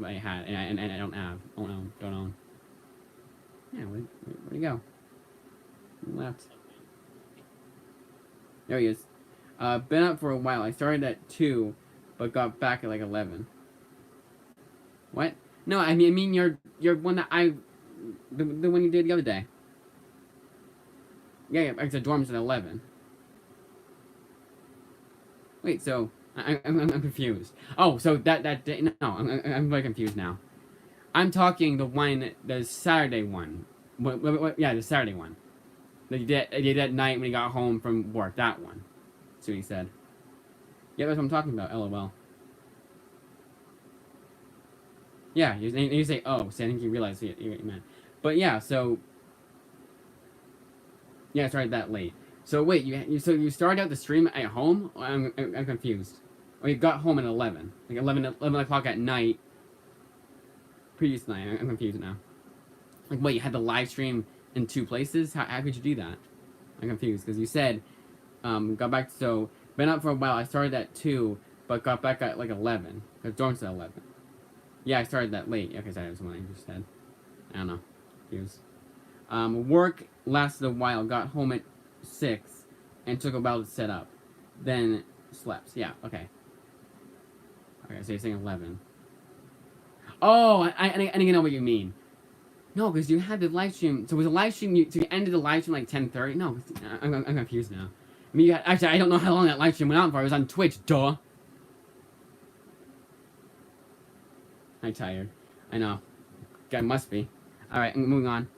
I had, and I don't have. Oh no, don't own. Yeah, where'd he go? He left. There he is. Been up for a while. I started at 2. But got back at like 11. What? No, I mean you're one that the one you did the other day. Yeah, I said dorms at 11. Wait, so I'm confused. Oh, so that day? No, I'm very confused now. I'm talking the Saturday one. Yeah, the Saturday one. That you did at night when you got home from work. That one. That's what he said. Yeah, that's what I'm talking about. LOL. Yeah, you say, oh, so I think you realize what you meant. But yeah, so yeah, I started that late. So wait, so you started out the stream at home? I'm confused. Or you got home at 11, like 11 o'clock at night, previous night. I'm confused now. Like, wait, you had the live stream in two places? How could you do that? I'm confused because you said got back. So been up for a while. I started at 2, but got back at like 11. Because Dorm's at 11. Yeah, I started that late. Okay, sorry, that's what I just said. I don't know. Confused. Work lasted a while. Got home at 6, and took a while to set up. Then slept. Yeah. Okay. Okay. So you're saying 11. Oh, I think I know what you mean. No, because you had the live stream. So was the live stream? So you ended the live stream like 10:30? No, I'm confused now. I mean, actually, I don't know how long that live stream went on for. It was on Twitch. Duh. I'm tired. I know. Guy must be. All right, moving on.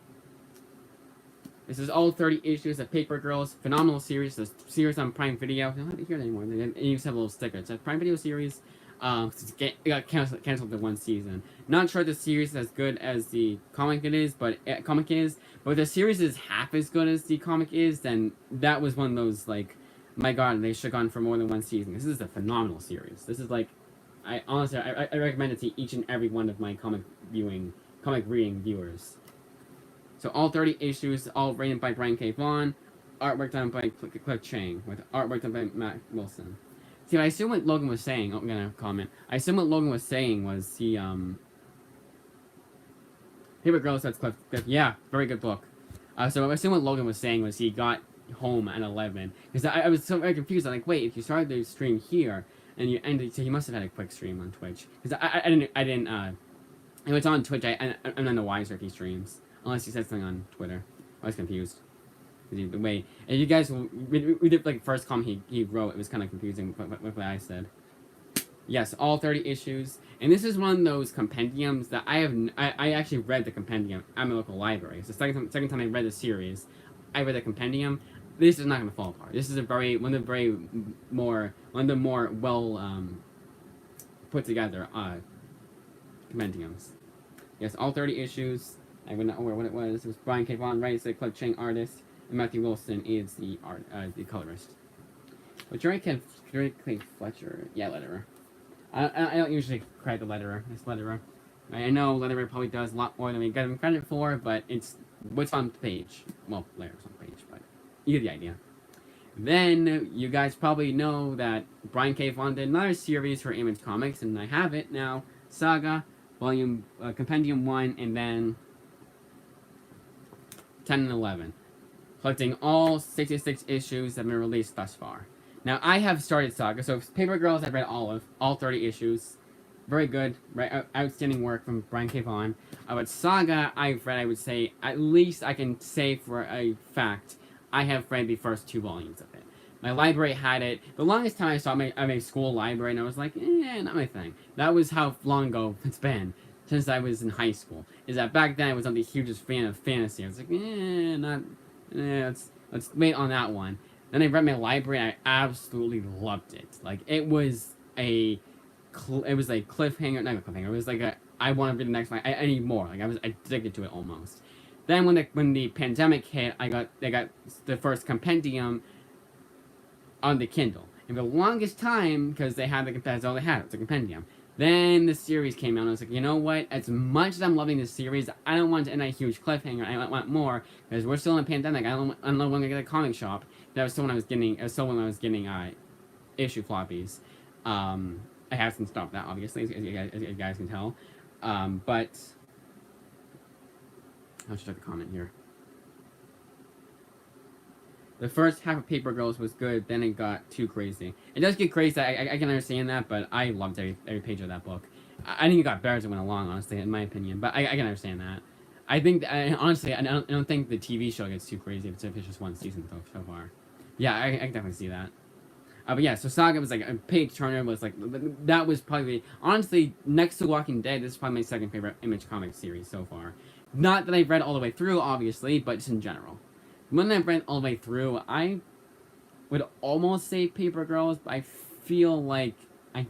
This is all 30 issues of Paper Girls. Phenomenal series. The series on Prime Video. I don't hear it anymore. They used to have a little sticker. It's a Prime Video series. It got canceled after one season. Not sure the series is as good as the comic is, but if the series is half as good as the comic is, then that was one of those like, my God, they should have gone for more than one season. This is a phenomenal series. This is like, I honestly recommend it to each and every one of my comic reading viewers. So all 30 issues, all written by Brian K. Vaughan, artwork done by Cliff Chang, with artwork done by Matt Wilson. See, I assume what Logan was saying. Oh, I'm gonna comment. I assume what Logan was saying was he Paper Girls. That's Cliff. Yeah, very good book. So I assume what Logan was saying was he got home at 11, because I was so very confused. I'm like, wait, if you started the stream here and you ended, so he must have had a quick stream on Twitch, because I didn't. If it's on Twitch, I'm not the wiser if he streams, unless he said something on Twitter. I was confused. The way, and you guys, we did like first comment he wrote, it was kind of confusing with what I said. Yes, all 30 issues, and this is one of those compendiums that I actually read the compendium at my local library. It's the second time I read the series. I read the compendium. This is not going to fall apart. This is one of the more well put together compendiums. Yes, all 30 issues. I would not know what it was. It was Brian K. Vaughan, writes the Cliff Chang artist, and Matthew Wilson is the colorist. But Jerry Fletcher, yeah, letterer. I don't usually credit the letterer. It's letterer. I know letterer probably does a lot more than we get him credit for, but it's what's on the page. Well, letterer's on the page, but you get the idea. Then you guys probably know that Brian K. Vaughan did another series for Image Comics, and I have it now. Saga, Volume Compendium 1, and then 10 and 11, collecting all 66 issues that have been released thus far. Now, I have started Saga, so Paper Girls I've read all 30 issues. Very good, right? Outstanding work from Brian K. Vaughan. But Saga I've read, I would say, at least I can say for a fact, I have read the first 2 volumes of it. My library had it. The longest time I saw it at my school library, and I was like, not my thing. That was how long ago it's been. Since I was in high school, is that back then I was not the hugest fan of fantasy. I was like, let's wait on that one. Then I read my library, and I absolutely loved it. Like, it was a cliffhanger, not a cliffhanger. It was like I want to read the next one. I need more. Like, I was addicted to it almost. Then when the pandemic hit, I got the first compendium on the Kindle. And for the longest time, because that's all they had. It's a compendium. Then the series came out, and I was like, you know what? As much as I'm loving this series, I don't want to end a huge cliffhanger. I want more, because we're still in a pandemic. I don't know when I get a comic shop. That was still when I was getting issue floppies. I have since stopped that, obviously, as you guys can tell. But I'll just check the comment here. The first half of Paper Girls was good, then it got too crazy. It does get crazy, I can understand that, but I loved every page of that book. I think it got better as it went along, honestly, in my opinion, but I can understand that. I think, honestly, I don't think the TV show gets too crazy if it's just one season so far. Yeah, I can definitely see that. But yeah, so Saga was like a page turner. Was like that was probably honestly next to Walking Dead. This is probably my second favorite Image comic series so far. Not that I've read all the way through, obviously, but just in general. When I've read all the way through, I would almost say Paper Girls, but I feel like I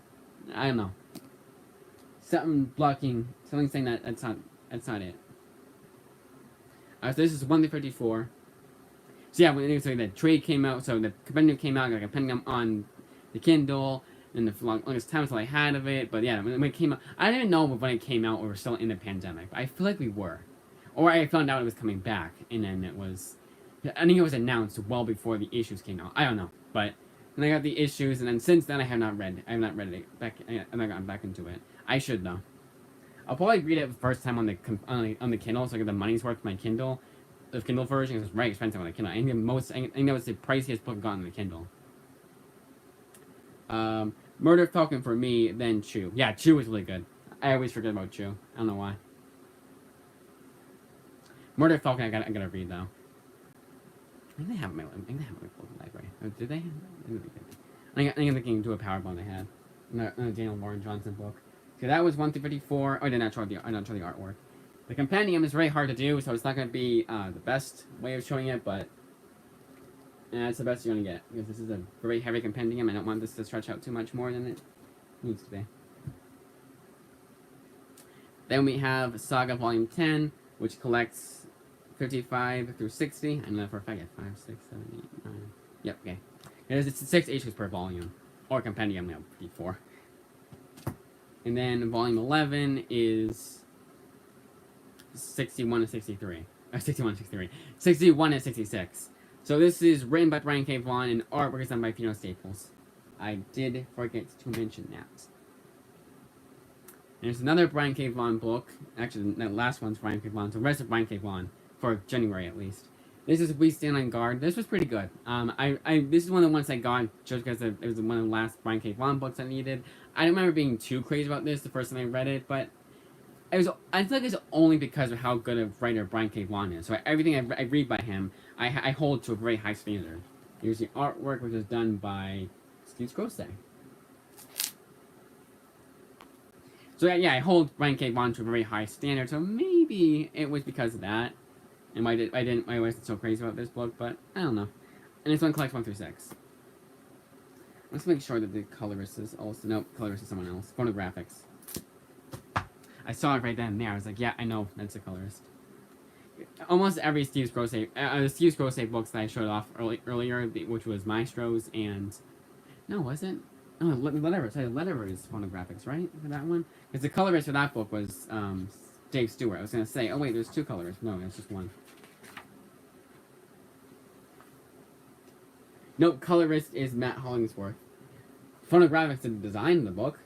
don't know. Something saying that that's not it. So this is 1 to 54. So yeah, when so the trade came out, so the compendium came out, like a compendium on the Kindle, and the longest time until I had of it. But yeah, when it came out, I didn't know when it came out we were still in the pandemic. But I feel like we were, or I found out it was coming back, and then it was. I think it was announced well before the issues came out. I don't know, but then I got the issues, and then since then I have not read it back. I've not gotten back into it. I should though. I'll probably read it the first time on the Kindle, so I get the money's worth for my Kindle. The Kindle version is very expensive on the Kindle. I think that was the priciest book I've gotten on the Kindle. Murder Falcon for me, then Chew. Yeah, Chew was really good. I always forget about Chew. I don't know why. Murder Falcon, I gotta read though. I think they have my book library. Oh, did they? I think I'm thinking do a power bond I had. A Daniel Warren Johnson book. So that was 1 to 54. Oh, I did not show the artwork. The compendium is very hard to do, so it's not going to be the best way of showing it, but it's the best you're going to get, because this is a very heavy compendium. I don't want this to stretch out too much more than it needs to be. Then we have Saga Volume 10, which collects 55 through 60. I know that for a fact. 5, 6, 7, 8, 9. Yep, okay. It's 6 issues per volume, or compendium, now 54. And then Volume 11 is 61 to 63. 61 to 63. 61 to 66. So this is written by Brian K. Vaughan and artwork is done by Fiona Staples. I did forget to mention that. And there's another Brian K. Vaughan book. Actually, that last one's Brian K. Vaughan. So the rest of Brian K. Vaughan, for January at least. This is We Stand on Guard. This was pretty good. This is one of the ones I got just because it was one of the last Brian K. Vaughan books I needed. I don't remember being too crazy about this the first time I read it, but I feel like it's only because of how good a writer Brian K. Vaughan is. So everything I read by him, I hold to a very high standard. Here's the artwork, which is done by Steve Grosset. So yeah, I hold Brian K. Vaughan to a very high standard. So maybe it was because of that, and I wasn't so crazy about this book. But I don't know. And this one collects 1 through 6. Let's make sure that the colorist is also colorist is someone else. Phonographics. I saw it right then and there. I was like, yeah, I know that's the colorist. Almost every Steve Grosset books that I showed off earlier, which was Maestro's and no, was it? Oh, Letterer is Phonographics, right? For that one, because the colorist for that book was Dave Stewart. I was gonna say, oh wait, there's 2 colorists. No, it's just one. No, colorist is Matt Hollingsworth. Phonographics did the design of the book.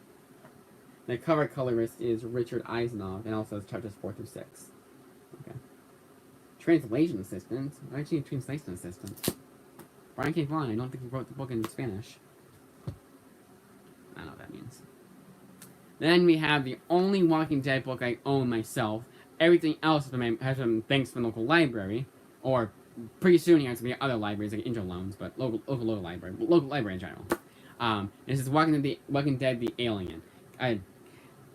The cover colorist is Richard Eisenoff, and also chapters 4 through 6. Okay. Translation assistant? Actually, translation assistant. Brian K. Vaughan, I don't think he wrote the book in Spanish. I don't know what that means. Then we have the only Walking Dead book I own myself. Everything else has been thanks to the local library, or pretty soon he has to be other libraries like Interloans, but local library in general. This is Walking Dead: The Alien.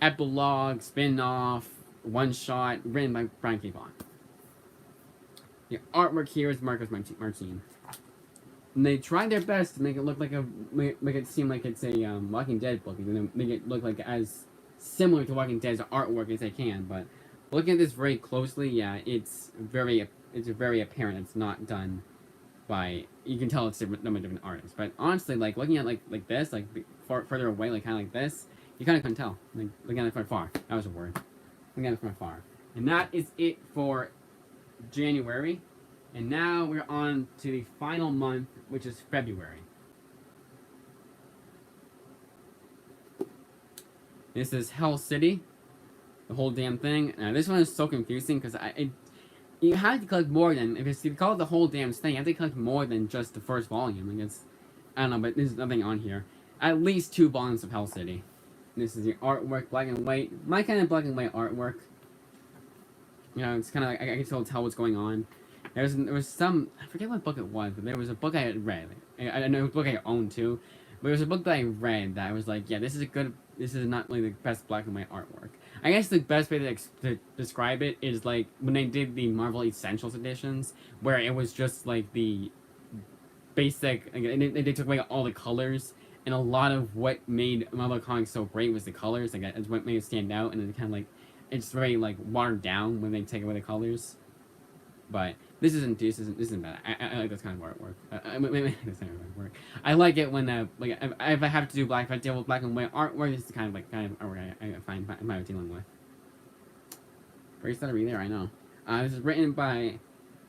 Epilogue, spin-off, one-shot, written by Brian K. Vaughan. The artwork here is Marcos Martin. And they tried their best to make it look like make it seem like it's a Walking Dead book, and make it look like as similar to Walking Dead's artwork as they can. But looking at this very closely, yeah, it's very apparent it's not done by. You can tell it's done by different artists. But honestly, like looking at like this, like further away, like kind of like this, you kind of couldn't tell. Like looking at it from afar, that was a word. Looking at it from afar, and that is it for January. And now we're on to the final month, which is February. This is Hell City, the whole damn thing. Now this one is so confusing because you have to collect more than if you call it the whole damn thing. You have to collect more than just the first volume. I guess I don't know, but there's nothing on here. At least 2 volumes of Hell City. This is the artwork, black and white. My kind of black and white artwork. You know, it's kind of like I can still tell what's going on. There was some, I forget what book it was, but there was a book I had read. I know a book I owned too, But it was a book that I read that I was like, yeah, this is a good. This is not like the best black and white artwork. I guess the best way to describe it is like when they did the Marvel Essentials editions, where it was just like the basic, and they took away all the colors, and a lot of what made Marvel Comics so great was the colors. Like it's what made it stand out, and it kind of like it's very like watered down when they take away the colors. But this isn't bad. I like this kind of artwork. This kind of artwork. I like it when like if I have to do if I deal with black and white artwork, this is the kind of artwork I find dealing with. Very stuttery there, I know. This is written by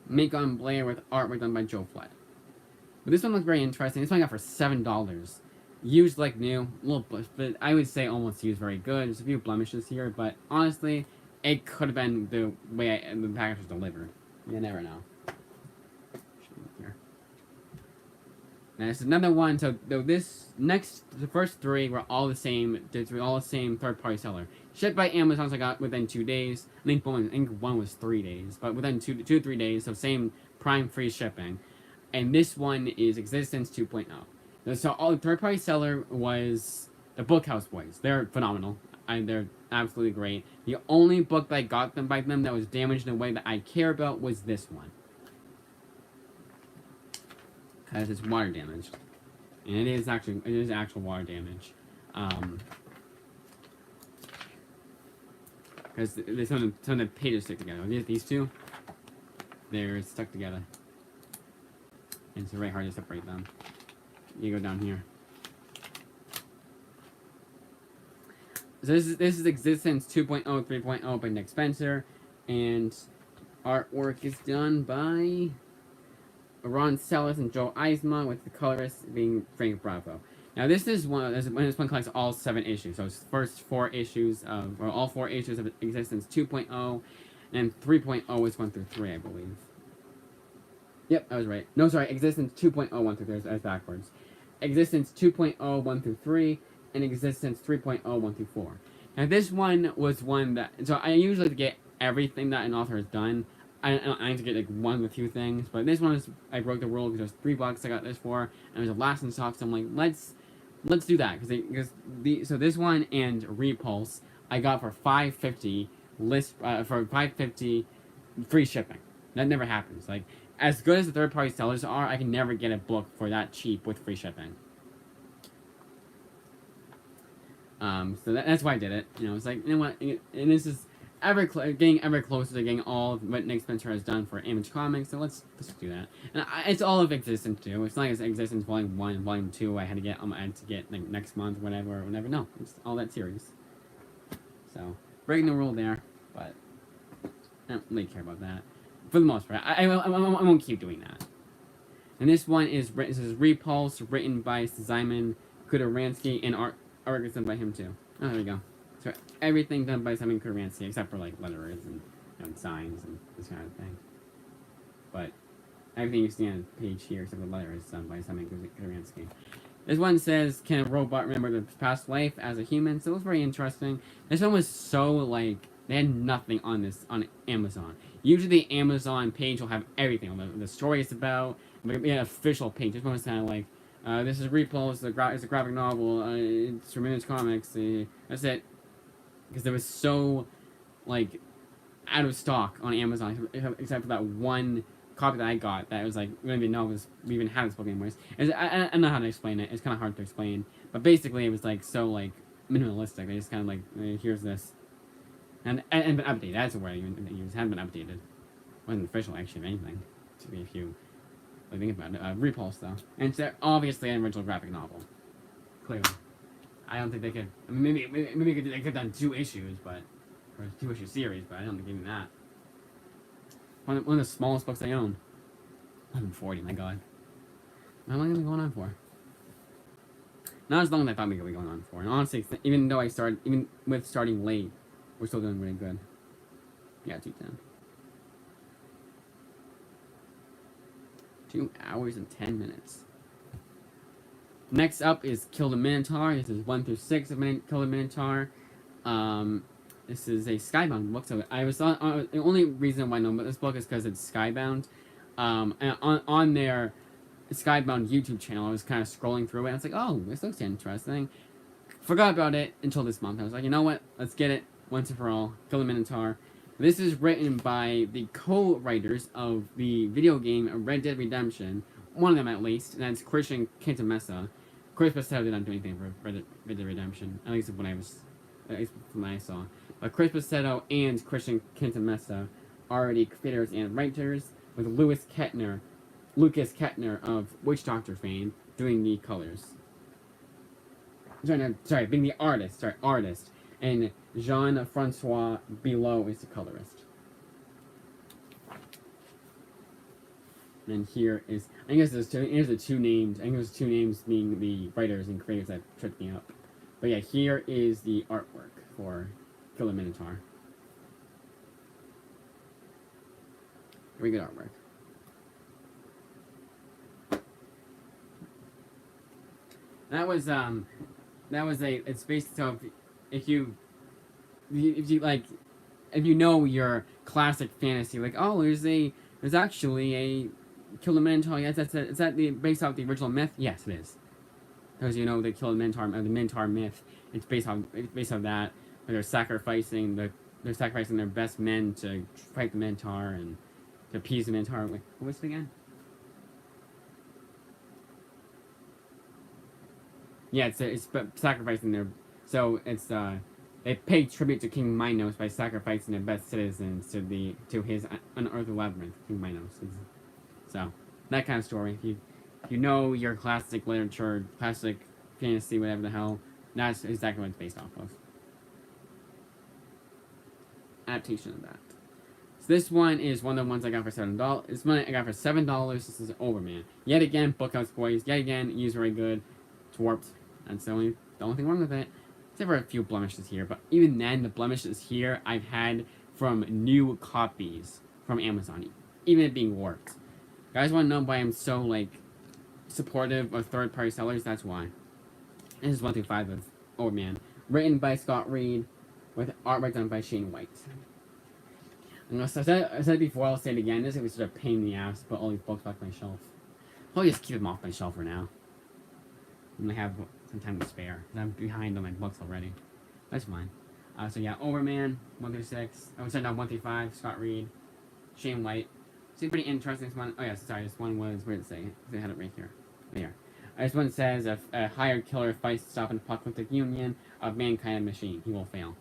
Macon Blair with artwork done by Joe Flett. But this one looks very interesting. This one I got for $7. Used like new, a little, but I would say almost used very good. There's a few blemishes here, but honestly, it could have been the way the package was delivered. You never know. Here. Now this is another one. So the first three were all the same. They're all the same third-party seller. Shipped by Amazon, so I got within 2 days. I think one was 3 days, but within 2 to 3 days. So same Prime free shipping. And this one is Existence 2.0. So all the third-party seller was the Bookhouse Boys. They're phenomenal. They're absolutely great. The only book that I got by them that was damaged in a way that I care about was this one. Because it's water damaged. And it is actual water damage. Because some of the pages stick together. These two, they're stuck together. And it's very hard to separate them. You go down here. So this is Existence 2.0, 3.0 by Nick Spencer, and artwork is done by Ron Sellis and Joe Eisma, with the colorist being Frank Bravo. Now this one collects all 7 issues. So it's the first 4 issues all 4 issues of Existence 2.0, and 3.0 is 1 through 3, I believe. Yep, I was right. No, sorry, Existence 2.0, 1 through 3, that's backwards. Existence 2.0, 1 through 3, and Existence 3.0, 1 through 4. Now this one was one that, so I usually get everything that an author has done. I have to get like one of a few things, but this one I broke the rule because there's $3 I got this for, and it was a last in stock, so I'm like, let's do that, so this one and Repulse I got for $5.50 for $5.50 free shipping. That never happens. Like, as good as the third-party sellers are, I can never get a book for that cheap with free shipping. So that's why I did it. You know, it's like, you know what, and this is getting ever closer to getting all of what Nick Spencer has done for Image Comics, so let's do that. And it's all of Existence too. It's not like it's Existence Volume 1 and Volume 2 I had to get like next month, whatever. No, it's all that series. So, breaking the rule there, but I don't really care about that. For the most part, I won't keep doing that. And this one is Repulse, written by Simon Kudaransky, and art is done by him too. Oh, there we go. So everything done by Simon Kudaransky, except for like letters and signs and this kind of thing. But everything you see on the page here, except for the letters, is done by Simon Kudaransky. This one says, "Can a robot remember their past life as a human?" So it was very interesting. This one was so like, they had nothing on this on Amazon. Usually the Amazon page will have everything on the story it's about, but an official page. This one was kind of like, this is Repulse, it's a graphic novel, it's from Image Comics, that's it. Because it was so, like, out of stock on Amazon, except for that one copy that I got, that was like, we didn't even know we even had this book anyways. I don't know how to explain it, it's kind of hard to explain, but basically it was like, so like, minimalistic. They just kind of like, here's this. And been updated, that's the word it hadn't been updated. Wasn't official actually of anything, if you think about it. Repulse though. And it's obviously an original graphic novel. Clearly. I don't think they could, I mean, maybe they could have done 2 issues, but, or a 2-issue series, but I don't think even that. One of the smallest books I own. 140, my god. How long have I been going on for? Not as long as I thought we could be going on for. And honestly, even with starting late, we're still doing really good. Yeah, 210. 2 hours and 10 minutes. Next up is Kill the Minotaur. This is 1 through 6 of Kill the Minotaur. This is a Skybound book. So the only reason why I know about this book is because it's Skybound. And on there, Skybound YouTube channel. I was kind of scrolling through it. And I was like, oh, this looks interesting. Forgot about it until this month. I was like, you know what? Let's get it once and for all. Kill the Minotaur. This is written by the co-writers of the video game Red Dead Redemption. One of them, at least, and that's Christian Cantamessa. Chris Pacetti did not do anything for Red Dead Redemption, at least when I saw. But Chris Pacetti and Christian Cantamessa are the creators and writers, with Lucas Kettner of Witch Doctor fame doing the colors. Sorry, being the artist. And Jean-Francois Bilot is the colorist. And here is, I guess there's the two names. I think there's two names being the writers and creators that tripped me up. But yeah, here is the artwork for Kill the Minotaur. Very good artwork. It's based, so if you know your classic fantasy, like, oh, there's actually a Kill the Minotaur. Yes, is that based off the original myth? Yes, it is. Because you know the Kill the Minotaur, the Minotaur myth. It's based on that. Where they're sacrificing their best men to fight the Minotaur and to appease the Minotaur. Wait, what was it again? Yeah, it's sacrificing their. So it's they pay tribute to King Minos by sacrificing their best citizens to his unearthed labyrinth, King Minos. So that kind of story. If you know your classic literature, classic fantasy, whatever the hell, that's exactly what it's based off of. Adaptation of that. So this one is one of the ones I got for $7. This one I got for $7. This is Overman. Yet again, Bookhouse Boys. Yet again, used very good. It's warped. That's the only thing wrong with it. Except for a few blemishes here. But even then, the blemishes here I've had from new copies from Amazon. Even it being warped. You guys want to know why I'm so, supportive of third-party sellers? That's why. This is 1 through 5 of Overman. Written by Scott Reed, with artwork done by Shane White. I said it before, I'll say it again. This is such a pain in the ass to put all these books back on my shelf. I'll just keep them off my shelf for now. I'm gonna have some time to spare. I'm behind on my books already. That's fine. So yeah, Overman, 1 through 6. I would send down 1 through 5, Scott Reed, Shane White. Seems pretty interesting. This one, oh yeah, sorry, this one was, where did it say? They had it right here. There. This one says, a hired killer fights to stop an apocalyptic union of mankind and machine. He will fail.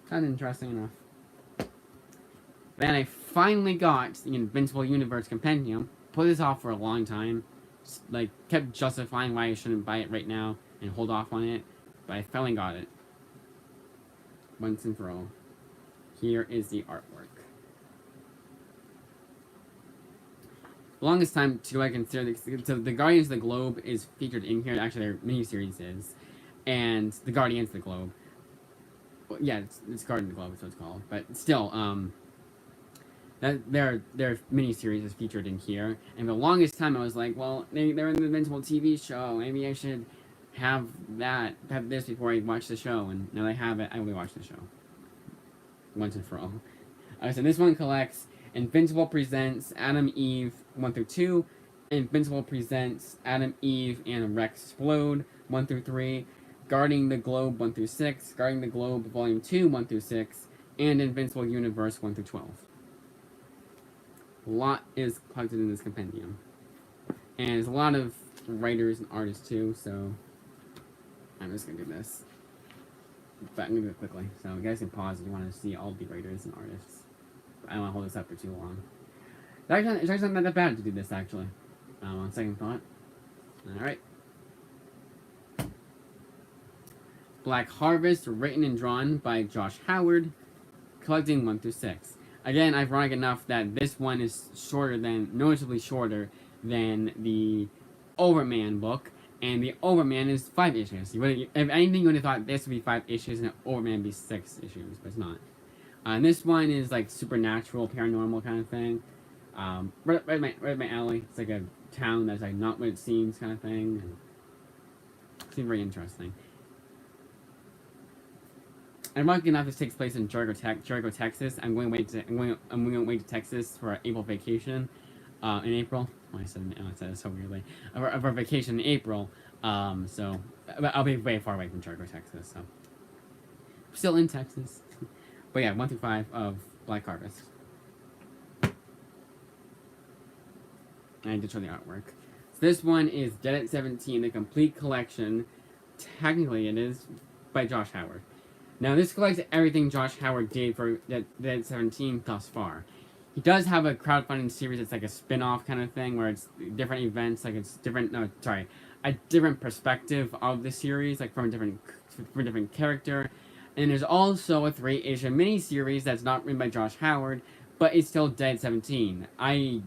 Kind of interesting enough. Then I finally got the Invincible Universe Compendium. Put this off for a long time. Kept justifying why I shouldn't buy it right now and hold off on it. But I finally got it. Once and for all. Here is the artwork. The longest time to consider this, so the Guardians of the Globe is featured in here. Actually, their miniseries is, and the Guardians of the Globe. Well, yeah, it's Guardians of the Globe. That's what it's called. But still, that their miniseries is featured in here. And the longest time I was like, well, they're in the Invincible TV show. Maybe I should have this before I watch the show. And now that I have it, I will watch the show. Once and for all. So this one collects Invincible Presents Adam Eve 1 through 2. Invincible Presents Adam Eve and Rex Explode 1 through 3. Guarding the Globe 1 through 6. Guarding the Globe Volume 2 1 through 6. And Invincible Universe 1 through 12. A lot is collected in this compendium. And there's a lot of writers and artists too, so I'm just going to do this. But I'm going to do it quickly, so you guys can pause if you want to see all the writers and artists. I don't want to hold this up for too long. It's actually not that bad to do this, actually. On second thought. Alright. Black Harvest, written and drawn by Josh Howard. Collecting 1 through 6. Again, ironic enough that this one is noticeably shorter than the Overman book. And the Overman is 5 issues. If anything, you would have thought this would be 5 issues and Overman would be 6 issues, but it's not. And this one is like supernatural, paranormal kind of thing. Right my alley. It's like a town that's like not what it seems kind of thing. And it seems very interesting. Ironically enough, this takes place in Jericho, Texas. I'm going to wait to Texas for our April vacation in April. I said it so weirdly. Of our vacation in April. So I'll be way far away from Jericho, Texas. So still in Texas. But yeah, 1 through 5 of Black Harvest. And I did show the artwork. So this one is Dead at 17, the complete collection. Technically, it is by Josh Howard. Now, this collects everything Josh Howard did for Dead at 17 thus far. He does have a crowdfunding series that's like a spin-off kind of thing, where it's different events, like it's different, a different perspective of the series, like from a different character. And there's also a 3-issue mini-series that's not written by Josh Howard, but it's still Dead 17. I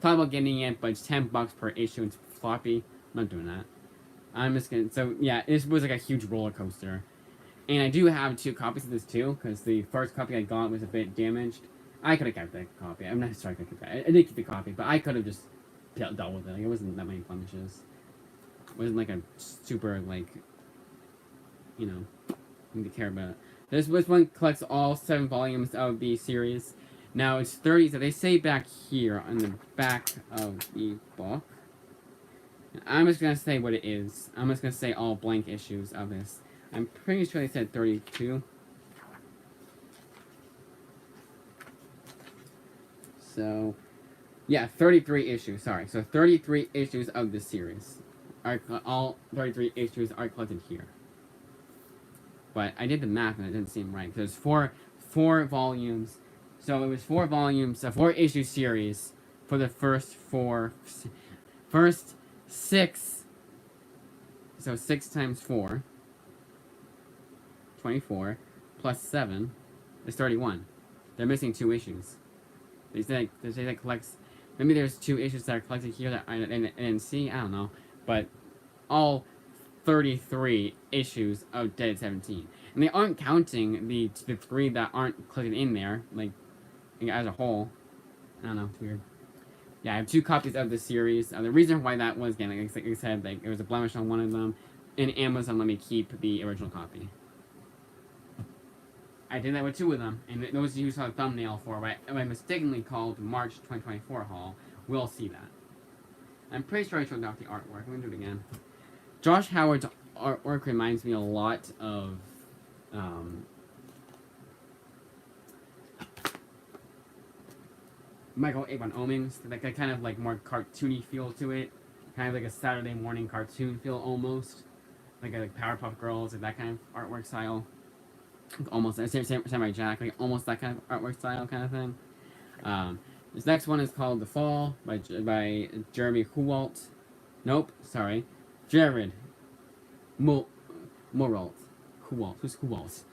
thought about getting it, but it's $10 per issue. It's floppy. I'm not doing that. I'm just gonna. So yeah, this was like a huge roller coaster, and I do have 2 copies of this too, because the first copy I got was a bit damaged. I could have kept that copy. I'm not sorry I kept that. I did keep the copy, but I could have just dealt with it. Like, it wasn't that many blemishes. It wasn't like a super like, thing to care about. This one collects all 7 volumes of the series. Now it's 30. So they say back here on the back of the book. I'm just gonna say what it is. I'm just gonna say all blank issues of this. I'm pretty sure they said 32. So, yeah, 33 issues. Sorry, so 33 issues of this series. All 33 issues are collected here. But I did the math and it didn't seem right. There's four volumes. So it was 4 volumes, a 4-issue series for the first 6. So 6 times 4, 24, plus 7 is 31. They're missing 2 issues. They say that collects. Maybe there's 2 issues that are collected here that I didn't see. I don't know, but all 33 issues of Dead 17, and they aren't counting the 3 that aren't collected in there, like as a whole. I don't know. It's weird. Yeah, I have 2 copies of the series. The reason why that was, again, like I said, like it was a blemish on one of them, and Amazon let me keep the original copy. I did that with 2 of them, and those of you who saw the thumbnail for what I mistakenly called March 2024 haul will see that. I'm pretty sure I showed off the artwork. I'm gonna do it again. Josh Howard's artwork reminds me a lot of Michael Avon Oeming's, like a kind of like more cartoony feel to it, kind of like a Saturday morning cartoon feel almost, like Powerpuff Girls, like that kind of artwork style. Almost Samurai Jack, like almost that kind of artwork style kind of thing. This next one is called The Fall by Jeremy Huwalt. Nope, sorry, Jared Huwalt. Who's Huwalt?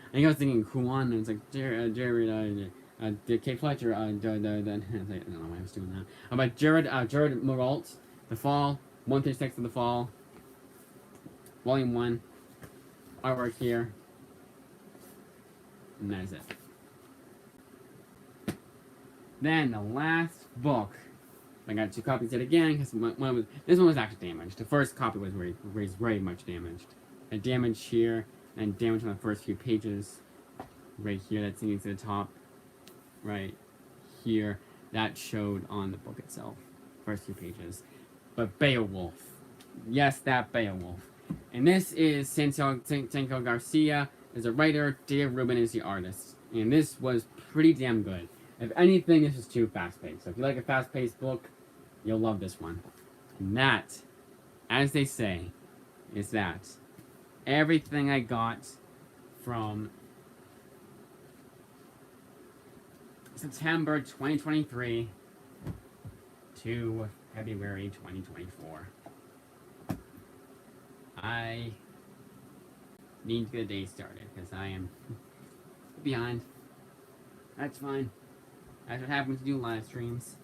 I think I was thinking Huan, and it's like Jared Kate Fletcher. I don't know why I was doing that. About Jared Moralt, The Fall, 1 through 6 of The Fall, Volume 1, artwork here. And that is it. Then the last book, I got 2 copies of it again because this one was actually damaged. The first copy was very much damaged. A damage here and damage on the first few pages. Right here, that's sinking to the top. Right here, that showed on the book itself. First few pages. But Beowulf, yes, that Beowulf. And this is Santiago Garcia is a writer, Dave Rubin is the artist. And this was pretty damn good. If anything, this is too fast-paced. So if you like a fast-paced book, you'll love this one. And that, as they say, is that everything I got from September 2023 to February 2024. I need to get a day started because I am behind. That's fine. That's what happens to do live streams.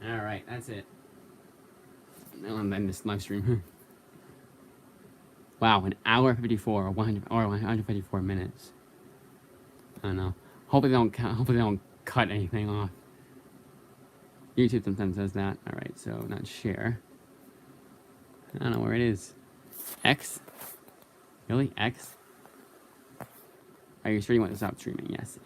Alright, that's it. Now I'm ending this live stream. Wow, an hour 54 or 154 minutes. I don't know. Hopefully they don't cut anything off. YouTube sometimes does that. Alright, so not share. I don't know where it is. X? Really? X? Are you sure you want to stop streaming? Yes.